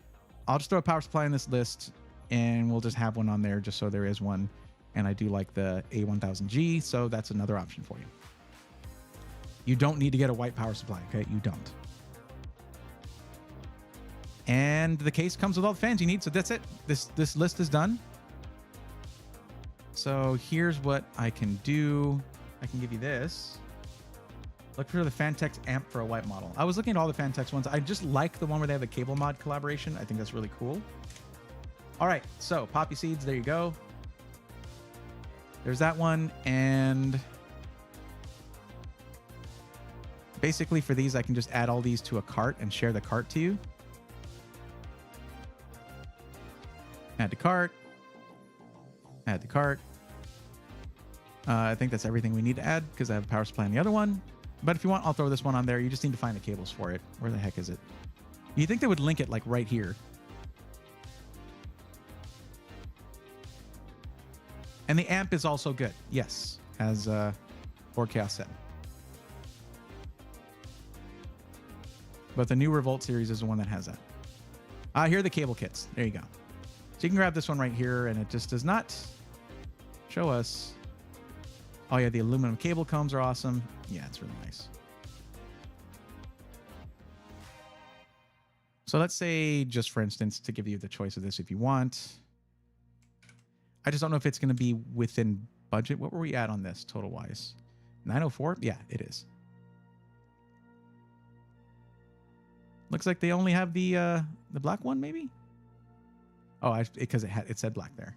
I'll just throw a power supply in this list, and we'll just have one on there just so there is one. And I do like the A1000G, so that's another option for you. You don't need to get a white power supply, okay? You don't. And the case comes with all the fans you need, so that's it. This list is done. So here's what I can do. I can give you this. Look for the Fantex amp for a white model. I was looking at all the Fantex ones. I just like the one where they have the cable mod collaboration. I think that's really cool. All right, so poppy seeds, there you go. There's that one, and basically for these, I can just add all these to a cart and share the cart to you. Add to cart. Add to cart. I think that's everything we need to add because I have a power supply on the other one. But if you want, I'll throw this one on there. You just need to find the cables for it. Where the heck is it? You think they would link it like right here. And the amp is also good. Yes, as Chaos said. But the new Revolt series is the one that has that. Here are the cable kits. There you go. So you can grab this one right here, and it just does not show us. Oh yeah, the aluminum cable combs are awesome. Yeah, it's really nice. So let's say, just for instance, to give you the choice of this if you want. I just don't know if it's going to be within budget. What were we at on this total-wise? 904? Yeah, it is. Looks like they only have the black one, maybe? Oh, because it said black there.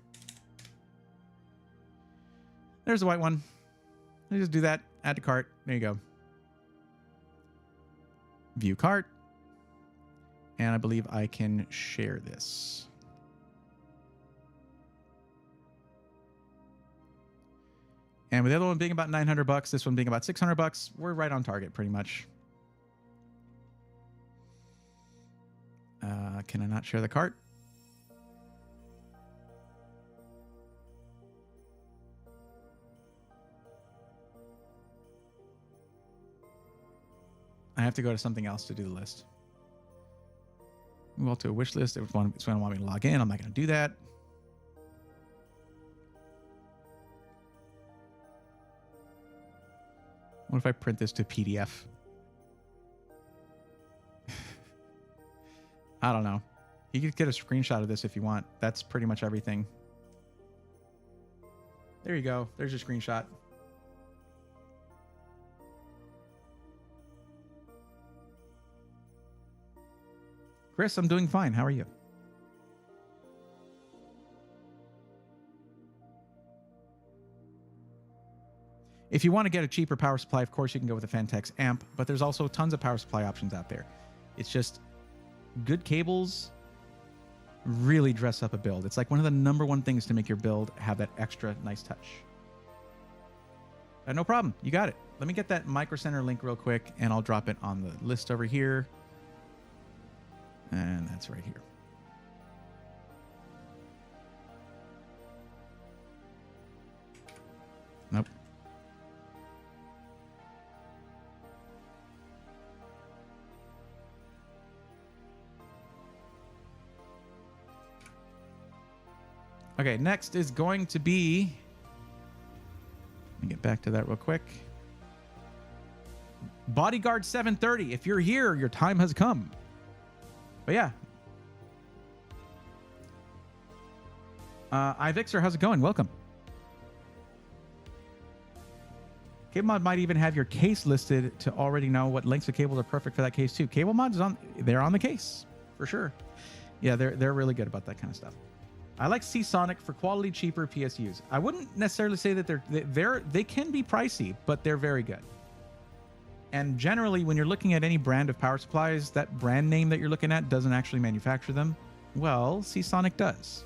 There's the white one. Let me just do that. Add to cart. There you go. View cart. And I believe I can share this. And with the other one being about $900, this one being about $600, we're right on target pretty much. Can I not share the cart? I have to go to something else to do the list. Move all to a wish list. If it's going to want me to log in, I'm not going to do that. What if I print this to PDF? I don't know. You could get a screenshot of this if you want. That's pretty much everything. There you go. There's your screenshot. Chris, I'm doing fine. How are you? If you want to get a cheaper power supply, of course, you can go with a Fantex amp, but there's also tons of power supply options out there. It's just good cables really dress up a build. It's like one of the #1 things to make your build have that extra nice touch. No problem. You got it. Let me get that Micro Center link real quick, and I'll drop it on the list over here. And that's right here. Nope. Okay, next is going to be... Let me get back to that real quick. Bodyguard 730. If you're here, your time has come. But yeah. iVixer, how's it going? Welcome. Cable Mod might even have your case listed to already know what lengths of cables are perfect for that case too. Cable Mod is they're on the case for sure. Yeah, they're really good about that kind of stuff. I like Seasonic for quality, cheaper PSUs. I wouldn't necessarily say that they can be pricey, but they're very good. And generally, when you're looking at any brand of power supplies, that brand name that you're looking at doesn't actually manufacture them. Well, Seasonic does.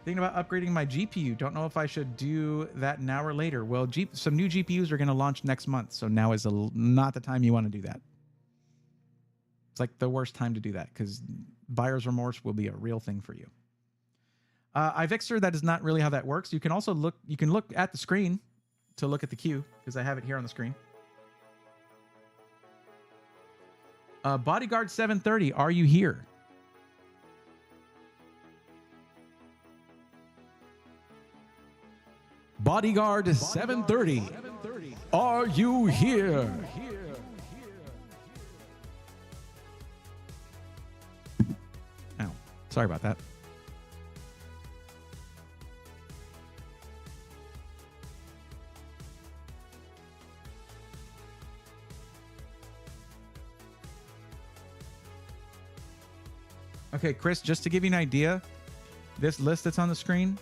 Thinking about upgrading my GPU. Don't know if I should do that now or later. Well, some new GPUs are going to launch next month, so now is not the time you want to do that. It's like the worst time to do that because buyer's remorse will be a real thing for you. iVixer, that is not really how that works. You can also look at the screen to look at the queue because I have it here on the screen. Bodyguard 730, are you here? Bodyguard 730, are you here? Oh, sorry about that. Okay, Chris, just to give you an idea, this list that's on the screen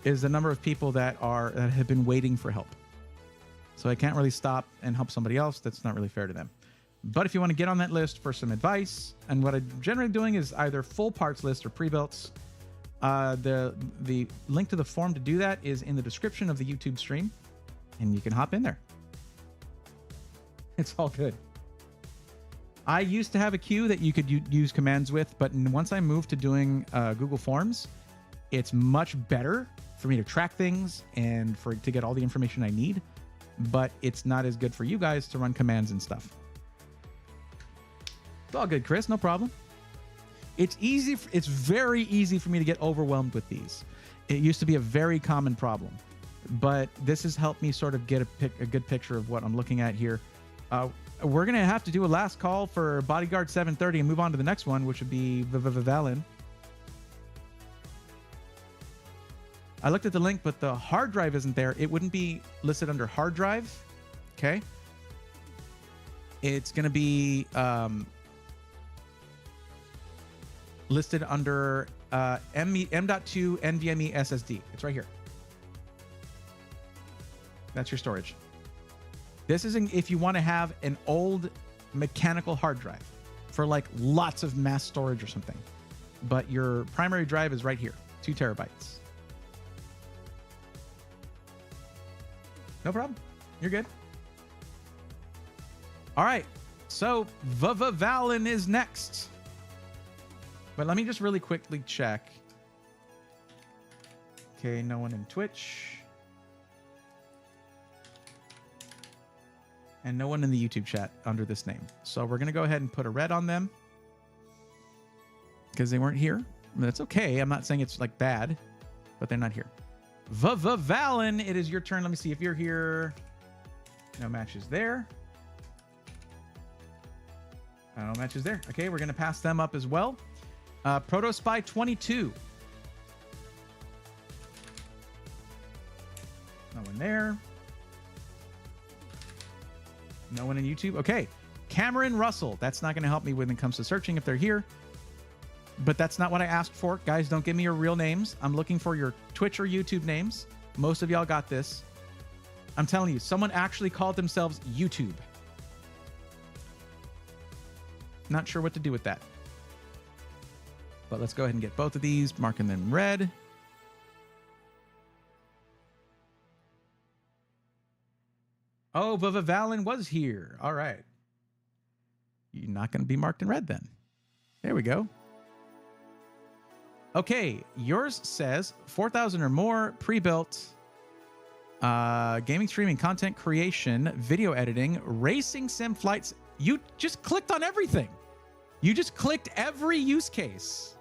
is the number of people that have been waiting for help. So I can't really stop and help somebody else. That's not really fair to them. But if you want to get on that list for some advice, and what I'm generally doing is either full parts list or pre-builts. The link to the form to do that is in the description of the YouTube stream, and you can hop in there. It's all good. I used to have a queue that you could use commands with, but once I moved to doing Google Forms, it's much better for me to track things and to get all the information I need, but it's not as good for you guys to run commands and stuff. It's all good, Chris, no problem. It's easy. It's very easy for me to get overwhelmed with these. It used to be a very common problem, but this has helped me sort of get a good picture of what I'm looking at here. We're going to have to do a last call for Bodyguard 730 and move on to the next one, which would be Valen. I looked at the link, but the hard drive isn't there. It wouldn't be listed under hard drive. Okay. It's going to be listed under M.2 NVMe SSD. It's right here. That's your storage. This is if you want to have an old mechanical hard drive for like lots of mass storage or something. But your primary drive is right here, 2 terabytes. No problem. You're good. All right. So Valen is next. But let me just really quickly check. Okay, no one in Twitch. And no one in the YouTube chat under this name. So we're going to go ahead and put a red on them because they weren't here. That's okay. I'm not saying it's like bad, but they're not here. Valen, it is your turn. Let me see if you're here. No matches there. No matches there. Okay, we're going to pass them up as well. Proto Spy 22. No one there. No one in YouTube. Okay. Cameron Russell. That's not going to help me when it comes to searching if they're here. But that's not what I asked for. Guys, don't give me your real names. I'm looking for your Twitch or YouTube names. Most of y'all got this. I'm telling you, someone actually called themselves YouTube. Not sure what to do with that. But let's go ahead and get both of these, marking them red. Oh, Valen was here. All right. You're not going to be marked in red then. There we go. Okay, yours says 4,000 or more, pre-built, gaming, streaming, content creation, video editing, racing sim flights. You just clicked on everything. You just clicked every use case.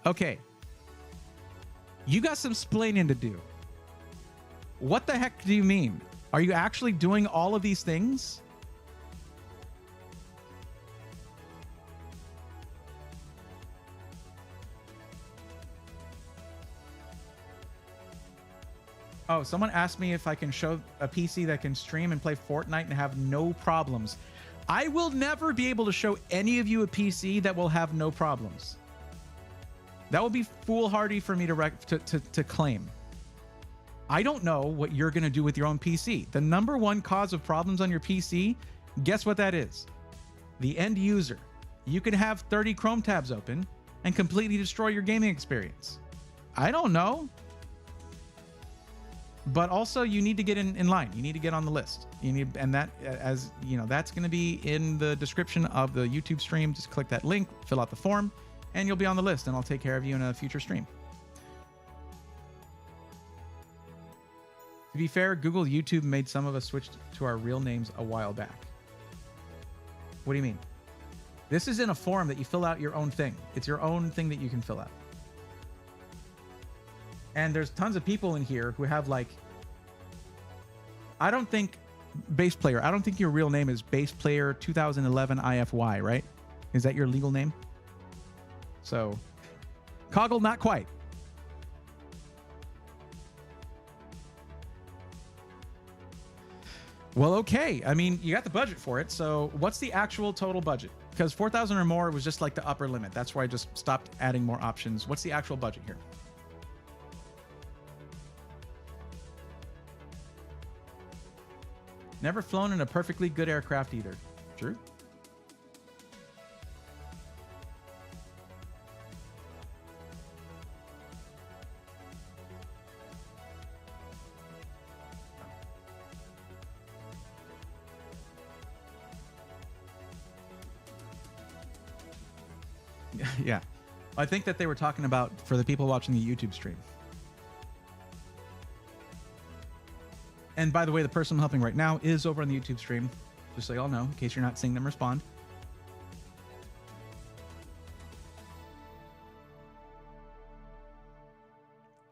Okay. You got some splaining to do. What the heck do you mean? Are you actually doing all of these things? Oh, someone asked me if I can show a PC that can stream and play Fortnite and have no problems. I will never be able to show any of you a PC that will have no problems. That would be foolhardy for me to claim. I don't know what you're going to do with your own PC. The number one cause of problems on your PC, guess what that is? The end user. You can have 30 Chrome tabs open and completely destroy your gaming experience. I don't know. but also you need to get in line. You need to get on the list. You need, and that, as you know, that's going to be in the description of the YouTube stream. Just click that link, fill out the form, and you'll be on the list, and I'll take care of you in a future stream. To be fair, Google YouTube made some of us switch to our real names a while back. What do you mean? This is in a form that you fill out your own thing. It's your own thing that you can fill out. And there's tons of people in here who have like, I don't think bass player, I don't think your real name is bass player 2011 IFY, right? Is that your legal name? So, Coggle, not quite. Well, okay. I mean, you got the budget for it. So what's the actual total budget? Because 4,000 or more was just like the upper limit. That's why I just stopped adding more options. What's the actual budget here? Never flown in a perfectly good aircraft either. True. Yeah. I think that they were talking about for the people watching the YouTube stream. And by the way, the person I'm helping right now is over on the YouTube stream, just so y'all know, in case you're not seeing them respond.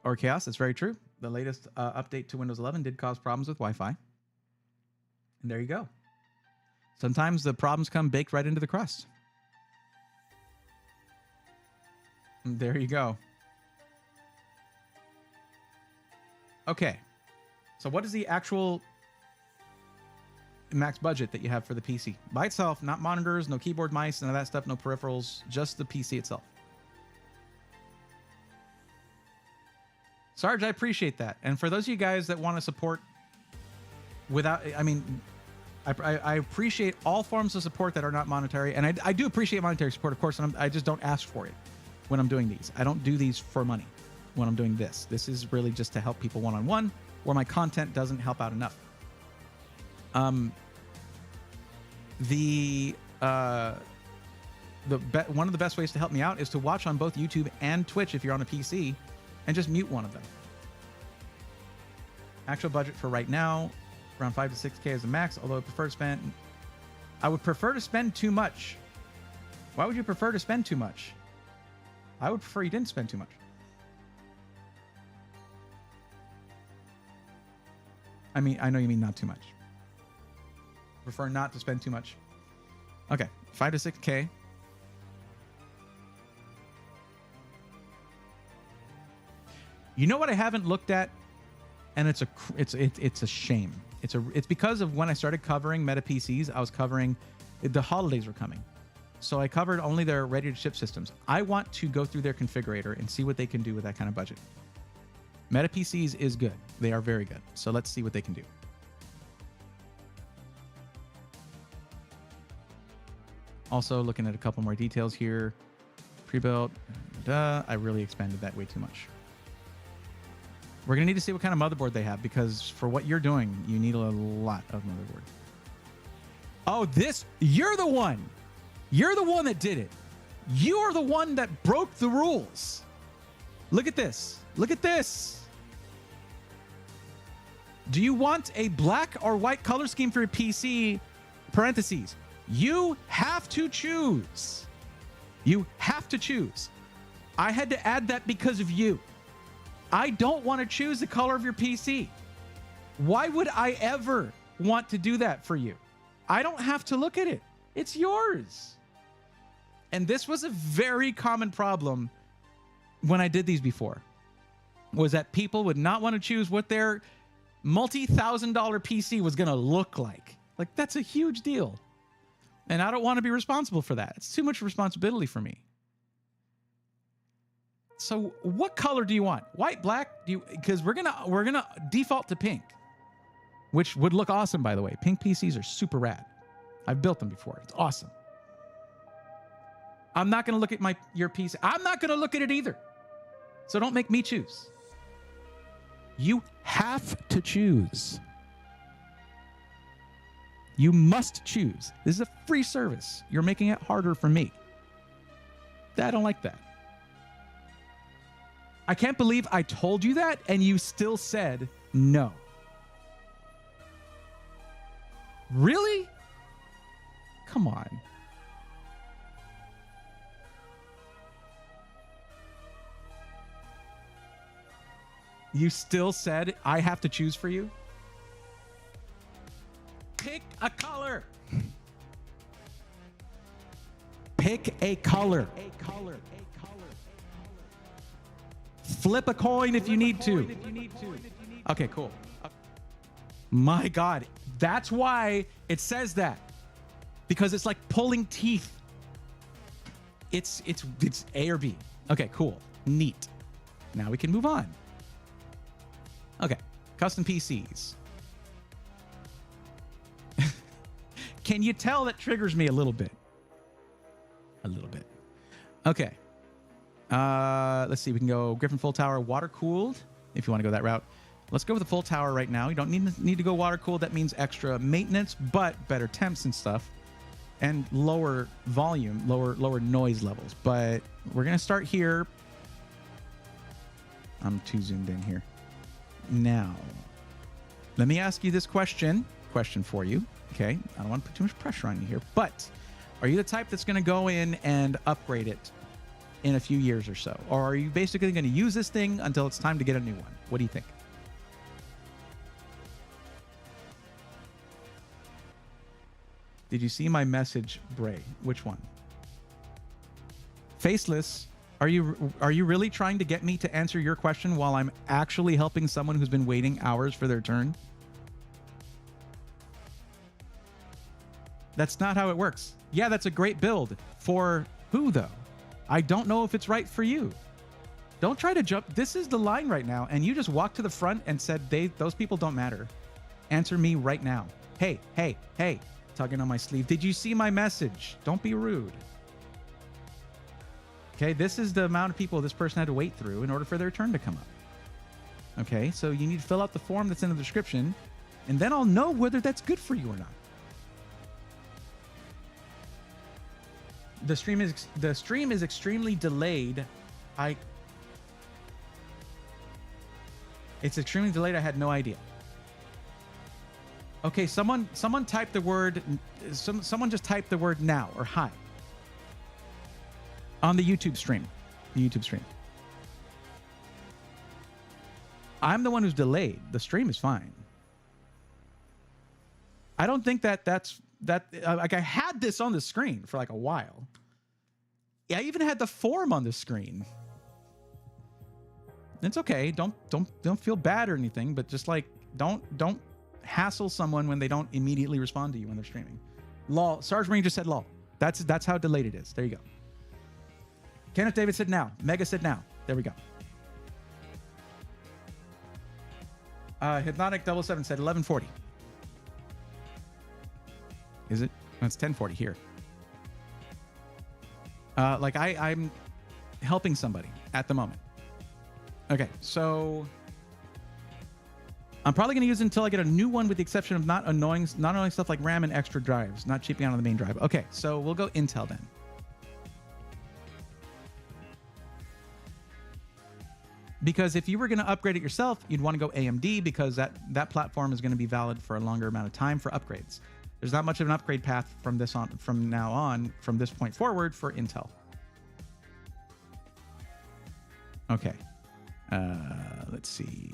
Or Chaos, that's very true. The latest update to Windows 11 did cause problems with Wi-Fi. And there you go. Sometimes the problems come baked right into the crust. And there you go. Okay. So what is the actual max budget that you have for the PC? By itself, not monitors, no keyboard, mice, none of that stuff, no peripherals, just the PC itself. Sarge, I appreciate that. And for those of you guys that want to support without, I mean, I appreciate all forms of support that are not monetary. And I do appreciate monetary support, of course, and I just don't ask for it when I'm doing these. I don't do these for money when I'm doing this. This is really just to help people one-on-one where my content doesn't help out enough. One of the best ways to help me out is to watch on both YouTube and Twitch if you're on a PC and just mute one of them. Actual budget for right now, around 5 to 6K is the max, although I would prefer to spend too much. Why would you prefer to spend too much? I would prefer you didn't spend too much. I mean, I know you mean not too much. Prefer not to spend too much. Okay, 5 to 6K. You know what I haven't looked at, and it's a shame. It's because of when I started covering Meta PCs, I was covering the holidays were coming. So I covered only their ready-to-ship systems. I want to go through their configurator and see what they can do with that kind of budget. Meta PCs is good. They are very good. So let's see what they can do. Also looking at a couple more details here. Pre-built. I really expanded that way too much. We're going to need to see what kind of motherboard they have, because for what you're doing, you need a lot of motherboard. Oh, you're the one. You're the one that did it. You are the one that broke the rules. Look at this. Look at this. Do you want a black or white color scheme for your PC? Parentheses. You have to choose. You have to choose. I had to add that because of you. I don't want to choose the color of your PC. Why would I ever want to do that for you? I don't have to look at it. It's yours. And this was a very common problem when I did these before, was that people would not want to choose what their multi-$1,000 PC was going to look like. Like, that's a huge deal. And I don't want to be responsible for that. It's too much responsibility for me. So what color do you want? White, black? Because we're gonna default to pink, which would look awesome, by the way. Pink PCs are super rad. I've built them before. It's awesome. I'm not gonna look at your PC. I'm not gonna look at it either. So don't make me choose. You have to choose. You must choose. This is a free service. You're making it harder for me. I don't like that. I can't believe I told you that and you still said no. Really? Come on. You still said I have to choose for you? Pick a color. Pick a color. Flip a coin if you need to. Okay, cool. My God, that's why it says that. Because it's like pulling teeth. It's A or B. Okay, cool. Neat. Now we can move on. Okay, custom PCs. Can you tell that triggers me a little bit? A little bit. Okay. Let's see. We can go Griffin full tower, water cooled. If you want to go that route, let's go with the full tower right now. You don't need to go water cooled. That means extra maintenance, but better temps and stuff, and lower volume, lower noise levels. But we're gonna start here. I'm too zoomed in here. Now, let me ask you this question for you. Okay, I don't want to put too much pressure on you here, but are you the type that's going to go in and upgrade it in a few years or so? Or are you basically going to use this thing until it's time to get a new one? What do you think? Did you see my message, Bray? Which one? Faceless. Are you really trying to get me to answer your question while I'm actually helping someone who's been waiting hours for their turn? That's not how it works. Yeah, that's a great build. For who, though? I don't know if it's right for you. Don't try to jump. This is the line right now, and you just walked to the front and said, those people don't matter. Answer me right now. Hey, tugging on my sleeve. Did you see my message? Don't be rude. Okay, this is the amount of people this person had to wait through in order for their turn to come up. Okay, so you need to fill out the form that's in the description, and then I'll know whether that's good for you or not. The stream is extremely delayed. It's extremely delayed. I had no idea. Okay, someone type the word. Someone just type the word now or hi on the YouTube stream. I'm the one who's delayed. The stream is fine. I don't think that's like I had this on the screen for like a while. Yeah, I even had the form on the screen. It's okay. Don't feel bad or anything, but just like don't hassle someone when they don't immediately respond to you when they're streaming. Lol. Sarge Marine just said lol. That's how delayed it is. There you go. Kenneth David said now. Mega said now. There we go. Hypnotic 77 said 1140. Is it? It's 1040 here. Like I'm helping somebody at the moment. Okay, so I'm probably going to use it until I get a new one, with the exception of not annoying stuff like RAM and extra drives, not cheaping out on the main drive. Okay, so we'll go Intel then. Because if you were going to upgrade it yourself, you'd want to go AMD, because that platform is going to be valid for a longer amount of time for upgrades. There's not much of an upgrade path from this point forward for Intel. Okay. Let's see.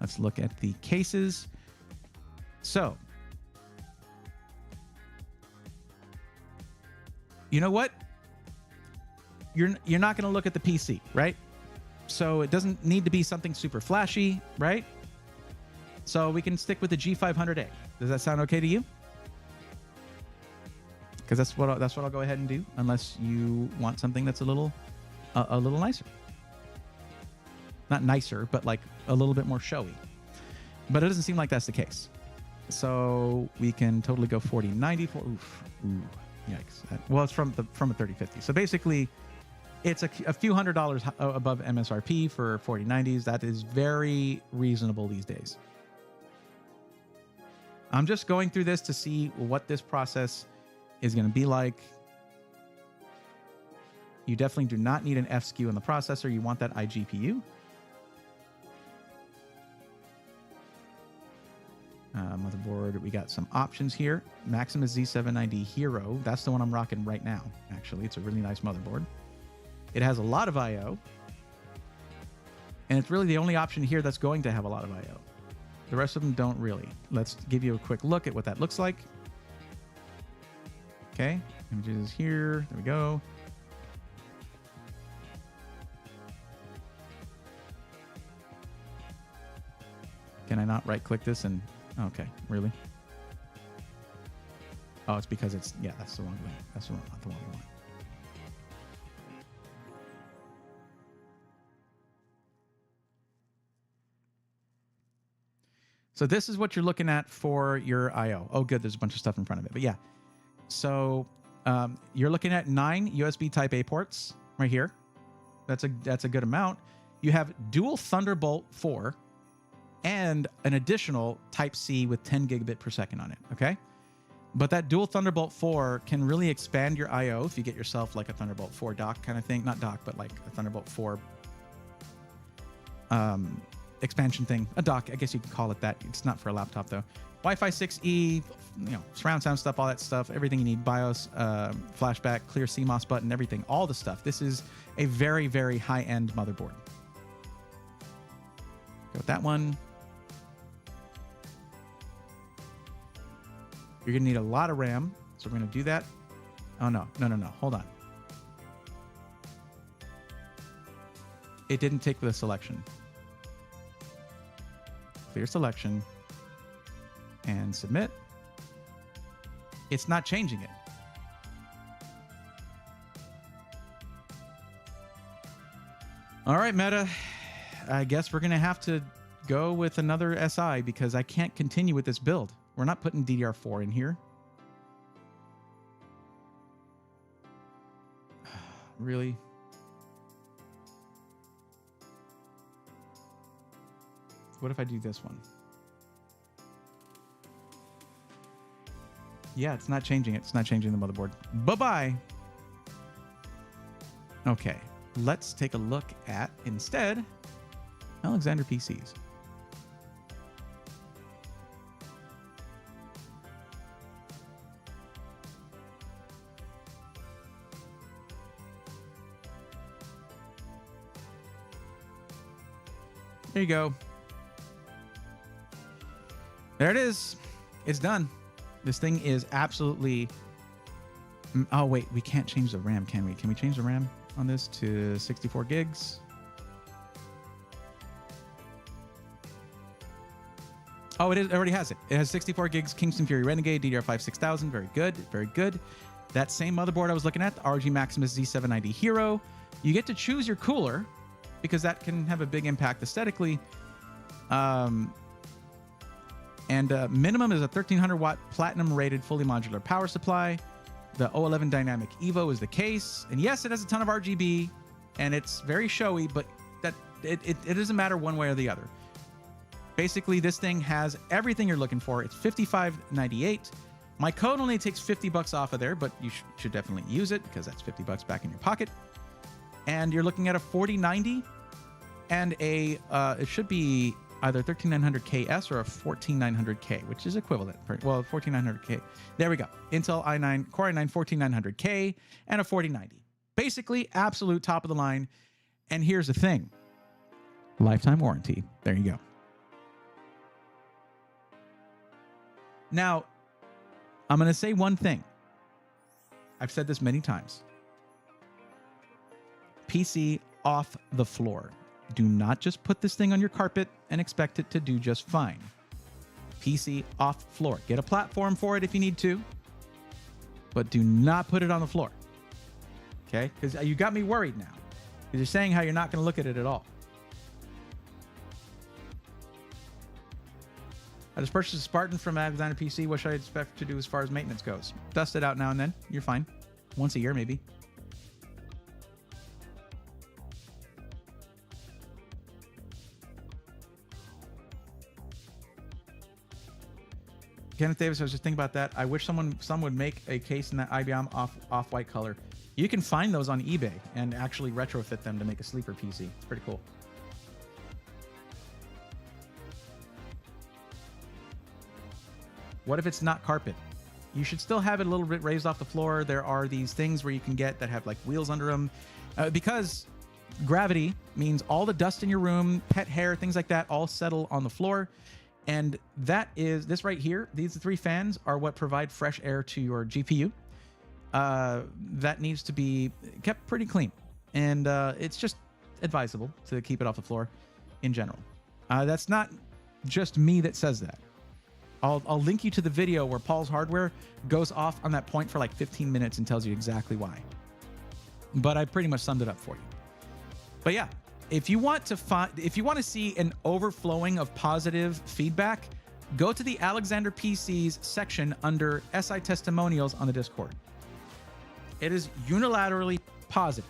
Let's look at the cases. So, you know what? You're not going to look at the PC, right? So it doesn't need to be something super flashy, right? So we can stick with the G500A. Does that sound okay to you? Because that's what I'll go ahead and do, unless you want something that's a little nicer. Not nicer, but like a little bit more showy. But it doesn't seem like that's the case. So we can totally go 4090 for ooh, yikes. Well, it's from a 3050. So basically, It's a few $100s above MSRP for 4090s. That is very reasonable these days. I'm just going through this to see what this process is going to be like. You definitely do not need an F SKU in the processor. You want that iGPU. Motherboard, we got some options here. Maximus Z790 Hero. That's the one I'm rocking right now, actually. It's a really nice motherboard. It has a lot of I/O. And it's really the only option here that's going to have a lot of I/O. The rest of them don't really. Let's give you a quick look at what that looks like. Okay, images here. There we go. Can I not right-click this and... Okay, really? Oh, it's because it's... Yeah, that's the wrong way. That's not the one we want. So this is what you're looking at for your I/O. Oh, good. There's a bunch of stuff in front of it. But yeah. So you're looking at 9 USB Type A ports right here. That's a good amount. You have dual Thunderbolt 4 and an additional Type C with 10 gigabit per second on it. Okay. But that dual Thunderbolt 4 can really expand your I/O if you get yourself like a Thunderbolt 4 dock kind of thing. Not dock, but like a Thunderbolt 4 expansion thing. A dock, I guess you can call it that. It's not for a laptop though. Wi-Fi 6E, surround sound stuff, all that stuff, everything you need, BIOS, flashback, clear CMOS button, everything, all the stuff. This is a very, very high-end motherboard. Go with that one. You're gonna need a lot of RAM, so we're gonna do that. Oh no, hold on. It didn't take the selection. Clear selection and submit. It's not changing it. All right, Meta. I guess we're gonna have to go with another SI because I can't continue with this build. We're not putting DDR4 in here. Really? What if I do this one? Yeah, it's not changing it. It's not changing the motherboard. Bye-bye. Okay, let's take a look at, instead, Alexander PCs. There you go. There it is. It's done. This thing is absolutely... Oh, wait. We can't change the RAM, can we? Can we change the RAM on this to 64 gigs? Oh, it already has it. It has 64 gigs Kingston Fury Renegade, DDR5 6000. Very good. Very good. That same motherboard I was looking at, the ROG Maximus Z790 Hero. You get to choose your cooler because that can have a big impact aesthetically. Minimum is a 1300 watt platinum rated fully modular power supply. The O11 Dynamic Evo is the case. And yes, it has a ton of RGB and it's very showy, but that it doesn't matter one way or the other. Basically, this thing has everything you're looking for. It's $55.98. My code only takes $50 off of there, but you should definitely use it because that's $50 back in your pocket. And you're looking at a 4090 and a it should be either 13900KS or a 14900K, which is equivalent. Well, 14900K. There we go. Intel i9 Core i9 14900K and a 4090. Basically, absolute top of the line. And here's the thing: lifetime warranty. There you go. Now, I'm going to say one thing. I've said this many times. PC off the floor. Do not just put this thing on your carpet and expect it to do just fine. PC off floor. Get a platform for it if you need to, but do not put it on the floor. Okay? Because you got me worried now. Because you're saying how you're not going to look at it at all. I just purchased a Spartan from Alexander PC. What should I expect to do as far as maintenance goes? Dust it out now and then. You're fine. Once a year, maybe. Kenneth Davis, I was just thinking about that. I wish some would make a case in that IBM off-white color. You can find those on eBay and actually retrofit them to make a sleeper PC. It's pretty cool. What if it's not carpet? You should still have it a little bit raised off the floor. There are these things where you can get that have like wheels under them, because gravity means all the dust in your room, pet hair, things like that, all settle on the floor. And that is this right here. These 3 fans are what provide fresh air to your GPU. That needs to be kept pretty clean. And it's just advisable to keep it off the floor in general. That's not just me that says that. I'll link you to the video where Paul's Hardware goes off on that point for like 15 minutes and tells you exactly why. But I pretty much summed it up for you. But yeah, if you want to see an overflowing of positive feedback, go to the Alexander PCs section under SI testimonials on the Discord. It is unilaterally positive.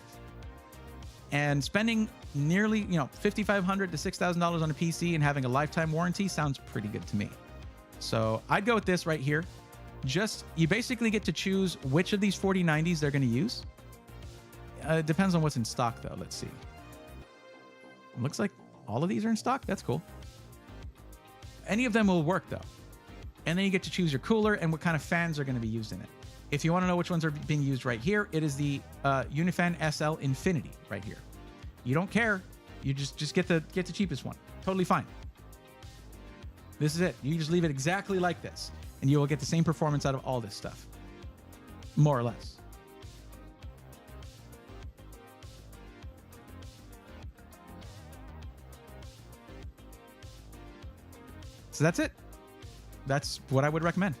And spending nearly, $5,500 to $6,000 on a PC and having a lifetime warranty sounds pretty good to me. So I'd go with this right here. You basically get to choose which of these 4090s they're going to use. It depends on what's in stock, though. Let's see. It looks like all of these are in stock. That's cool. Any of them will work, though. And then you get to choose your cooler and what kind of fans are going to be used in it. If you want to know which ones are being used right here, it is the Unifan SL Infinity right here. You don't care. You just get the cheapest one. Totally fine. This is it. You just leave it exactly like this, and you will get the same performance out of all this stuff, more or less. So that's it. That's what I would recommend.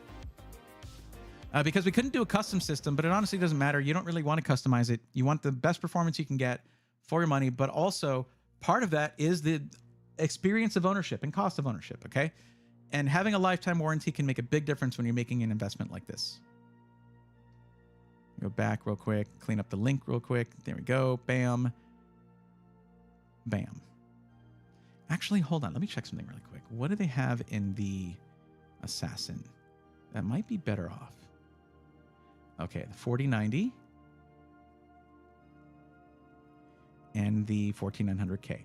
Because we couldn't do a custom system, but it honestly doesn't matter. You don't really want to customize it. You want the best performance you can get for your money, but also part of that is the experience of ownership and cost of ownership, okay? And having a lifetime warranty can make a big difference when you're making an investment like this. Go back real quick, clean up the link real quick. There we go. Bam. Bam. Actually, hold on. Let me check something really quick. What do they have in the Assassin? That might be better off. Okay, the 4090 and the 14900K.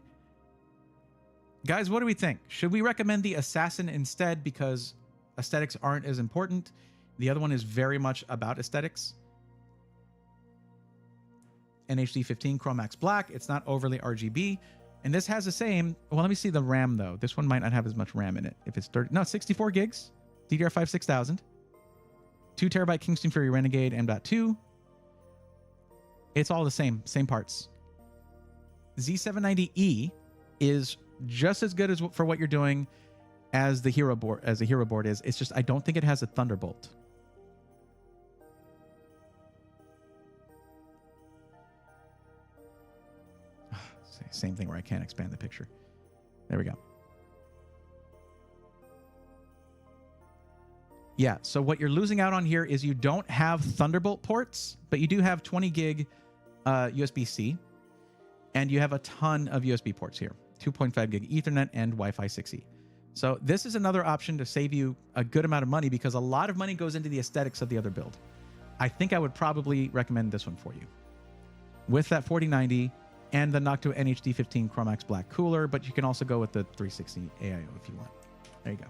Guys, what do we think? Should we recommend the Assassin instead because aesthetics aren't as important? The other one is very much about aesthetics. NHD 15 Chromax Black. It's not overly RGB. And this has the same. Well, let me see the RAM, though. This one might not have as much RAM in it. If it's 64 gigs. DDR5 6000. 2 terabyte Kingston Fury Renegade M.2. It's all the same parts. Z790E is just as good as for what you're doing as the Hero board is. It's just I don't think it has a Thunderbolt. Same thing where I can't expand the picture. There we go. Yeah, so what you're losing out on here is you don't have Thunderbolt ports, but you do have 20 gig USB-C, and you have a ton of USB ports here. 2.5 gig Ethernet and Wi-Fi 6E. So this is another option to save you a good amount of money because a lot of money goes into the aesthetics of the other build. I think I would probably recommend this one for you. With that 4090 and the Noctua NHD 15 Chromax Black cooler, but you can also go with the 360 AIO if you want. There you go.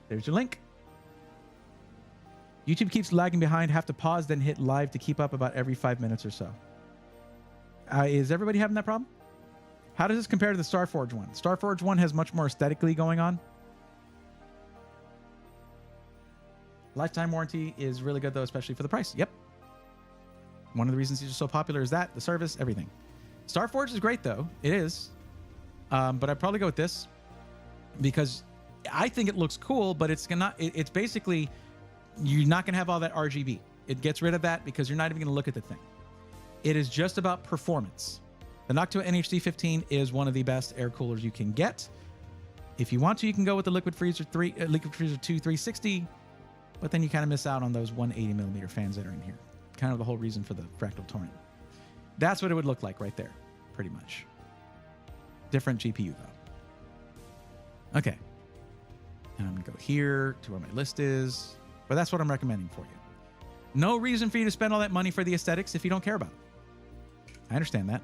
There's your link. YouTube keeps lagging behind. Have to pause, then hit live to keep up about every 5 minutes or so. Is everybody having that problem? How does this compare to the Starforge one? Starforge one has much more aesthetically going on. Lifetime warranty is really good, though, especially for the price. Yep. One of the reasons these are so popular is that, the service, everything. Starforge is great, though. It is. But I'd probably go with this because I think it looks cool, but it's basically, you're not going to have all that RGB. It gets rid of that because you're not even going to look at the thing. It is just about performance. The Noctua NHD 15 is one of the best air coolers you can get. If you want to, you can go with the Liquid Freezer 2 360, but then you kind of miss out on those 180 millimeter fans that are in here. Kind of the whole reason for the Fractal Torrent. That's what it would look like right there, pretty much. Different GPU, though. Okay. And I'm going to go here to where my list is. But that's what I'm recommending for you. No reason for you to spend all that money for the aesthetics if you don't care about it. I understand that.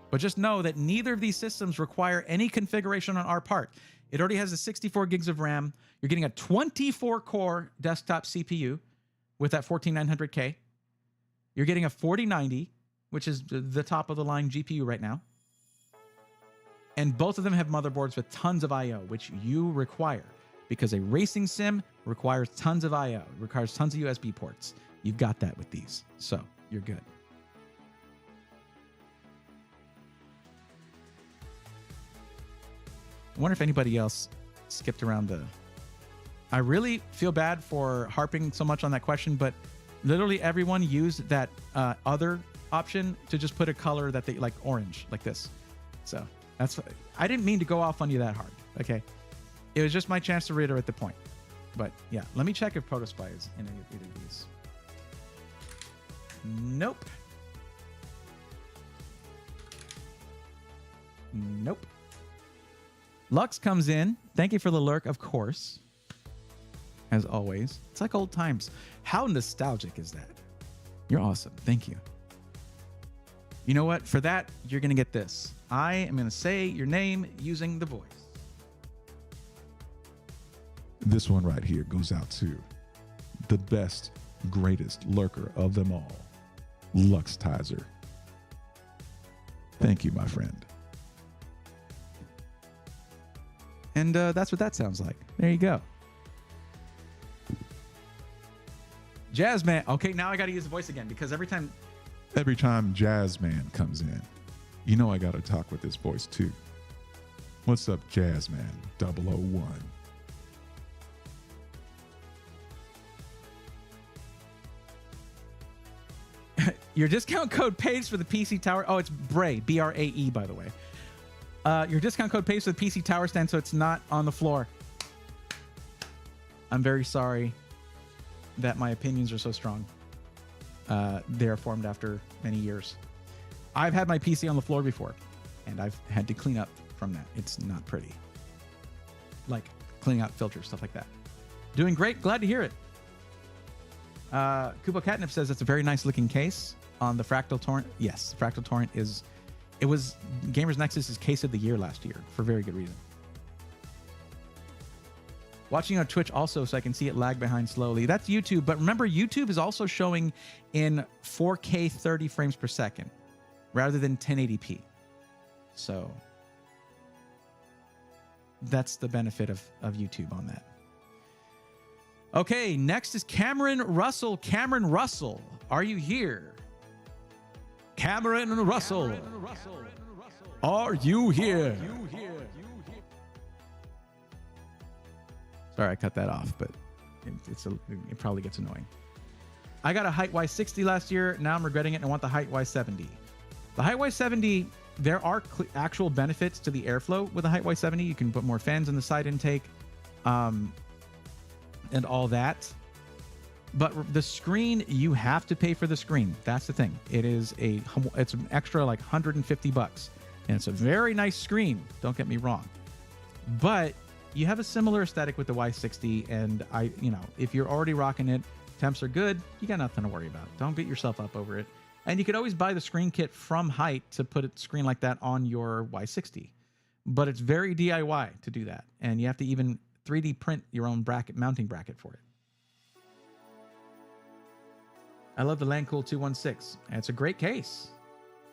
But just know that neither of these systems require any configuration on our part. It already has a 64 gigs of RAM. You're getting a 24-core desktop CPU with that 14900K. You're getting a 4090, which is the top of the line GPU right now. And both of them have motherboards with tons of I/O, which you require because a racing sim requires tons of I/O, requires tons of USB ports. You've got that with these, so you're good. I wonder if anybody else skipped around the... I really feel bad for harping so much on that question, but literally everyone used that other option to just put a color that they like, orange, like this. So that's... I didn't mean to go off on you that hard, okay? It was just my chance to reiterate the point. But yeah, let me check if ProtoSpy is in any of these. Nope. Nope. Lux comes in. Thank you for the lurk, of course. As always. It's like old times. How nostalgic is that? You're awesome. Thank you. You know what? For that, you're going to get this. I am going to say your name using the voice. This one right here goes out to the best, greatest lurker of them all, Luxtizer. Thank you, my friend. And that's what that sounds like. There you go. Jazzman. Okay, now I got to use the voice again because every time Jazzman comes in, you know I got to talk with this voice too. What's up, Jazzman 001? Your discount code pays for the PC Tower. Oh, it's Bray, B-R-A-E, by the way. Your discount code pays for the PC Tower stand, so it's not on the floor. I'm very sorry that my opinions are so strong. They are formed after many years. I've had my PC on the floor before, and I've had to clean up from that. It's not pretty. Like cleaning out filters, stuff like that. Doing great. Glad to hear it. Kubo Catnip says it's a very nice looking case on the Fractal Torrent. Yes, Fractal Torrent is... It was Gamers Nexus's case of the year last year for very good reason. Watching on Twitch also, so I can see it lag behind slowly. That's YouTube, but remember, YouTube is also showing in 4K 30 frames per second rather than 1080p. So that's the benefit of YouTube on that. Okay, next is Cameron Russell. Cameron Russell, are you here? Cameron Russell, are you here? Sorry, I cut that off, but it probably gets annoying. I got a Height Y60 last year. Now I'm regretting it and I want the Height Y70. The Height Y70, there are actual benefits to the airflow with the Height Y70. You can put more fans in the side intake and all that. But the screen, you have to pay for the screen. That's the thing. It's an extra like $150. And it's a very nice screen. Don't get me wrong. But you have a similar aesthetic with the Y60. And if you're already rocking it, temps are good, you got nothing to worry about. Don't beat yourself up over it. And you could always buy the screen kit from Height to put a screen like that on your Y60. But it's very DIY to do that. And you have to even 3D print your own mounting bracket for it. I love the Landcool 216. It's a great case.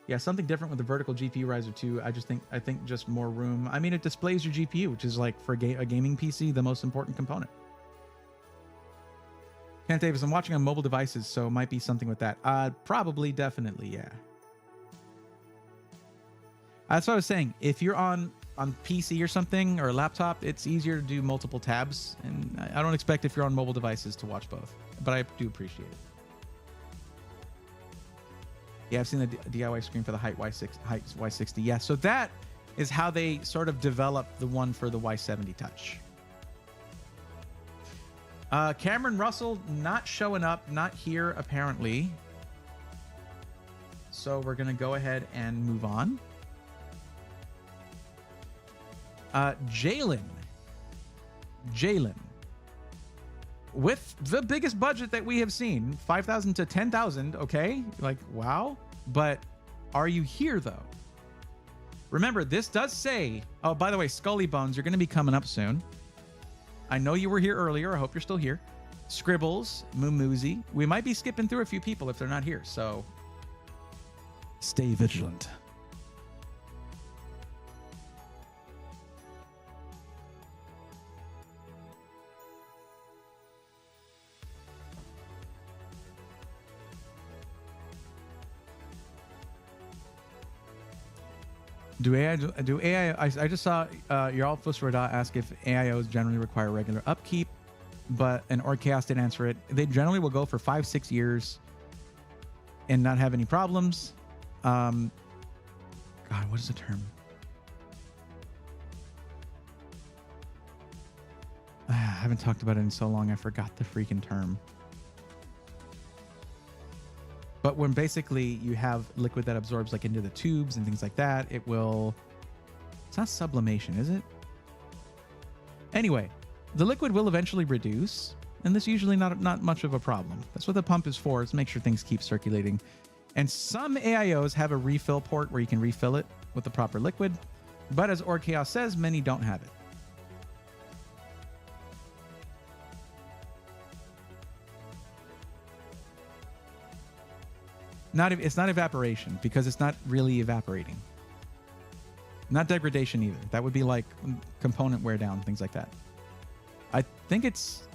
Yeah, something different with the vertical GPU riser too. I think just more room. I mean, it displays your GPU, which is like for a gaming PC, the most important component. Kent Davis, I'm watching on mobile devices, so it might be something with that. Probably, definitely, yeah. That's what I was saying. If you're on PC or something or a laptop, it's easier to do multiple tabs. And I don't expect if you're on mobile devices to watch both, but I do appreciate it. Yeah, I've seen the DIY screen for the Height Y60. Yeah, so that is how they sort of developed the one for the Y70 Touch. Cameron Russell not showing up, not here apparently. So we're going to go ahead and move on. Jalen. With the biggest budget that we have seen, 5,000 to 10,000, okay? Like, wow. But are you here, though? Remember, this does say, oh, by the way, Scully Bones, you're going to be coming up soon. I know you were here earlier. I hope you're still here. Scribbles, Mumuzi. We might be skipping through a few people if they're not here, so stay vigilant. Do AI, I just saw your Alt Fusroda ask if AIOs generally require regular upkeep, but an Orchaos didn't answer it. They generally will go for 5-6 years and not have any problems. God, what is the term? I haven't talked about it in so long, I forgot the freaking term. But when basically you have liquid that absorbs like into the tubes and things like that, it will... It's not sublimation, is it? Anyway, the liquid will eventually reduce, and this is usually not much of a problem. That's what the pump is for, is to make sure things keep circulating. And some AIOs have a refill port where you can refill it with the proper liquid, but as Orchaos says, many don't have it. It's not evaporation, because it's not really evaporating. Not degradation either. That would be like component wear down, things like that. I think it's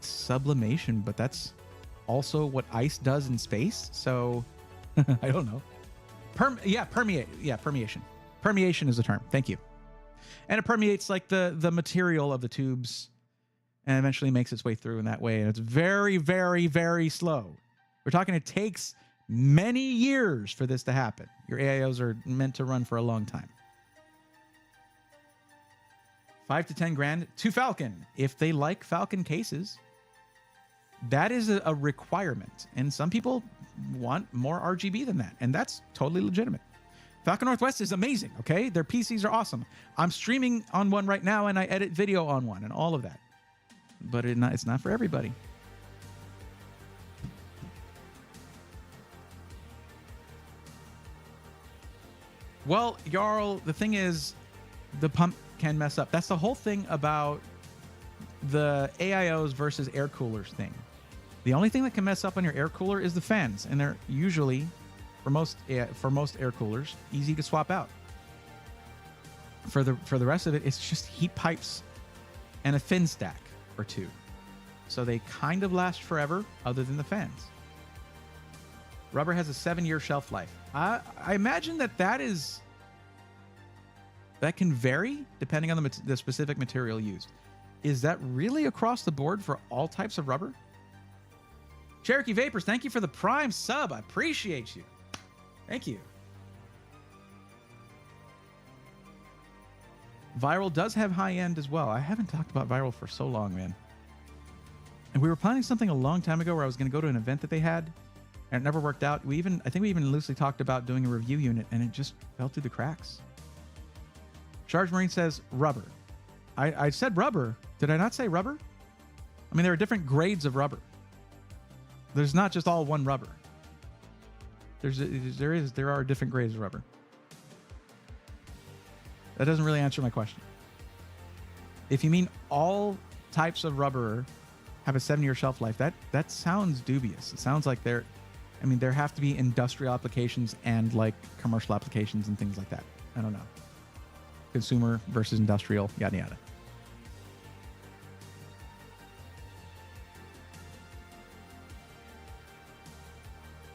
sublimation, but that's also what ice does in space. So I don't know. Permeation. Permeation is the term. Thank you. And it permeates like the material of the tubes and eventually makes its way through in that way. And it's very, very, very slow. We're talking it takes many years for this to happen. Your AIOs are meant to run for a long time. 5 to 10 grand to Falcon. If they like Falcon cases, that is a requirement. And some people want more RGB than that. And that's totally legitimate. Falcon Northwest is amazing, okay? Their PCs are awesome. I'm streaming on one right now and I edit video on one and all of that. But it's not for everybody. Well, Jarl, the thing is, the pump can mess up. That's the whole thing about the AIOs versus air coolers thing. The only thing that can mess up on your air cooler is the fans, and they're usually, for most air coolers, easy to swap out. For the rest of it, it's just heat pipes and a fin stack or two. So they kind of last forever, other than the fans. Rubber has a 7-year shelf life. I imagine that can vary depending on the specific material used. Is that really across the board for all types of rubber? Cherokee Vapors, thank you for the Prime sub. I appreciate you. Thank you. Viral does have high end as well. I haven't talked about Viral for so long, man. And we were planning something a long time ago where I was going to go to an event that they had, and it never worked out. I think we even loosely talked about doing a review unit, and it just fell through the cracks. Charge Marine says rubber. I said rubber. Did I not say rubber? I mean, there are different grades of rubber. There's not just all one rubber. There are different grades of rubber. That doesn't really answer my question. If you mean all types of rubber have a 7-year shelf life, that sounds dubious. It sounds like there have to be industrial applications and like commercial applications and things like that. I don't know. Consumer versus industrial, yada yada.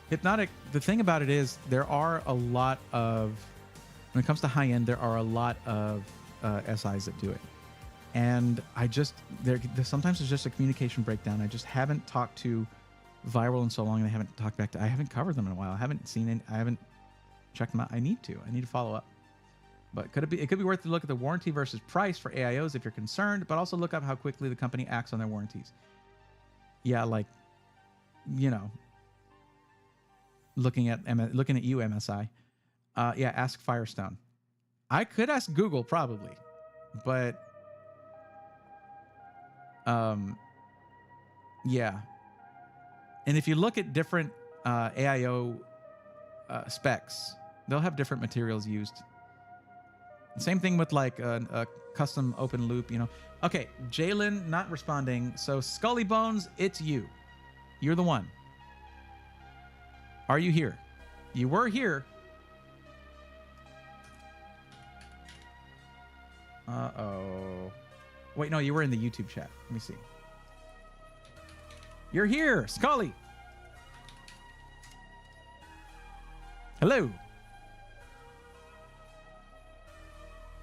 Hypnotic, the thing about it is there are a lot of, when it comes to high end, there are a lot of SIs that do it. And sometimes there's just a communication breakdown. I just haven't talked to Viral in so long, and I haven't covered them in a while. I haven't checked them out. I need to follow up. But it could be worth to look at the warranty versus price for AIOs if you're concerned, but also look up how quickly the company acts on their warranties. Yeah, like, looking at you, MSI. Yeah, ask Firestone. I could ask Google probably. but yeah. And if you look at different AIO specs, they'll have different materials used. Same thing with like a custom open loop, you know. Okay, Jalen not responding. So Scully Bones, it's you. You're the one. Are you here? You were here. Uh-oh. Wait, no, you were in the YouTube chat. Let me see. You're here, Scully. Hello.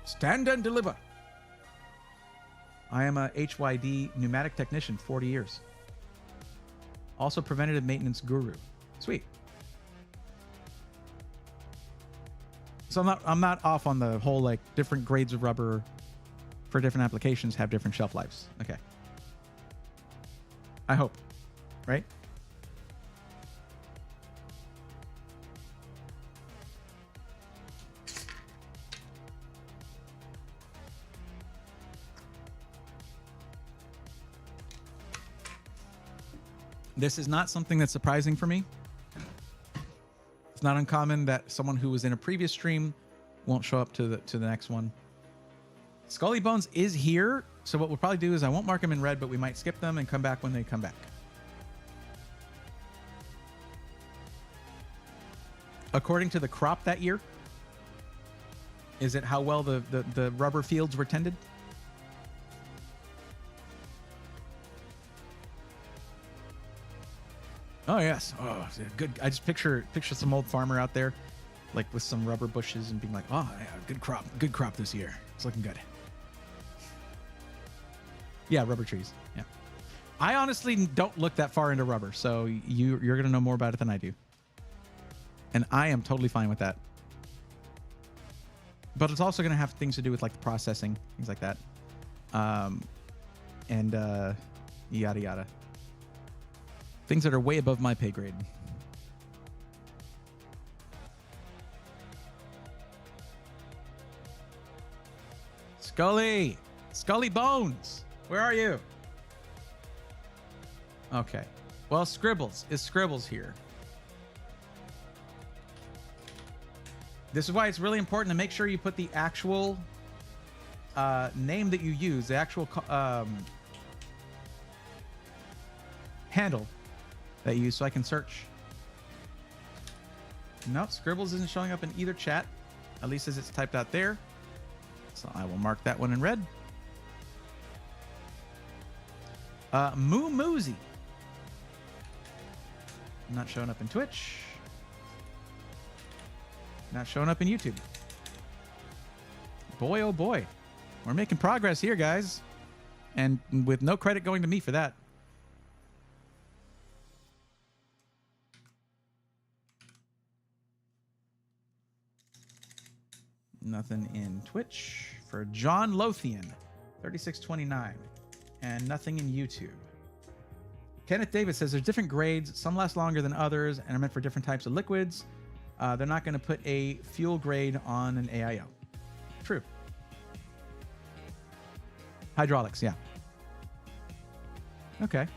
Stand and deliver. I am a HYD pneumatic technician, 40 years. Also preventative maintenance guru. Sweet. So I'm not off on the whole like different grades of rubber for different applications have different shelf lives. Okay. I hope. Right? This is not something that's surprising for me. It's not uncommon that someone who was in a previous stream won't show up to the next one. Scully Bones is here, so what we'll probably do is I won't mark them in red, but we might skip them and come back when they come back. According to the crop that year, is it how well the rubber fields were tended? Oh yes. Oh, good. I just picture some old farmer out there, like with some rubber bushes and being like, "Oh, yeah, good crop this year. It's looking good." Yeah, rubber trees. Yeah. I honestly don't look that far into rubber, so you're gonna know more about it than I do, and I am totally fine with that. But it's also gonna have things to do with like the processing, things like that, and yada yada. Things that are way above my pay grade. Scully Bones, where are you? Okay. Well, Scribbles here. This is why it's really important to make sure you put the actual name that you use, the actual handle that you use, so I can search. Nope, Scribbles isn't showing up in either chat, at least as it's typed out there. So I will mark that one in red. Moo Moozy. Not showing up in Twitch. Not showing up in YouTube. Boy, oh boy. We're making progress here, guys. And with no credit going to me for that. Nothing in Twitch for John Lothian, 3629, and nothing in YouTube. Kenneth Davis says there's different grades. Some last longer than others and are meant for different types of liquids. They're not going to put a fuel grade on an AIO. True. Hydraulics, yeah. Okay.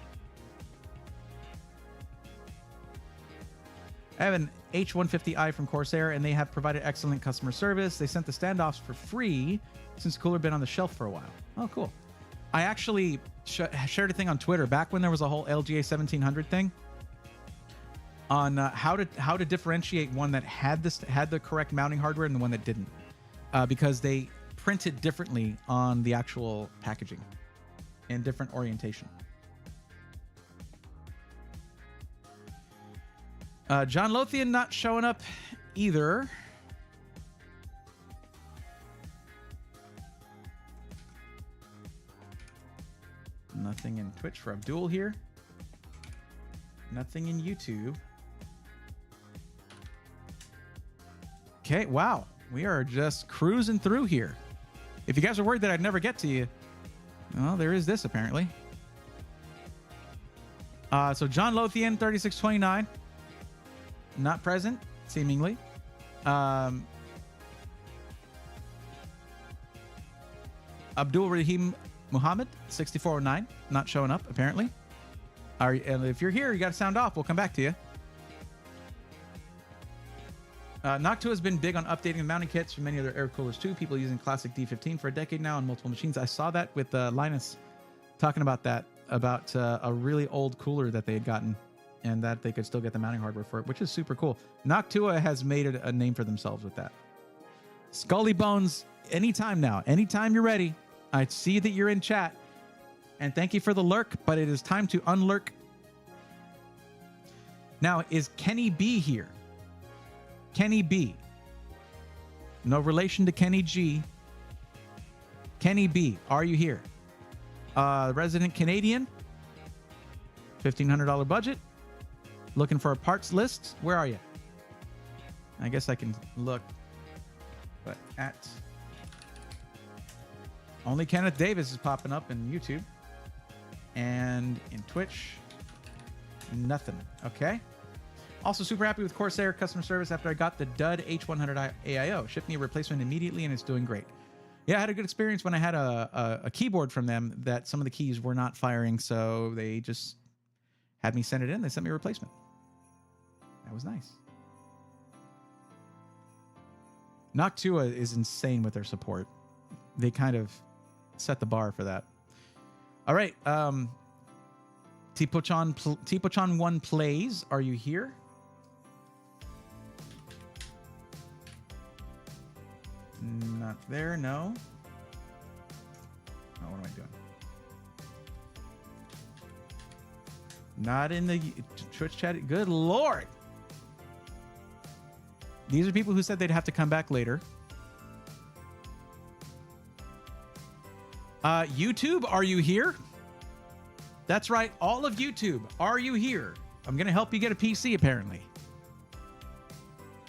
I have an H150i from Corsair, and they have provided excellent customer service. They sent the standoffs for free since the cooler been on the shelf for a while. Oh, cool. I actually shared a thing on Twitter back when there was a whole LGA 1700 thing on how to differentiate one that had the correct mounting hardware and the one that didn't, because they printed differently on the actual packaging in different orientation. John Lothian not showing up either. Nothing in Twitch for Abdul here. Nothing in YouTube. Okay, wow. We are just cruising through here. If you guys are worried that I'd never get to you, well, there is this apparently. So John Lothian, 3629. Not present, seemingly. Abdul Rahim Muhammad 6409 not showing up apparently. And if you're here, you got to sound off. We'll come back to you. Noctua has been big on updating the mounting kits for many other air coolers too. People using classic D15 for a decade now on multiple machines. I saw that with Linus talking about that, about a really old cooler that they had gotten and that they could still get the mounting hardware for it, which is super cool. Noctua has made it a name for themselves with that. Scully Bones, anytime now, anytime you're ready. I see that you're in chat. And thank you for the lurk, but it is time to unlurk. Now, is Kenny B here? Kenny B. No relation to Kenny G. Kenny B, are you here? Resident Canadian. $1,500 budget. Looking for a parts list. Where are you? I guess I can look. But at... Only Kenneth Davis is popping up in YouTube. And in Twitch, nothing. Okay. Also super happy with Corsair customer service after I got the dud H100 AIO. Shipped me a replacement immediately and it's doing great. Yeah, I had a good experience when I had a keyboard from them that some of the keys were not firing, so they just had me send it in. They sent me a replacement. That was nice. Noctua is insane with their support. They kind of set the bar for that. All right. Tipochan 1 plays. Are you here? Not there, no. Oh, what am I doing? Not in the Twitch chat. Good Lord. These are people who said they'd have to come back later. YouTube, are you here? That's right. All of YouTube, are you here? I'm going to help you get a PC, apparently.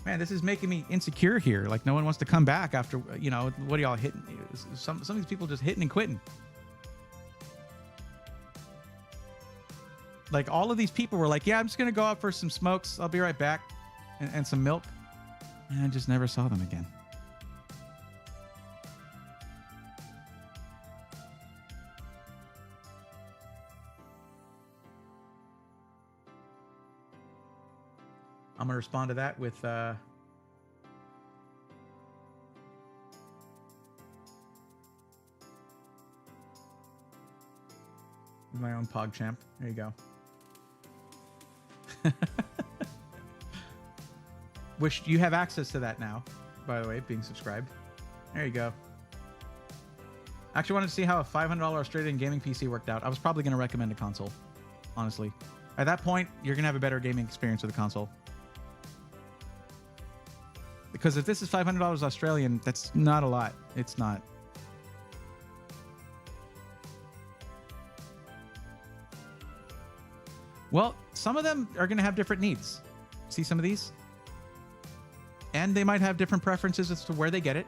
Man, this is making me insecure here. Like, no one wants to come back after, you know, what are y'all hitting? Some of these people just hitting and quitting. Like, all of these people were like, yeah, I'm just going to go out for some smokes. I'll be right back. And some milk. And I just never saw them again. I'm going to respond to that with my own PogChamp. There you go. Which you have access to that now, by the way, being subscribed. There you go. I actually wanted to see how a $500 Australian gaming PC worked out. I was probably going to recommend a console, honestly. At that point, you're going to have a better gaming experience with a console. Because if this is $500 Australian, that's not a lot. It's not. Well, some of them are going to have different needs. See some of these? And they might have different preferences as to where they get it.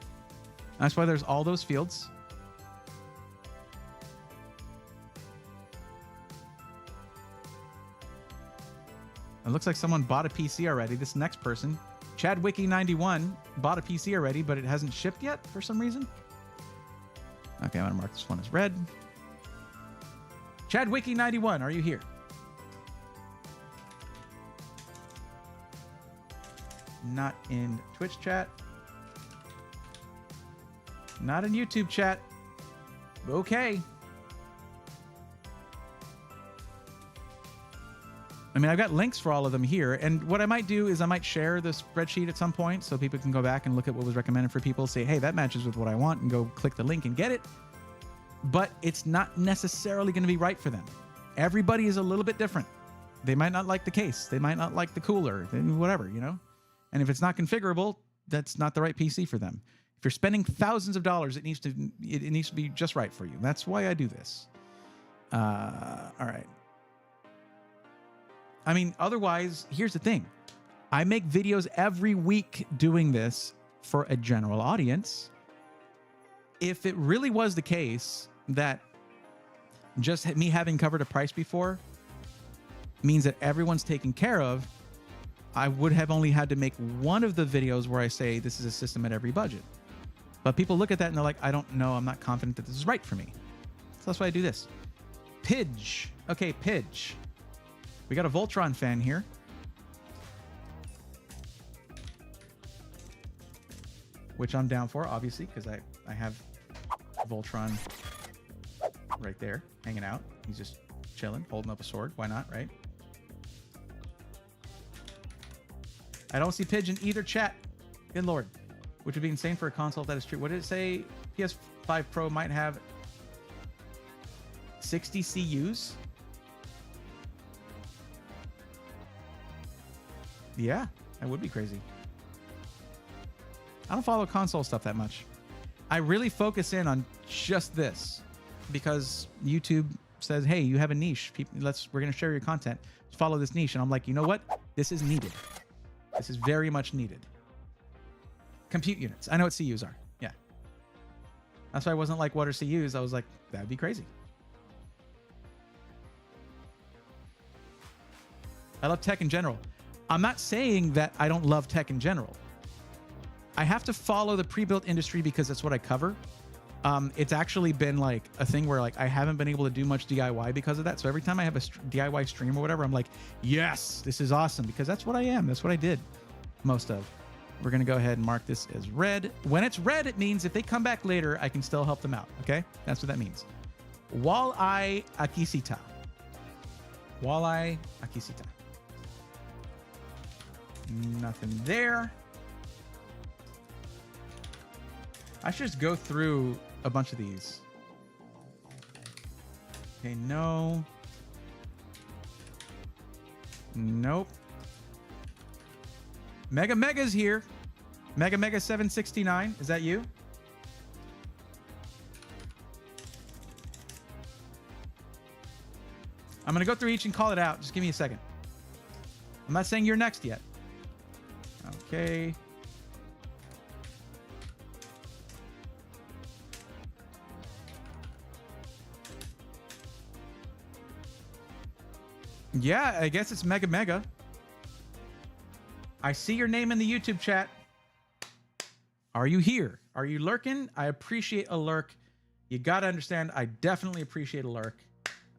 That's why there's all those fields. It looks like someone bought a PC already. This next person, ChadWiki91, bought a PC already, but it hasn't shipped yet for some reason. Okay, I'm going to mark this one as red. ChadWiki91, are you here? Not in Twitch chat. Not in YouTube chat. Okay. I mean, I've got links for all of them here. And what I might do is I might share the spreadsheet at some point so people can go back and look at what was recommended for people, say, hey, that matches with what I want, and go click the link and get it. But it's not necessarily going to be right for them. Everybody is a little bit different. They might not like the case. They might not like the cooler, whatever, you know? And if it's not configurable, that's not the right PC for them. If you're spending thousands of dollars, it needs to be just right for you. That's why I do this. All right. I mean, otherwise, here's the thing. I make videos every week doing this for a general audience. If it really was the case that just me having covered a price before means that everyone's taken care of, I would have only had to make one of the videos where I say this is a system at every budget. But people look at that and they're like, I don't know. I'm not confident that this is right for me. So that's why I do this. Pidge. Okay, Pidge. We got a Voltron fan here. Which I'm down for, obviously, because I have Voltron right there, hanging out. He's just chilling, holding up a sword. Why not, right? I don't see Pidge in either chat. Good lord. Which would be insane for a console if that is true. What did it say? PS5 Pro might have 60 CUs? Yeah, that would be crazy. I don't follow console stuff that much. I really focus in on just this because YouTube says, hey, you have a niche. We're going to share your content. Just follow this niche. And I'm like, you know what? This is needed. This is very much needed. Compute units. I know what CUs are. Yeah. That's why I wasn't like, what are CUs? I was like, that'd be crazy. I love tech in general. I'm not saying that I don't love tech in general. I have to follow the pre-built industry because that's what I cover. It's actually been like a thing where like I haven't been able to do much DIY because of that. So every time I have a DIY stream or whatever, I'm like, yes, this is awesome because that's what I am. That's what I did most of. We're going to go ahead and mark this as red. When it's red, it means if they come back later, I can still help them out. Okay. That's what that means. Walleye Akisita. Walleye Akisita. Nothing there. I should just go through a bunch of these. Okay, no. Nope. Mega's here. Mega 769. Is that you? I'm going to go through each and call it out. Just give me a second. I'm not saying you're next yet. Okay. Yeah, I guess it's Mega. I see your name in the YouTube chat. Are you here? Are you lurking? I appreciate a lurk. You got to understand, I definitely appreciate a lurk.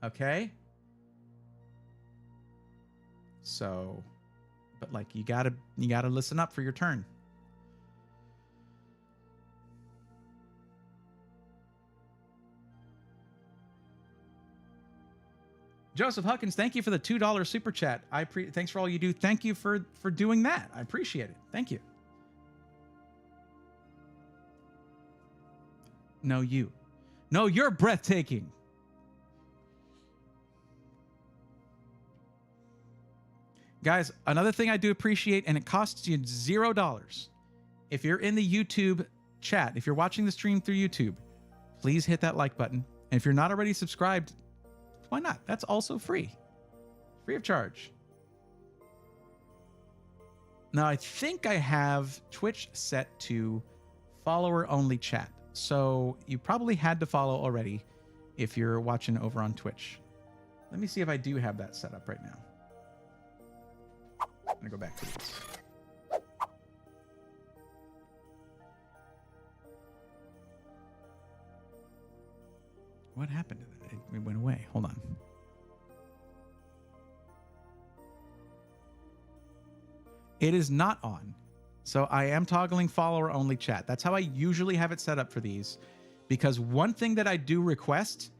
Okay? So, but like you got to listen up for your turn. Joseph Huckins, thank you for the $2 super chat. Thanks for all you do. Thank you for doing that. I appreciate it. Thank you. No, you. No, you're breathtaking. Guys, another thing I do appreciate, and it costs you $0. If you're in the YouTube chat, if you're watching the stream through YouTube, please hit that like button. And if you're not already subscribed, why not? That's also free. Free of charge. Now, I think I have Twitch set to follower only chat. So you probably had to follow already if you're watching over on Twitch. Let me see if I do have that set up right now. I'm going to go back to this. What happened to that? It went away. Hold on. It is not on. So I am toggling follower only chat. That's how I usually have it set up for these. Because one thing that I do request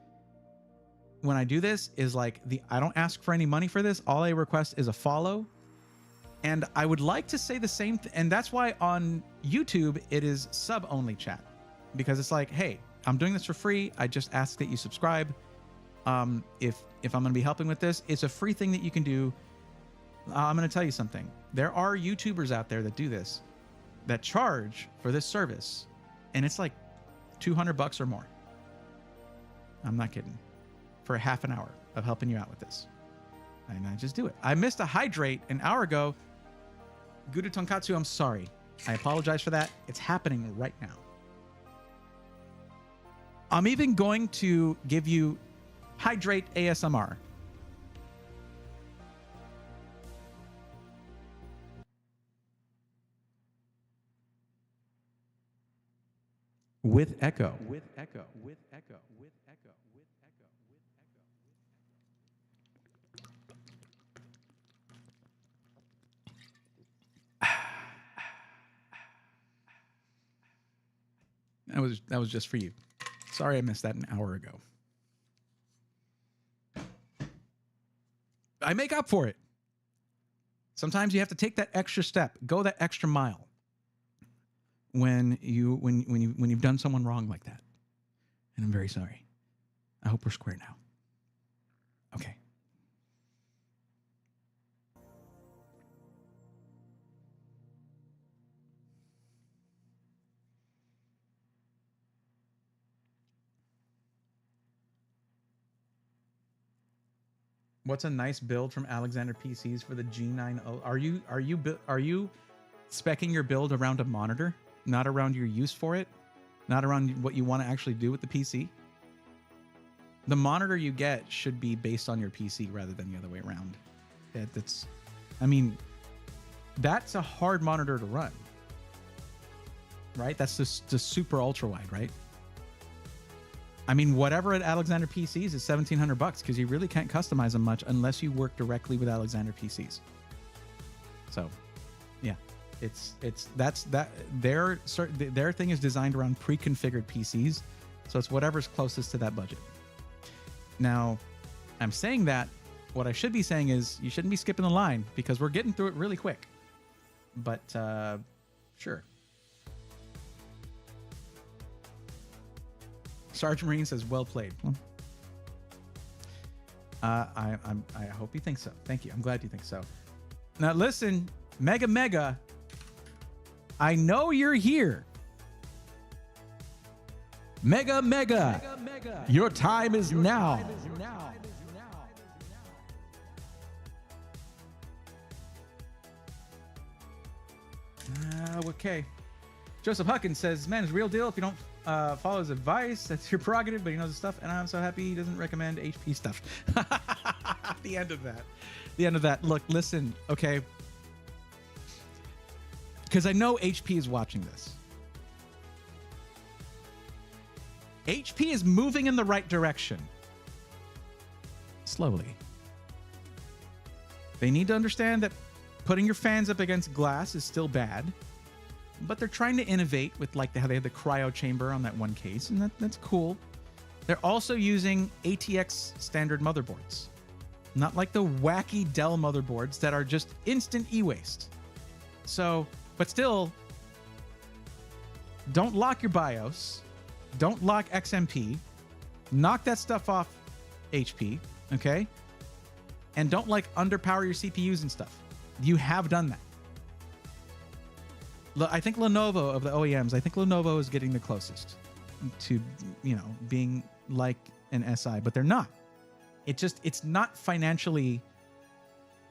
when I do this is like I don't ask for any money for this. All I request is a follow. And I would like to say the same and that's why on YouTube it is sub only chat. Because it's like, hey, I'm doing this for free. I just ask that you subscribe. If I'm going to be helping with this, it's a free thing that you can do. I'm going to tell you something. There are YouTubers out there that do this, that charge for this service, and it's like $200 or more. I'm not kidding. For a half an hour of helping you out with this. And I just do it. I missed a hydrate an hour ago. Gudu Tonkatsu, I'm sorry. I apologize for that. It's happening right now. I'm even going to give you hydrate ASMR. with echo. That was just for you. Sorry I missed that an hour ago. I make up for it. Sometimes you have to take that extra step, go that extra mile when you've done someone wrong like that. And I'm very sorry. I hope we're square now. Okay. What's a nice build from Alexander PCs for the G90? Are you speccing your build around a monitor, not around your use for it, not around what you want to actually do with the PC? The monitor you get should be based on your PC rather than the other way around. That's a hard monitor to run, right? That's the super ultra wide, right? I mean, whatever at Alexander PCs is $1,700 because you really can't customize them much unless you work directly with Alexander PCs. So, yeah, their thing is designed around pre-configured PCs, so it's whatever's closest to that budget. Now, I'm saying that. What I should be saying is you shouldn't be skipping the line because we're getting through it really quick. But sure. Sergeant Marine says, "Well played." Well, I hope you think so. Thank you. I'm glad you think so. Now listen, Mega, I know you're here. Mega, your time is now. Okay. Joseph Huckins says, "Man, it's a real deal. If you don't follow his advice, that's your prerogative, but he knows his stuff, and I'm so happy he doesn't recommend HP stuff." The end of that. Look, listen, okay? Because I know HP is watching this. HP is moving in the right direction. Slowly. They need to understand that putting your fans up against glass is still bad. But they're trying to innovate with like how they had the cryo chamber on that one case, and that's cool. They're also using ATX standard motherboards, not like the wacky Dell motherboards that are just instant e-waste. So, but still, don't lock your BIOS, don't lock XMP, knock that stuff off HP, okay? And don't like underpower your CPUs and stuff. You have done that. I think Lenovo of the OEMs, I think Lenovo is getting the closest to, being like an SI, but they're not. It's not financially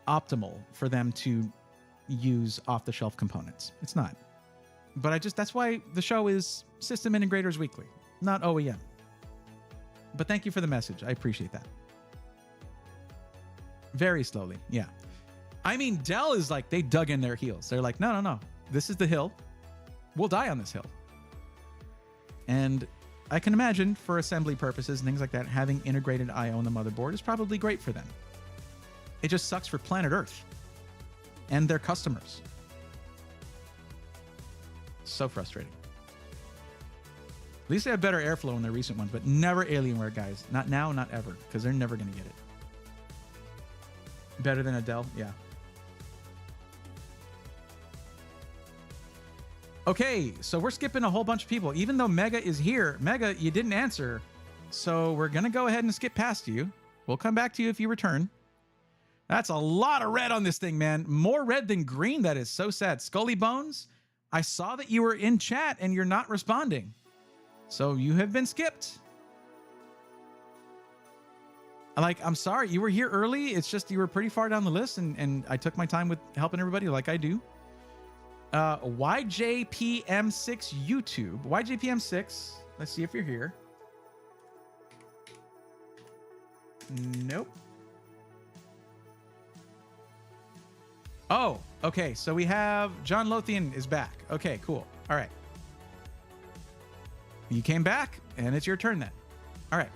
optimal for them to use off-the-shelf components. It's not. But that's why the show is System Integrators Weekly, not OEM. But thank you for the message. I appreciate that. Very slowly, yeah. I mean, Dell is like, they dug in their heels. They're like, no. This is the hill. We'll die on this hill. And I can imagine for assembly purposes and things like that, having integrated I/O on the motherboard is probably great for them. It just sucks for planet Earth and their customers. So frustrating. At least they have better airflow in their recent ones, but never Alienware, guys. Not now, not ever, because they're never going to get it. Better than a Dell? Yeah. Okay, so we're skipping a whole bunch of people. Even though Mega is here, Mega, you didn't answer. So we're going to go ahead and skip past you. We'll come back to you if you return. That's a lot of red on this thing, man. More red than green. That is so sad. Scully Bones, I saw that you were in chat and you're not responding. So you have been skipped. I'm sorry, you were here early. It's just you were pretty far down the list, and I took my time with helping everybody like I do. YJPM6 YouTube. YJPM6. Let's see if you're here. Nope. Oh, okay. So we have John Lothian is back. Okay, cool. All right. You came back, and it's your turn then. All right.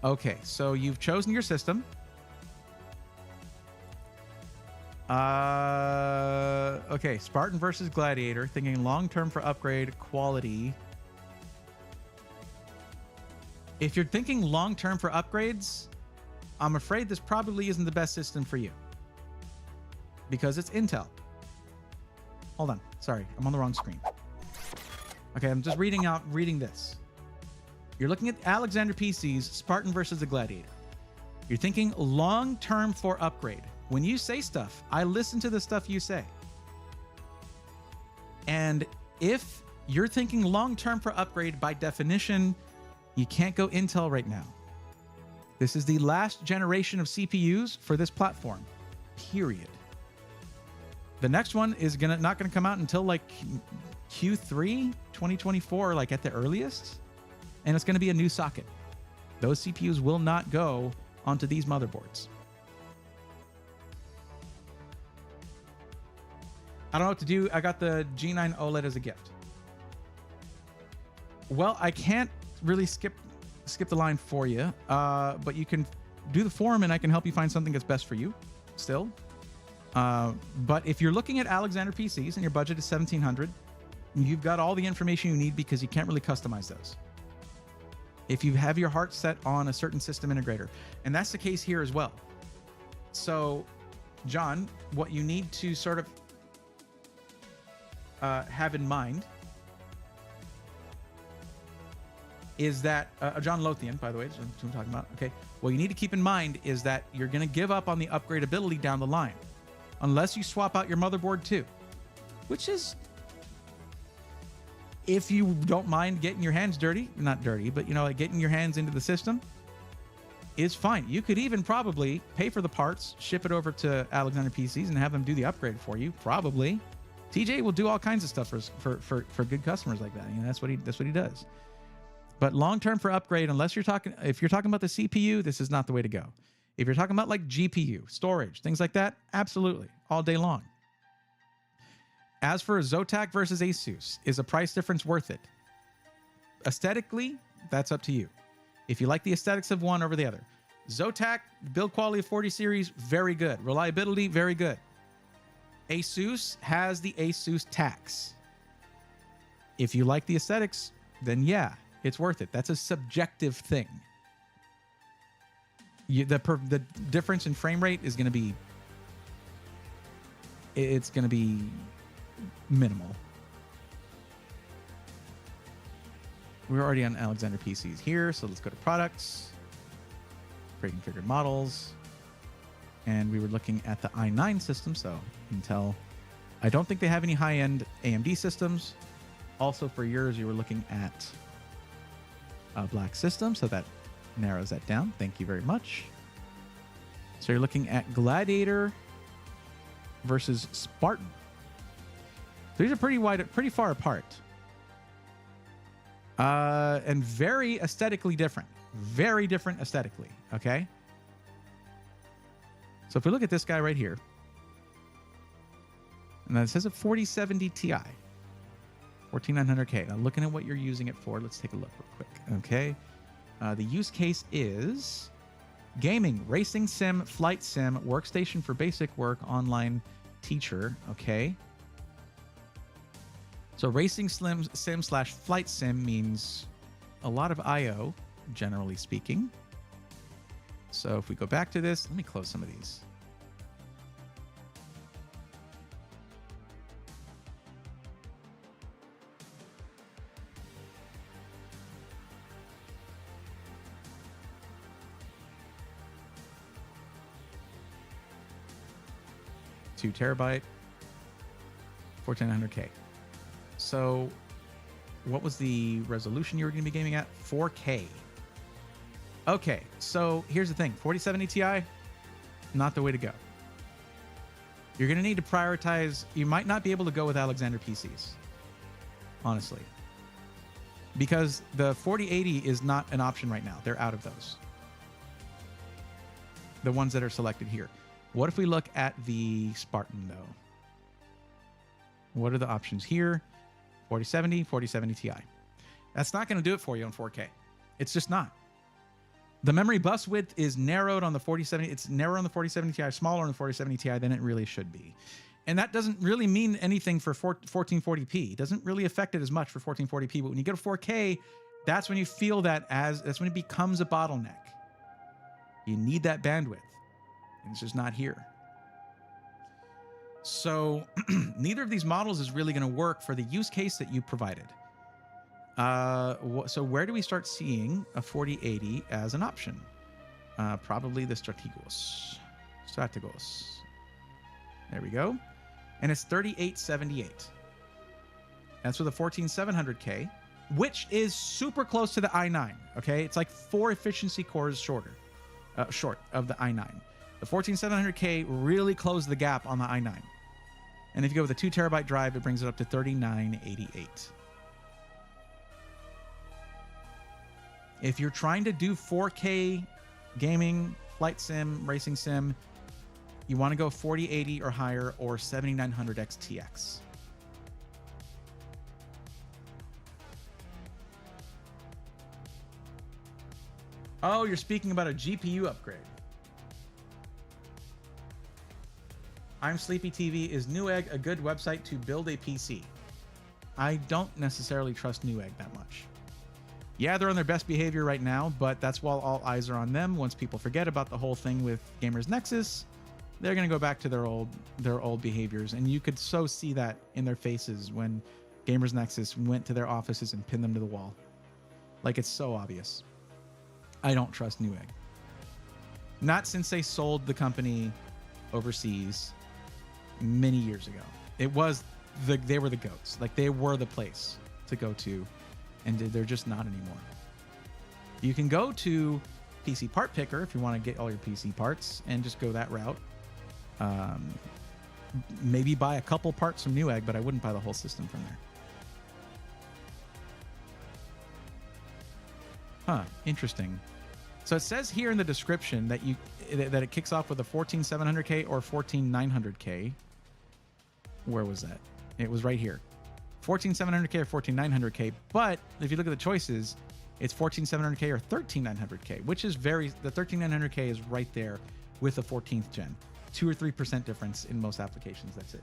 Okay, so you've chosen your system. Okay, Spartan versus Gladiator. Thinking long-term for upgrade quality. If you're thinking long-term for upgrades, I'm afraid this probably isn't the best system for you. Because it's Intel. Hold on. Sorry, I'm on the wrong screen. Okay, I'm just reading this. You're looking at Alexander PC's Spartan versus the Gladiator. You're thinking long-term for upgrade. When you say stuff, I listen to the stuff you say. And if you're thinking long-term for upgrade, by definition, you can't go Intel right now. This is the last generation of CPUs for this platform, period. The next one is not gonna come out until like Q3 2024, like at the earliest. And it's gonna be a new socket. Those CPUs will not go onto these motherboards. I don't know what to do. I got the G9 OLED as a gift. Well, I can't really skip the line for you, but you can do the forum and I can help you find something that's best for you still. But if you're looking at Alexander PCs and your budget is $1,700, you've got all the information you need because you can't really customize those. If you have your heart set on a certain system integrator, and that's the case here as well. So, John, what you need to sort of have in mind is that John Lothian, by the way, is what I'm talking about. Okay, what you need to keep in mind is that you're going to give up on the upgradability down the line, unless you swap out your motherboard too, which is, if you don't mind getting your hands dirty, not dirty, but you know, like getting your hands into the system, is fine. You could even probably pay for the parts, ship it over to Alexander PCs, and have them do the upgrade for you. Probably. TJ will do all kinds of stuff for good customers like that. You know, that's what he does. But long-term for upgrade, if you're talking about the CPU, this is not the way to go. If you're talking about like GPU, storage, things like that, absolutely, all day long. As for Zotac versus Asus, is a price difference worth it? Aesthetically, that's up to you. If you like the aesthetics of one over the other. Zotac, build quality of 40 series, very good. Reliability, very good. Asus has the Asus tax. If you like the aesthetics, then yeah, it's worth it. That's a subjective thing. The difference in frame rate is going to be, it's going to be minimal. We're already on Alexander PCs here, so let's go to products, pre-configured models, and we were looking at the i9 system, so Intel. I don't think they have any high-end AMD systems. Also for yours, you were looking at a black system, so that narrows that down. Thank you very much. So you're looking at Gladiator versus Spartan. So these are pretty far apart. And very aesthetically different. Very different aesthetically, okay? So if we look at this guy right here, and then it says a 4070 Ti, 14900K. Now looking at what you're using it for, let's take a look real quick, okay? The use case is gaming, racing sim, flight sim, workstation for basic work, online teacher, okay? So racing sim slash flight sim means a lot of I/O, generally speaking. So if we go back to this, let me close some of these. Two terabyte, 1400K. So what was the resolution you were going to be gaming at? 4K. Okay, so here's the thing. 4070 Ti, not the way to go. You're going to need to prioritize. You might not be able to go with Alexander PCs, honestly, because the 4080 is not an option right now. They're out of those. The ones that are selected here. What if we look at the Spartan, though? What are the options here? 4070, 4070 Ti. That's not going to do it for you on 4K. It's just not. The memory bus width is narrowed on the 4070. It's narrower on the 4070 Ti, smaller on the 4070 Ti than it really should be. And that doesn't really mean anything for 1440p. It doesn't really affect it as much for 1440p. But when you get a 4K, that's when you feel that's when it becomes a bottleneck. You need that bandwidth. And it's just not here. So neither of these models is really going to work for the use case that you provided. So where do we start seeing a 4080 as an option? Probably the Strategos. There we go. And it's 3878. That's with a 14700K, which is super close to the i9. Okay, it's like 4 efficiency cores short of the i9. The 14700K really closed the gap on the i9. And if you go with a 2 terabyte drive, it brings it up to 3988. If you're trying to do 4K gaming, flight sim, racing sim, you want to go 4080 or higher or 7900X TX. Oh, you're speaking about a GPU upgrade. I'm Sleepy TV. Is Newegg a good website to build a PC? I don't necessarily trust Newegg that much. Yeah, they're on their best behavior right now, but that's while all eyes are on them. Once people forget about the whole thing with Gamers Nexus, they're going to go back to their old behaviors. And you could so see that in their faces when Gamers Nexus went to their offices and pinned them to the wall. Like, it's so obvious. I don't trust Newegg. Not since they sold the company overseas many years ago. They were the goats. Like, they were the place to go to, and they're just not anymore. You can go to PC Part Picker if you want to get all your PC parts and just go that route. Maybe buy a couple parts from Newegg, but I wouldn't buy the whole system from there. Huh, interesting. So it says here in the description that it kicks off with a 14700K or 14900K. Where was that? It was right here. 14700K or 14900K. But if you look at the choices, it's 14700K or 13900K, which is the 13900K is right there with the 14th gen. 2 or 3% difference in most applications. That's it.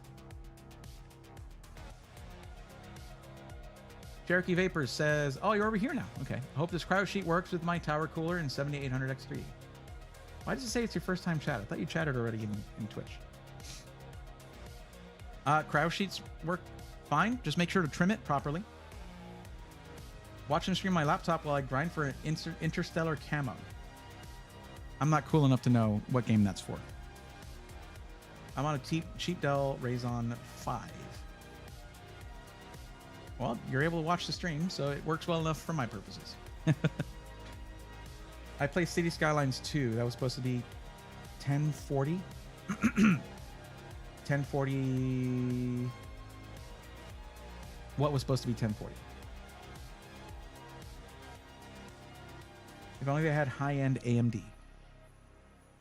Cherokee Vapors says, oh, you're over here now. Okay. I hope this cryo sheet works with my tower cooler and 7800X3. Why does it say it's your first time chat? I thought you chatted already in Twitch. Cryo sheets work fine. Just make sure to trim it properly. Watching the stream on my laptop while I grind for an interstellar camo. I'm not cool enough to know what game that's for. I'm on a cheap Dell Ryzen 5. Well, you're able to watch the stream, so it works well enough for my purposes. I play City Skylines 2. That was supposed to be 1040. 1040. What was supposed to be 1040? If only they had high-end AMD.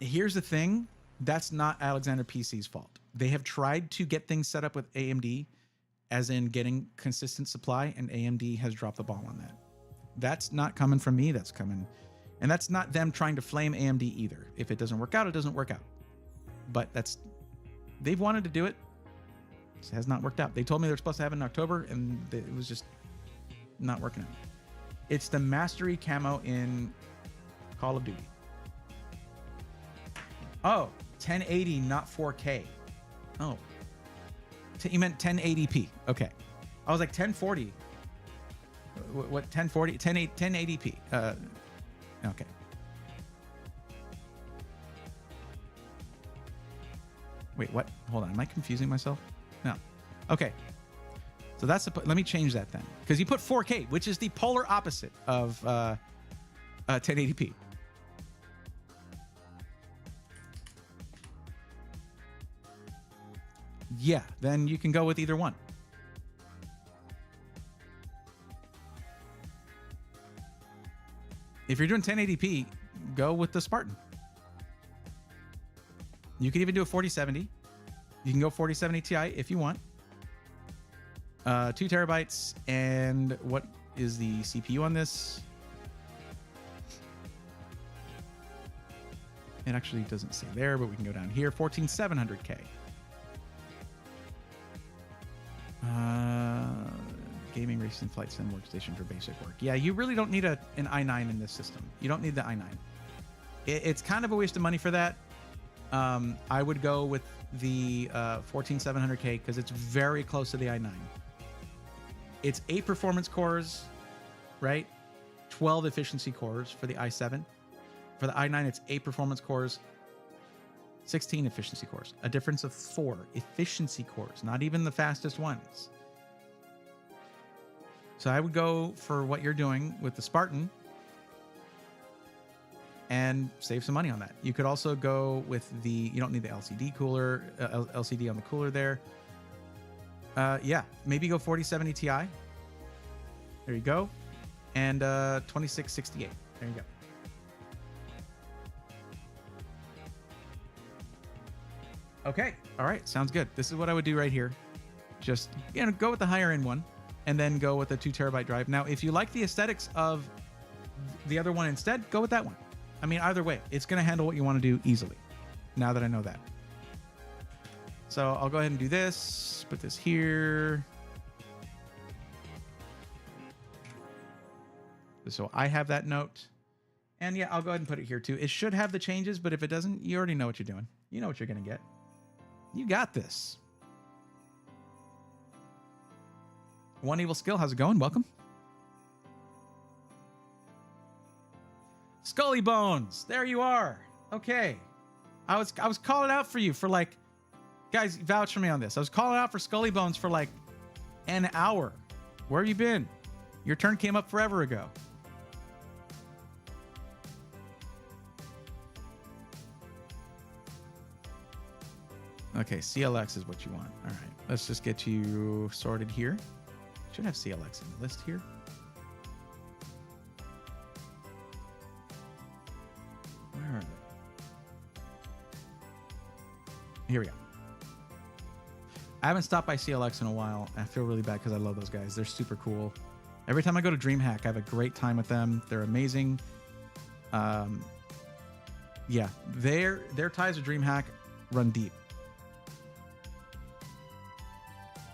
Here's the thing. That's not Alexander PC's fault. They have tried to get things set up with AMD, as in getting consistent supply, and AMD has dropped the ball on that. That's not coming from me. That's coming. And that's not them trying to flame AMD either. If it doesn't work out, it doesn't work out. But they've wanted to do it. It has not worked out. They told me they're supposed to have it in October, and it was just not working out. It's the Mastery camo in Call of Duty. Oh, 1080, not 4K. Oh. You meant 1080p. Okay. I was like 1040. What 1040? 1080p. Okay. Wait, what? Hold on. Am I confusing myself? No. Okay. So that's let me change that then, because you put 4K, which is the polar opposite of 1080p. Yeah, then you can go with either one. If you're doing 1080p, go with the Spartan. You can even do a 4070. You can go 4070 Ti if you want. 2 terabytes. And what is the CPU on this? It actually doesn't say there, but we can go down here. 14700K. Gaming, racing, flight sim, workstation for basic work. Yeah, you really don't need an i9 in this system. You don't need the i9. It's kind of a waste of money for that. I would go with the 14700K because it's very close to the i9. It's 8 performance cores, right? 12 efficiency cores for the i7. For the i9, it's 8 performance cores, 16 efficiency cores. A difference of 4 efficiency cores, not even the fastest ones. So I would go for what you're doing with the Spartan and save some money on that. You could also go with the, you don't need the LCD cooler, LCD on the cooler there. Yeah, maybe go 4070 Ti. There you go. And 2668. There you go. Okay. All right. Sounds good. This is what I would do right here. Just, go with the higher end one and then go with the 2 terabyte drive. Now, if you like the aesthetics of the other one instead, go with that one. I mean, either way, it's going to handle what you want to do easily. Now that I know that. So I'll go ahead and do this. Put this here. So I have that note. And yeah, I'll go ahead and put it here too. It should have the changes, but if it doesn't, you already know what you're doing. You know what you're going to get. You got this. One Evil Skill, how's it going? Welcome. Scully Bones, there you are. Okay. I was calling out for you for like, guys, vouch for me on this. I was calling out for Scully Bones for like an hour. Where have you been? Your turn came up forever ago. Okay, CLX is what you want. All right, let's just get you sorted here. Should have CLX in the list here. Where are they? Here we go. I haven't stopped by CLX in a while. I feel really bad because I love those guys. They're super cool. Every time I go to DreamHack, I have a great time with them. They're amazing. Yeah, their ties to DreamHack run deep.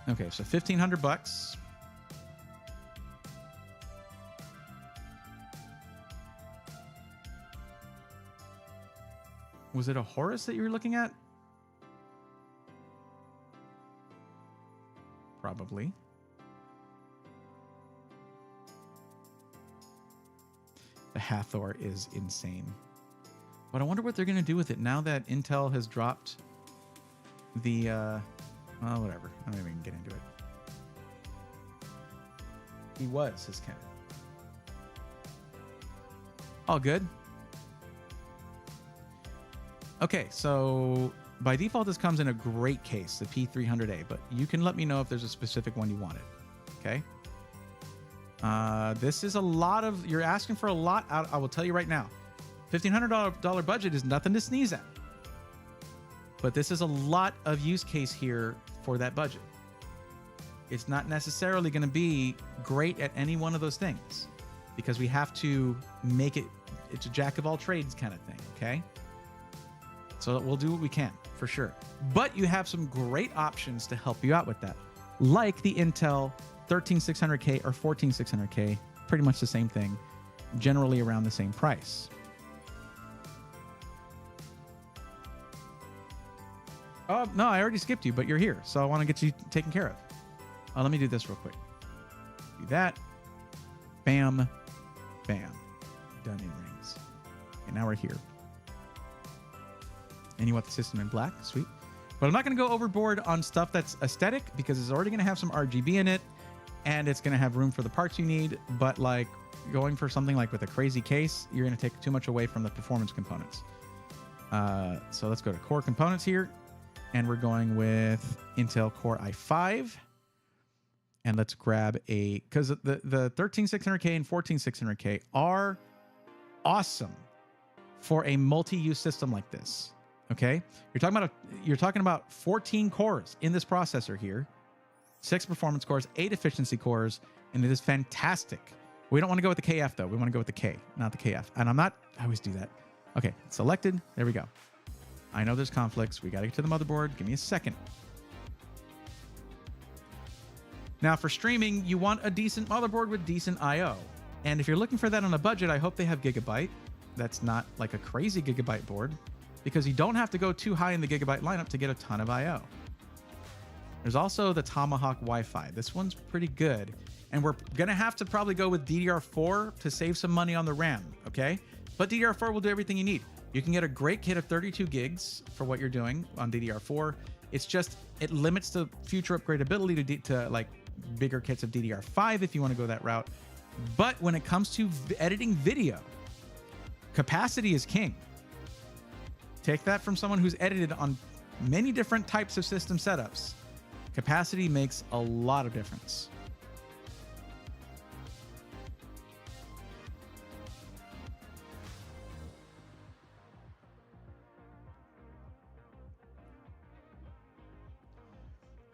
Okay, so $1,500. Was it a Horus that you were looking at? Probably. The Hathor is insane. But I wonder what they're going to do with it now that Intel has dropped the... well, whatever. I don't even get into it. He was his cannon. All good. Okay, so by default, this comes in a great case, the P300A, but you can let me know if there's a specific one you wanted. Okay. This is a lot of, you're asking for a lot. I will tell you right now, $1,500 budget is nothing to sneeze at. But this is a lot of use case here for that budget. It's not necessarily going to be great at any one of those things because we have to make it, it's a jack of all trades kind of thing, okay? So we'll do what we can, for sure. But you have some great options to help you out with that, like the Intel 13600K or 14600K, pretty much the same thing, generally around the same price. Oh, no, I already skipped you, but you're here, so I want to get you taken care of. Let me do this real quick. Do that. Bam. Bam. Done in rings. And now we're here. And you want the system in black? Sweet. But I'm not going to go overboard on stuff that's aesthetic because it's already going to have some RGB in it and it's going to have room for the parts you need. But like going for something like with a crazy case, you're going to take too much away from the performance components. So let's go to core components here. And we're going with Intel Core i5. And let's grab a, because the 13600K and 14600K are awesome for a multi-use system like this. Okay, you're talking about 14 cores in this processor here, 6 performance cores, 8 efficiency cores, and it is fantastic. We don't want to go with the KF though. We want to go with the K, not the KF. And I always do that. Okay, selected. There we go. I know there's conflicts. We got to get to the motherboard. Give me a second. Now for streaming, you want a decent motherboard with decent I/O. And if you're looking for that on a budget, I hope they have Gigabyte. That's not like a crazy Gigabyte board, because you don't have to go too high in the Gigabyte lineup to get a ton of I/O. There's also the Tomahawk Wi-Fi. This one's pretty good. And we're going to have to probably go with DDR4 to save some money on the RAM, okay? But DDR4 will do everything you need. You can get a great kit of 32 gigs for what you're doing on DDR4. It's just, it limits the future upgradability to like bigger kits of DDR5 if you want to go that route. But when it comes to editing video, capacity is king. Take that from someone who's edited on many different types of system setups. Capacity makes a lot of difference.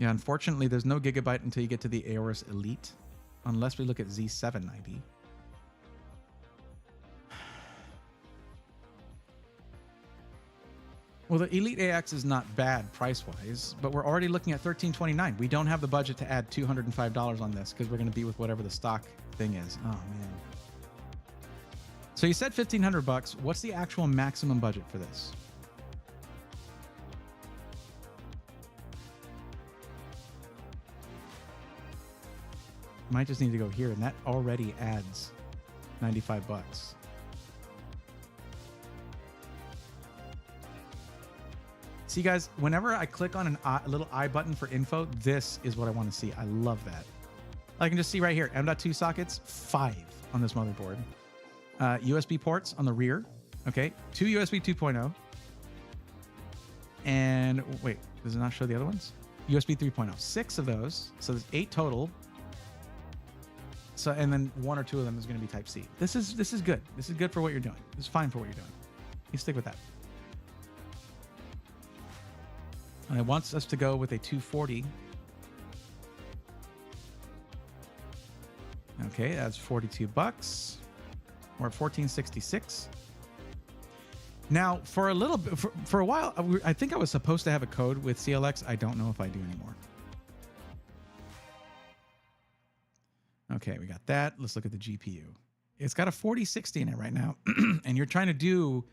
Yeah, unfortunately, there's no Gigabyte until you get to the Aorus Elite, unless we look at Z790. Well, the Elite AX is not bad price-wise, but we're already looking at $1,329. We don't have the budget to add $205 on this because we're going to be with whatever the stock thing is. Oh, man. So you said $1,500. What's the actual maximum budget for this? Might just need to go here, and that already adds $95. See, guys, whenever I click on a little I button for info, this is what I want to see. I love that. I can just see right here, M.2 sockets, 5 on this motherboard. USB ports on the rear. Okay, 2 USB 2.0. And wait, does it not show the other ones? USB 3.0, 6 of those. So there's 8 total. So, and then 1 or 2 of them is going to be Type C. This is good. This is good for what you're doing. This is fine for what you're doing. You stick with that. And it wants us to go with a 240. Okay, that's $42. We're at $1,466. Now, for a little bit, for a while, I think I was supposed to have a code with CLX. I don't know if I do anymore. Okay, we got that. Let's look at the GPU. It's got a 4060 in it right now. And you're trying to do...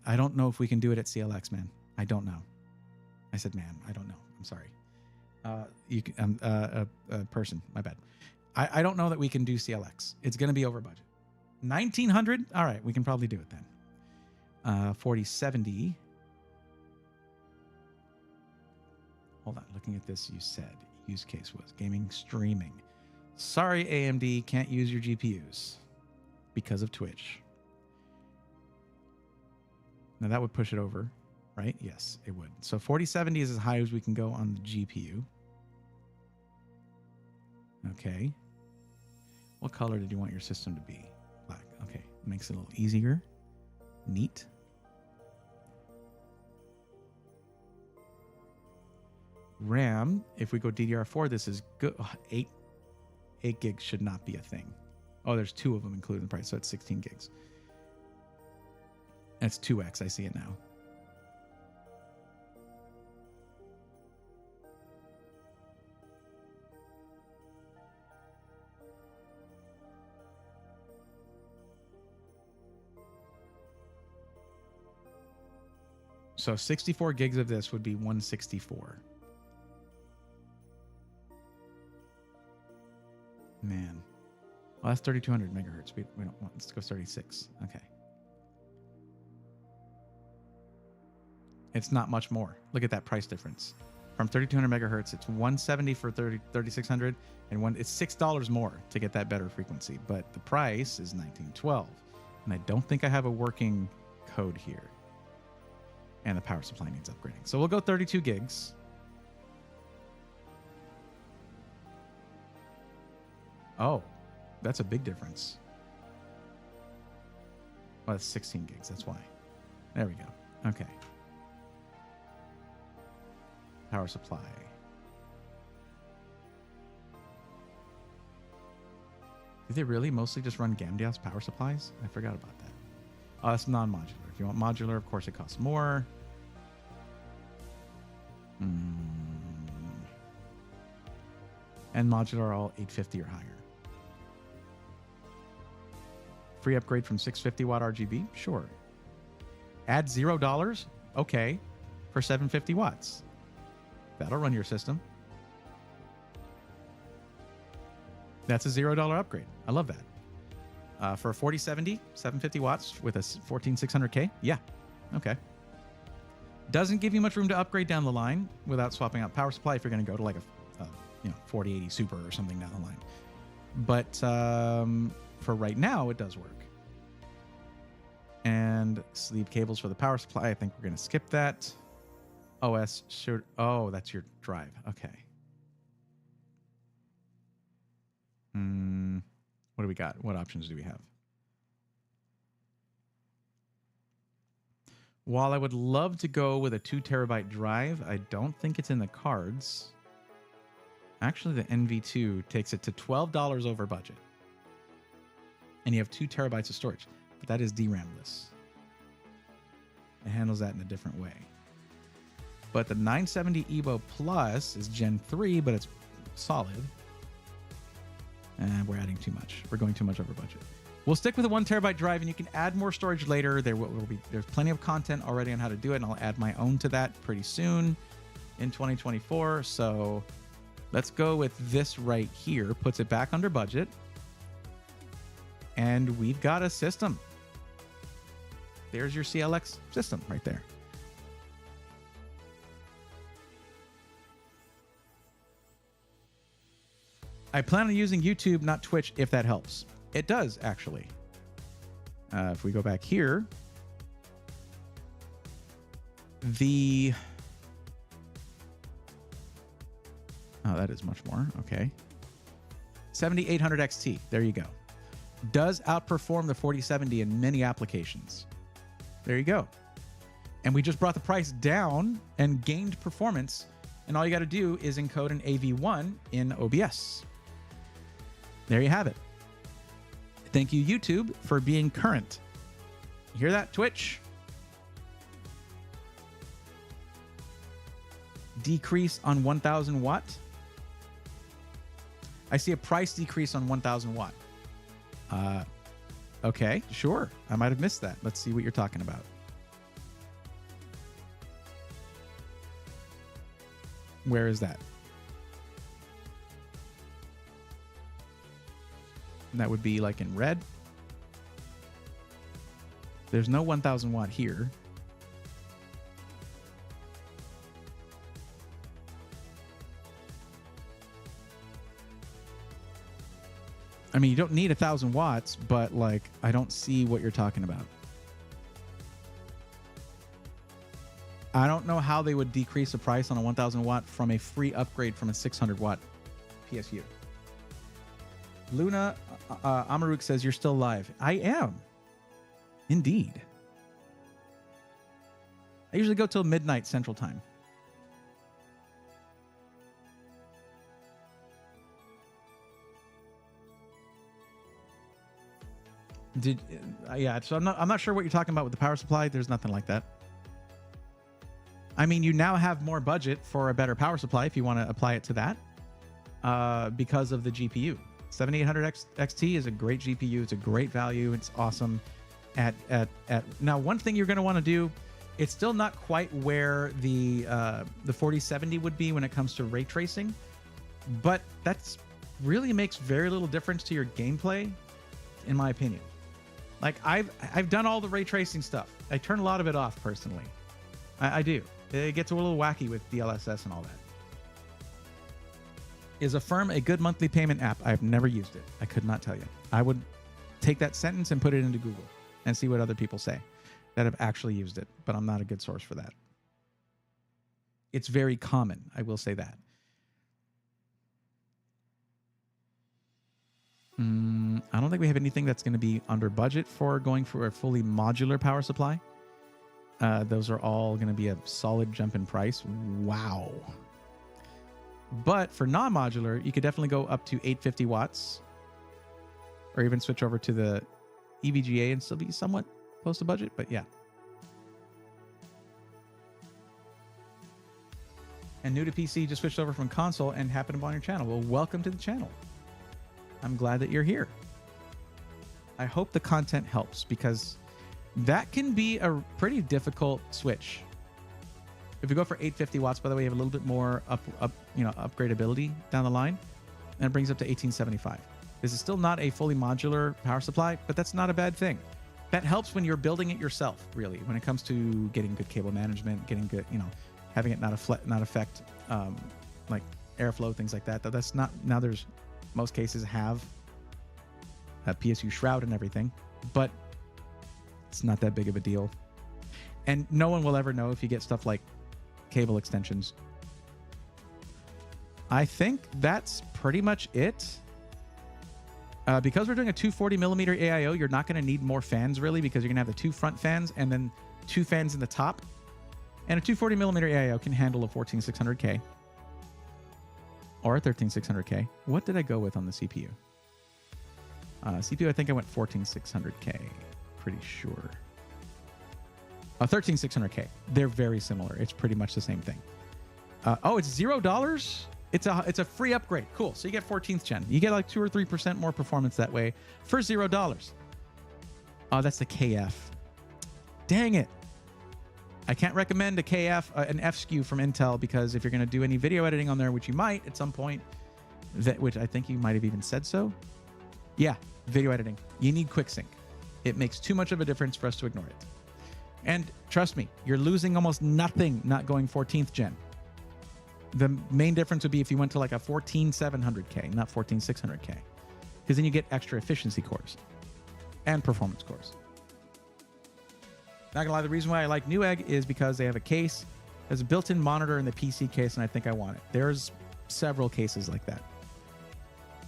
I don't know if we can do it at CLX, man. I don't know. I said, man, I don't know. I'm sorry. Person, my bad. I don't know that we can do CLX. It's going to be over budget. 1900? All right, we can probably do it then. 4070. Hold on, looking at this, you said use case was gaming streaming. Sorry, AMD, can't use your GPUs because of Twitch. Now that would push it over, right? Yes, it would. So 4070 is as high as we can go on the GPU. Okay. What color did you want your system to be? Black. Okay. Makes it a little easier. Neat. RAM, if we go DDR4, this is good. 8 gigs should not be a thing. Oh, there's 2 of them included in the price, so it's 16 gigs. That's 2x. I see it now. So 64 gigs of this would be 164. Man. Well, that's 3200 megahertz. We don't want, let's go 36. Okay. It's not much more. Look at that price difference. From 3200 megahertz, it's 170 for 3600, and it's $6 more to get that better frequency. But the price is 1912, and I don't think I have a working code here. And the power supply needs upgrading. So we'll go 32 gigs. Oh, that's a big difference. Well, that's 16 gigs. That's why. There we go. Okay. Power supply. Do they really mostly just run Gamdias power supplies? I forgot about that. Oh, that's non-modular. If you want modular, of course it costs more. And modular are all 850 or higher. Free upgrade from 650 watt RGB? Sure. Add $0? Okay. For 750 watts. That'll run your system. That's a $0 upgrade. I love that. For a 4070, 750 watts with a 14600K? Yeah. Okay. Doesn't give you much room to upgrade down the line without swapping out power supply if you're going to go to like a 4080 Super or something down the line. But for right now, it does work. And sleeve cables for the power supply. I think we're going to skip that. OS should. Oh, that's your drive. Okay. What do we got? What options do we have? While I would love to go with a 2 terabyte drive, I don't think it's in the cards. Actually, the NV2 takes it to $12 over budget. And you have 2 terabytes of storage. But that is DRAM-less. It handles that in a different way. But the 970 EVO Plus is Gen 3, but it's solid. And we're adding too much. We're going too much over budget. We'll stick with a 1 terabyte drive, and you can add more storage later. There's plenty of content already on how to do it, and I'll add my own to that pretty soon in 2024. So let's go with this right here. Puts it back under budget. And we've got a system. There's your CLX system right there. I plan on using YouTube, not Twitch, if that helps. It does, actually. If we go back here, oh, that is much more. Okay. 7800 XT. There you go. Does outperform the 4070 in many applications. There you go. And we just brought the price down and gained performance. And all you got to do is encode an AV1 in OBS. There you have it. Thank you, YouTube, for being current. You hear that, Twitch? Decrease on 1000 watt. I see a price decrease on 1000 watt. Okay, sure. I might have missed that. Let's see what you're talking about. Where is that? That would be like in red. There's no 1000 watt here. I mean, you don't need 1000 watts, but like, I don't see what you're talking about. I don't know how they would decrease the price on a 1000 watt from a free upgrade from a 600 watt PSU. Luna Amaruk says you're still live. I am. Indeed. I usually go till midnight Central Time. Yeah, so I'm not sure what you're talking about with the power supply. There's nothing like that. I mean, you now have more budget for a better power supply if you want to apply it to that because of the GPU. 7800 XT is a great GPU. It's a great value. It's awesome. Now, one thing you're going to want to do, it's still not quite where the 4070 would be when it comes to ray tracing, but that's really makes very little difference to your gameplay, in my opinion. Like I've done all the ray tracing stuff. I turn a lot of it off personally. I do. It gets a little wacky with DLSS and all that. Is Affirm a good monthly payment app? I've never used it. I could not tell you. I would take that sentence and put it into Google and see what other people say that have actually used it, but I'm not a good source for that. It's very common, I will say that. I don't think we have anything that's going to be under budget for going for a fully modular power supply. those are all going to be a solid jump in price. Wow. But for non-modular, you could definitely go up to 850 watts or even switch over to the EVGA and still be somewhat close to budget. But yeah. And new to PC, just switched over from console and happened upon your channel. Well, welcome to the channel. I'm glad that you're here. I hope the content helps because that can be a pretty difficult switch. If you go for 850 watts, by the way, you have a little bit more upgradability down the line, and it brings up to 1875. This is still not a fully modular power supply, but that's not a bad thing. That helps when you're building it yourself, really, when it comes to getting good cable management, getting good, having it not affect like airflow, things like that. That's not, now there's, most cases have a PSU shroud and everything, but it's not that big of a deal. And no one will ever know if you get stuff like cable extensions. I think that's pretty much it. Because we're doing a 240 millimeter AIO, you're not going to need more fans really, because you're going to have the two front fans and then two fans in the top. And a 240 millimeter AIO can handle a 14600K or a 13600K. What did I go with on the CPU? CPU, I think I went 14600K. Pretty sure. 13600K. They're very similar. It's pretty much the same thing. Oh, it's $0. It's a free upgrade. Cool. So you get 14th gen. You get like 2 or 3% more performance that way for $0. Oh, that's the KF. Dang it. I can't recommend a KF, an F SKU from Intel, because if you're going to do any video editing on there, which you might at some point, which I think you might have even said so. Yeah, video editing. You need QuickSync. It makes too much of a difference for us to ignore it. And trust me, you're losing almost nothing not going 14th gen. The main difference would be if you went to like a 14700K, not 14600K, because then you get extra efficiency cores and performance cores. Not gonna lie, the reason why I like Newegg is because they have a case. There's a built-in monitor in the PC case, and I think I want it. There's several cases like that.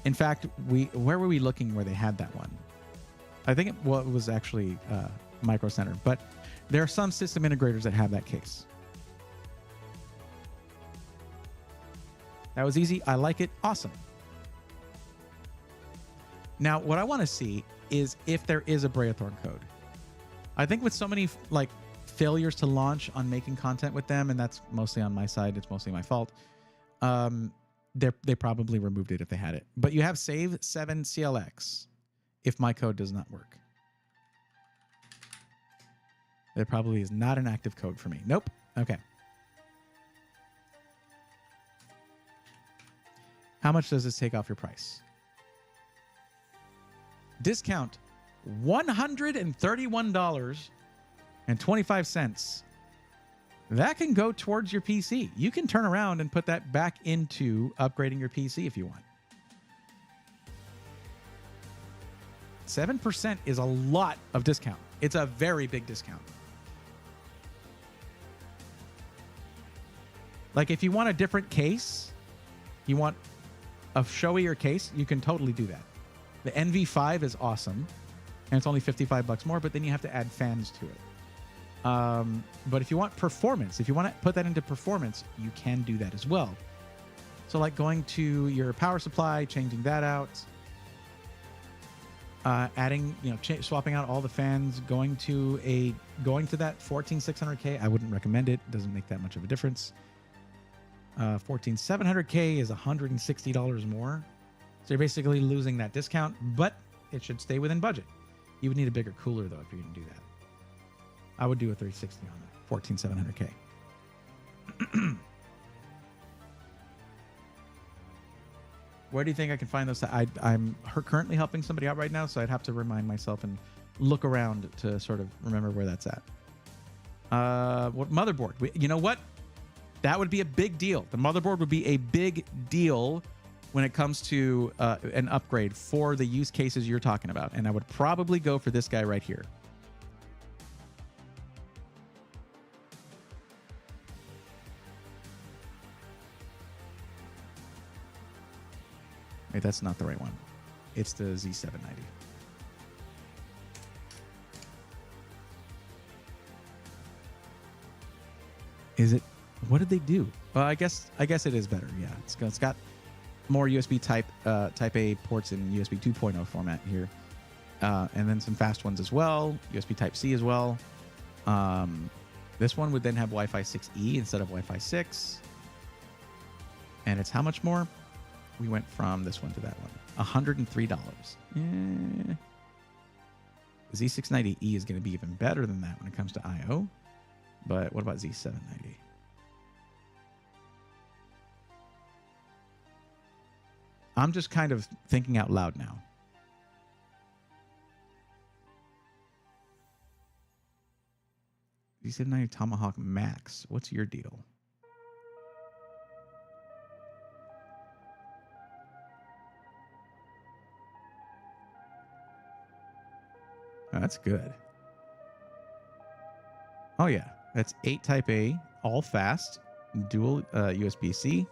In fact, where were we looking where they had that one? I think it was actually Micro Center, but there are some system integrators that have that case. That was easy. I like it. Awesome. Now, what I want to see is if there is a Braethorn code. I think with so many like failures to launch on making content with them, and that's mostly on my side, it's mostly my fault. They probably removed it if they had it. But you have save 7 CLX if my code does not work. There probably is not an active code for me. Nope. Okay. How much does this take off your price? Discount $131.25. That can go towards your PC. You can turn around and put that back into upgrading your PC if you want. 7% is a lot of discount. It's a very big discount. Like if you want a different case, you want a showier case, you can totally do that. The NV5 is awesome, and it's only $55 more, but then you have to add fans to it. But if you want performance, if you want to put that into performance, you can do that as well. So like going to your power supply, changing that out, adding, swapping out all the fans, going to that 14600K. I wouldn't recommend it. It doesn't make that much of a difference. 14700K is $160 more. So you're basically losing that discount, but it should stay within budget. You would need a bigger cooler though if you're going to do that. I would do a 360 on that 14700K. Where do you think I can find those? I'm currently helping somebody out right now, so I'd have to remind myself and look around to sort of remember where that's at. What motherboard? You know what? That would be a big deal. The motherboard would be a big deal when it comes to an upgrade for the use cases you're talking about. And I would probably go for this guy right here. Wait, that's not the right one. It's the Z790. Is it? What did they do? Well, I guess it is better. Yeah, it's got more USB type A ports in USB 2.0 format here, and then some fast ones as well. USB Type C as well. This one would then have Wi-Fi 6E instead of Wi-Fi 6, and it's how much more? We went from this one to that one. $103. Yeah. Z690E is going to be even better than that when it comes to I/O. But what about Z790? I'm just kind of thinking out loud now. Z790 Tomahawk Max. What's your deal? Oh, that's good. Oh, yeah. That's 8 Type A, all fast, dual USB-C,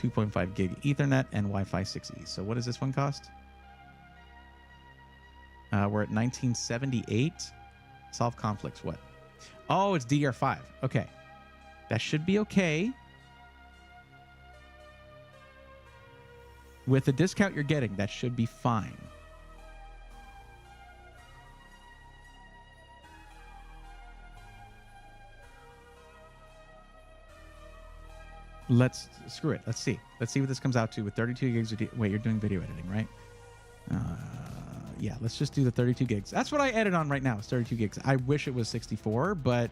2.5 gig Ethernet, and Wi-Fi 6E. So what does this one cost? We're at 1978. Solve conflicts. What? Oh, it's DDR5. Okay. That should be okay. With the discount you're getting, that should be fine. Let's screw it. Let's see what this comes out to with 32 gigs of wait, you're doing video editing, right? Yeah, let's just do the 32 gigs. That's what I edit on right now. It's 32 gigs. I wish it was 64, but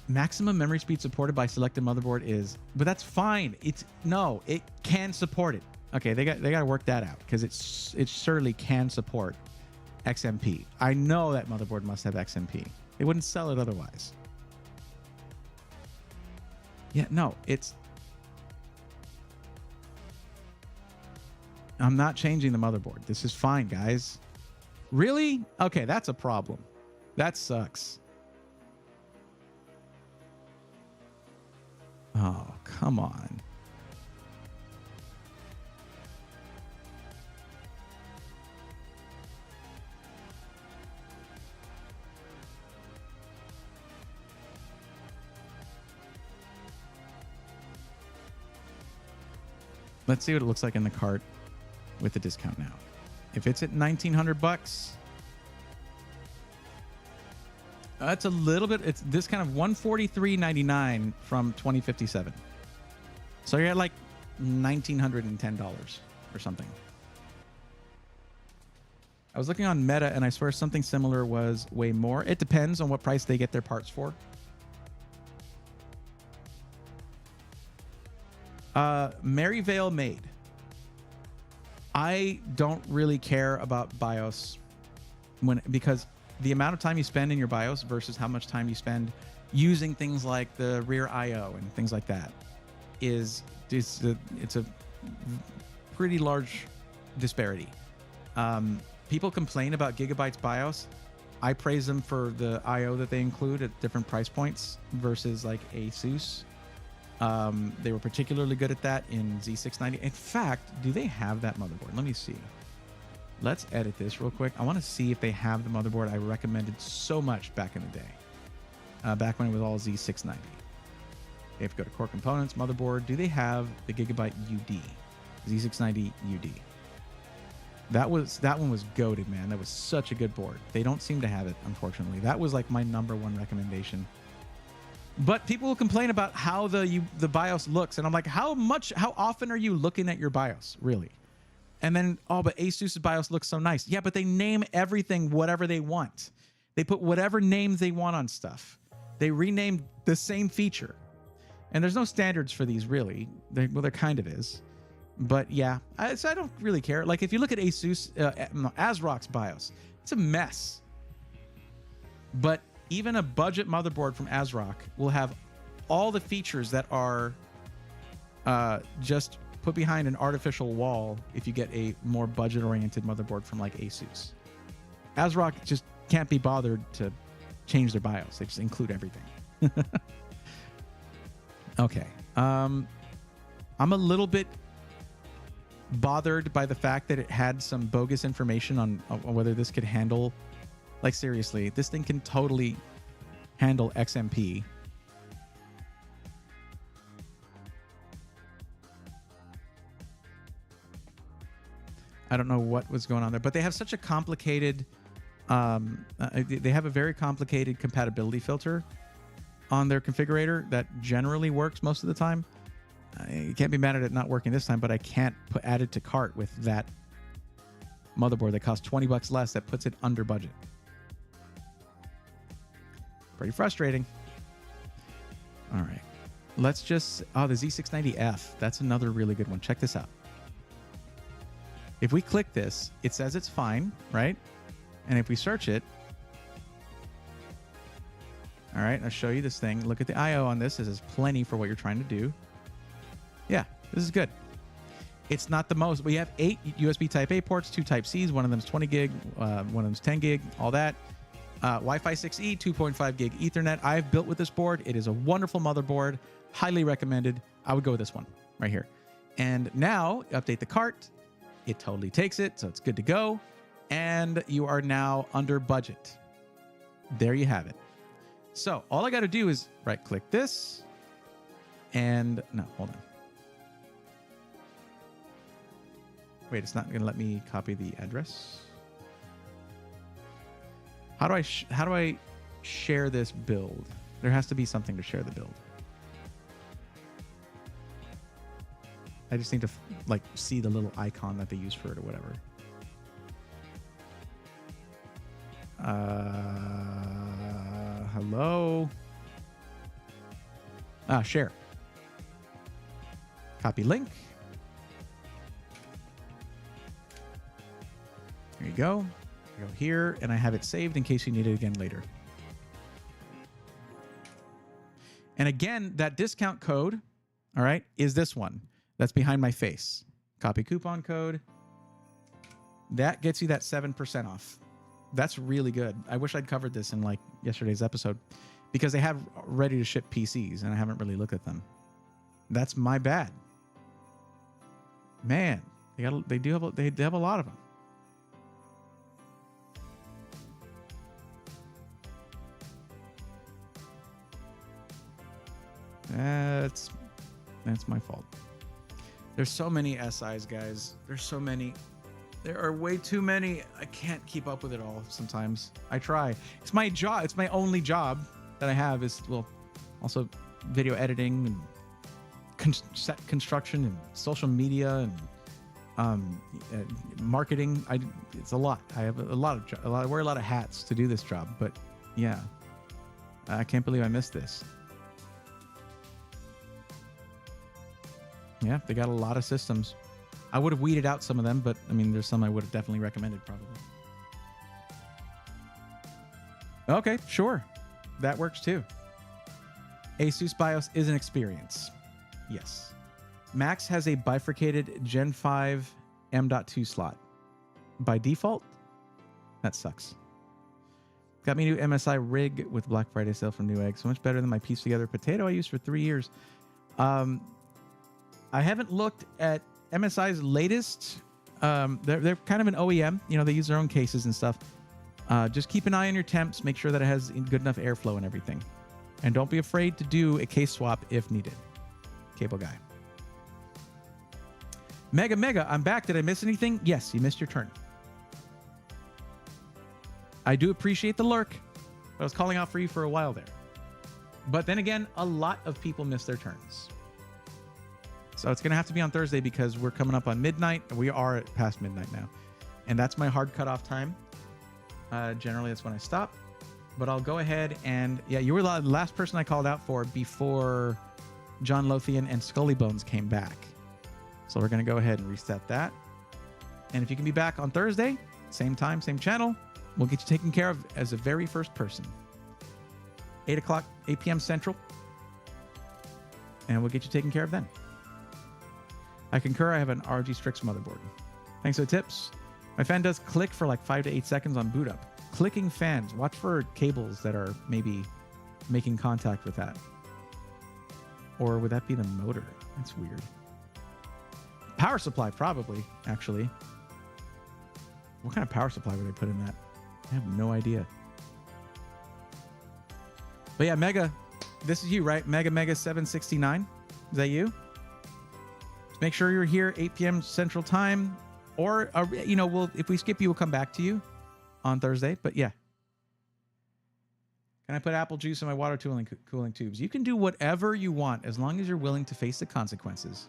maximum memory speed supported by selected motherboard is, but that's fine. It can support it. Okay, they got to work that out because it certainly can support XMP. I know that motherboard must have XMP. They wouldn't sell it otherwise. Yeah, no, I'm not changing the motherboard. This is fine, guys. Really? Okay, that's a problem. That sucks. Oh, come on. Let's see what it looks like in the cart with the discount now. If it's at $1,900, that's a little bit. It's this kind of $143.99 from 2057. So you're at like $1,910 or something. I was looking on Meta, and I swear something similar was way more. It depends on what price they get their parts for. Maryvale Maid. I don't really care about BIOS because the amount of time you spend in your BIOS versus how much time you spend using things like the rear IO and things like that it's a pretty large disparity. People complain about Gigabyte's BIOS. I praise them for the IO that they include at different price points versus like Asus. They were particularly good at that in Z690. In fact, do they have that motherboard? Let me see. Let's edit this real quick. I want to see if they have the motherboard I recommended so much back in the day. Back when it was all Z690. If you go to core components, motherboard, do they have the Gigabyte UD? Z690 UD. That one was goated, man. That was such a good board. They don't seem to have it, unfortunately. That was like my #1 recommendation. But people will complain about how the BIOS looks, and I'm like, how often are you looking at your BIOS, really? And then, oh, but Asus's BIOS looks so nice. Yeah, but they name everything whatever they want. They put whatever names they want on stuff. They renamed the same feature, and there's no standards for these, really. Well, there kind of is, but yeah, so I don't really care. Like if you look at Asus, ASRock's BIOS, it's a mess. But even a budget motherboard from ASRock will have all the features that are just put behind an artificial wall if you get a more budget-oriented motherboard from like Asus. ASRock just can't be bothered to change their BIOS. They just include everything. Okay. I'm a little bit bothered by the fact that it had some bogus information on whether this could handle. Like seriously, this thing can totally handle XMP. I don't know what was going on there, but they have such a complicated, they have a very complicated compatibility filter on their configurator that generally works most of the time. You can't be mad at it not working this time, but I can't add it to cart with that motherboard that costs $20 less that puts it under budget. Pretty frustrating. All right. Let's just... Oh, the Z690F. That's another really good one. Check this out. If we click this, it says it's fine, right? And if we search it... All right, I'll show you this thing. Look at the I/O on this. This is plenty for what you're trying to do. Yeah, this is good. It's not the most. We have 8 USB Type A ports, 2 Type Cs. One of them is 20 gig, one of them is 10 gig, all that. Wi-Fi 6E, 2.5 gig Ethernet. I've built with this board. It is a wonderful motherboard. Highly recommended. I would go with this one right here. And now, update the cart. It totally takes it, so it's good to go. And you are now under budget. There you have it. So all I got to do is right-click this. And no, hold on. Wait, it's not going to let me copy the address. How do I share this build? There has to be something to share the build. I just need to like see the little icon that they use for it or whatever. Hello. Share. Copy link. There you go. Go here, and I have it saved in case you need it again later. And again, that discount code, all right, is this one. That's behind my face. Copy coupon code. That gets you that 7% off. That's really good. I wish I'd covered this in like yesterday's episode because they have ready to ship PCs and I haven't really looked at them. That's my bad. Man, they have a lot of them. That's my fault. There's so many SIs, guys. There's so many. There are way too many. I can't keep up with it all sometimes. I try. It's my job. It's my only job that I have is, well, also video editing and set construction and social media and marketing. It's a lot. I have I wear a lot of hats to do this job, but yeah, I can't believe I missed this. Yeah, they got a lot of systems. I would have weeded out some of them, but I mean, there's some I would have definitely recommended probably. Okay, sure. That works too. Asus BIOS is an experience. Yes. Max has a bifurcated Gen 5 M.2 slot. By default, that sucks. Got me a new MSI rig with Black Friday sale from Newegg. So much better than my piece together potato I used for 3 years. I haven't looked at MSI's latest. They're kind of an OEM. You know, they use their own cases and stuff. Just keep an eye on your temps. Make sure that it has good enough airflow and everything. And don't be afraid to do a case swap if needed. Cable guy. Mega, I'm back. Did I miss anything? Yes, you missed your turn. I do appreciate the lurk. I was calling out for you for a while there. But then again, a lot of people miss their turns. So it's going to have to be on Thursday because we're coming up on midnight. We are past midnight now. And that's my hard cutoff time. Generally, that's when I stop. But I'll go ahead and... Yeah, you were the last person I called out for before John Lothian and Scully Bones came back. So we're going to go ahead and reset that. And if you can be back on Thursday, same time, same channel, we'll get you taken care of as the very first person. 8 p.m. Central. And we'll get you taken care of then. I concur. I have an ROG Strix motherboard. Thanks for the tips. My fan does click for like 5 to 8 seconds on boot up. Clicking fans. Watch for cables that are maybe making contact with that. Or would that be the motor? That's weird. Power supply, probably, actually. What kind of power supply would they put in that? I have no idea. But yeah, Mega, this is you, right? Mega 769. Is that you? Just make sure you're here 8 p.m. Central Time, or if we skip you, we'll come back to you on Thursday. But yeah. Can I put apple juice in my water cooling tubes? You can do whatever you want as long as you're willing to face the consequences.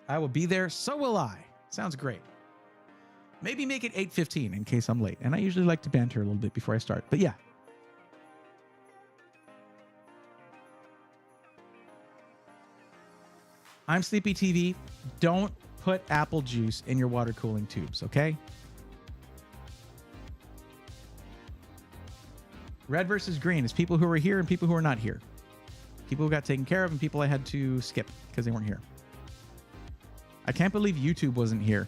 I will be there. So will I. Sounds great. Maybe make it 8:15 in case I'm late. And I usually like to banter a little bit before I start. But yeah. I'm Sleepy TV. Don't put apple juice in your water cooling tubes, okay? Red versus green is people who are here and people who are not here. People who got taken care of and people I had to skip because they weren't here. I can't believe YouTube wasn't here.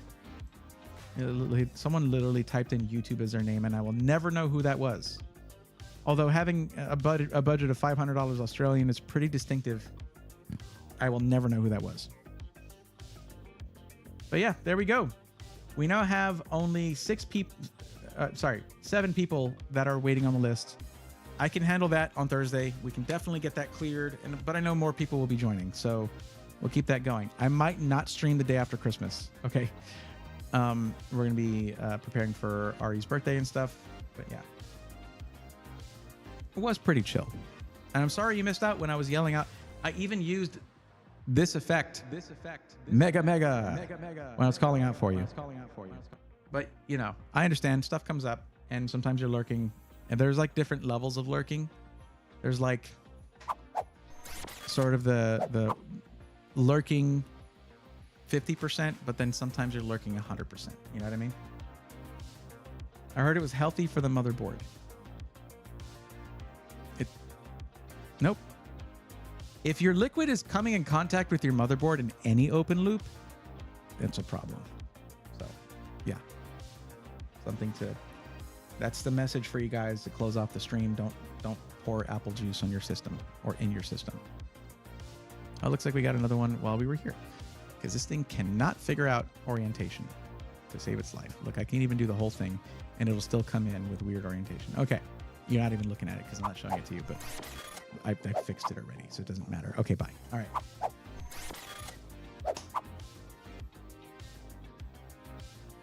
Someone literally typed in YouTube as their name and I will never know who that was. Although having a budget of $500 Australian is pretty distinctive, I will never know who that was. But yeah, there we go. We now have only 7 people that are waiting on the list. I can handle that on Thursday. We can definitely get that cleared, but I know more people will be joining, so we'll keep that going. I might not stream the day after Christmas, okay? We're going to be preparing for Ari's birthday and stuff, but yeah. It was pretty chill. And I'm sorry you missed out when I was yelling out. I even used this effect, mega, when I was calling out for you. But, I understand stuff comes up and sometimes you're lurking and there's like different levels of lurking. There's like sort of the lurking 50%, but then sometimes you're lurking 100%. You know what I mean? I heard it was healthy for the motherboard. Nope. If your liquid is coming in contact with your motherboard in any open loop, it's a problem. So, yeah. That's the message for you guys to close off the stream. Don't pour apple juice on your system or in your system. Oh, looks like we got another one while we were here. Because this thing cannot figure out orientation to save its life. Look, I can't even do the whole thing, and it'll still come in with weird orientation. Okay. You're not even looking at it because I'm not showing it to you, but I fixed it already, so it doesn't matter. Okay, bye. All right.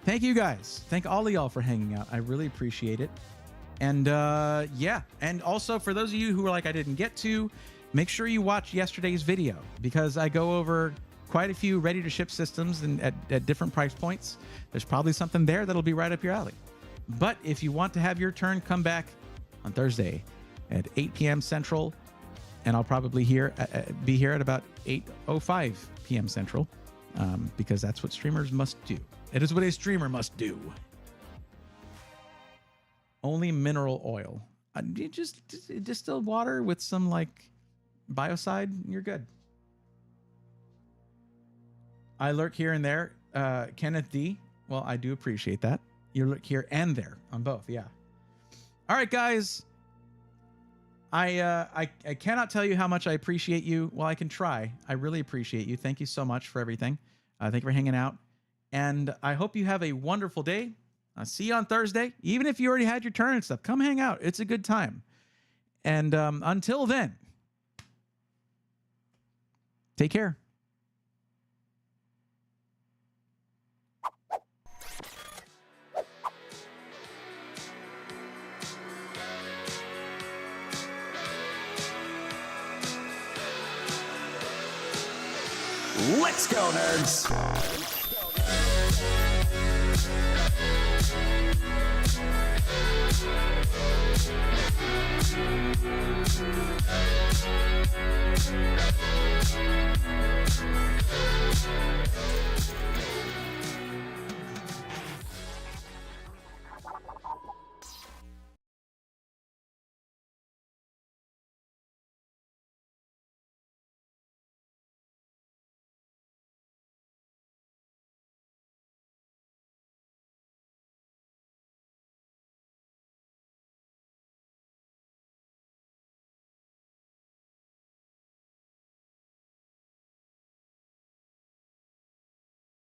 Thank you guys. Thank all of y'all for hanging out. I really appreciate it. And yeah, and also for those of you who are like, I didn't get to, make sure you watch yesterday's video because I go over quite a few ready to ship systems and at different price points. There's probably something there that'll be right up your alley. But if you want to have your turn, come back on Thursday at 8 p.m. Central, and I'll probably be here at about 8:05 p.m. Central, because that's what streamers must do. It is what a streamer must do. Only mineral oil. You just distill water with some like biocide, and you're good. I lurk here and there. Kenneth D. Well, I do appreciate that. You lurk here and there on both. Yeah. All right, guys. I cannot tell you how much I appreciate you. Well, I can try. I really appreciate you. Thank you so much for everything. Thank you for hanging out. And I hope you have a wonderful day. I'll see you on Thursday. Even if you already had your turn and stuff, come hang out. It's a good time. And until then, take care. Let's go, nerds!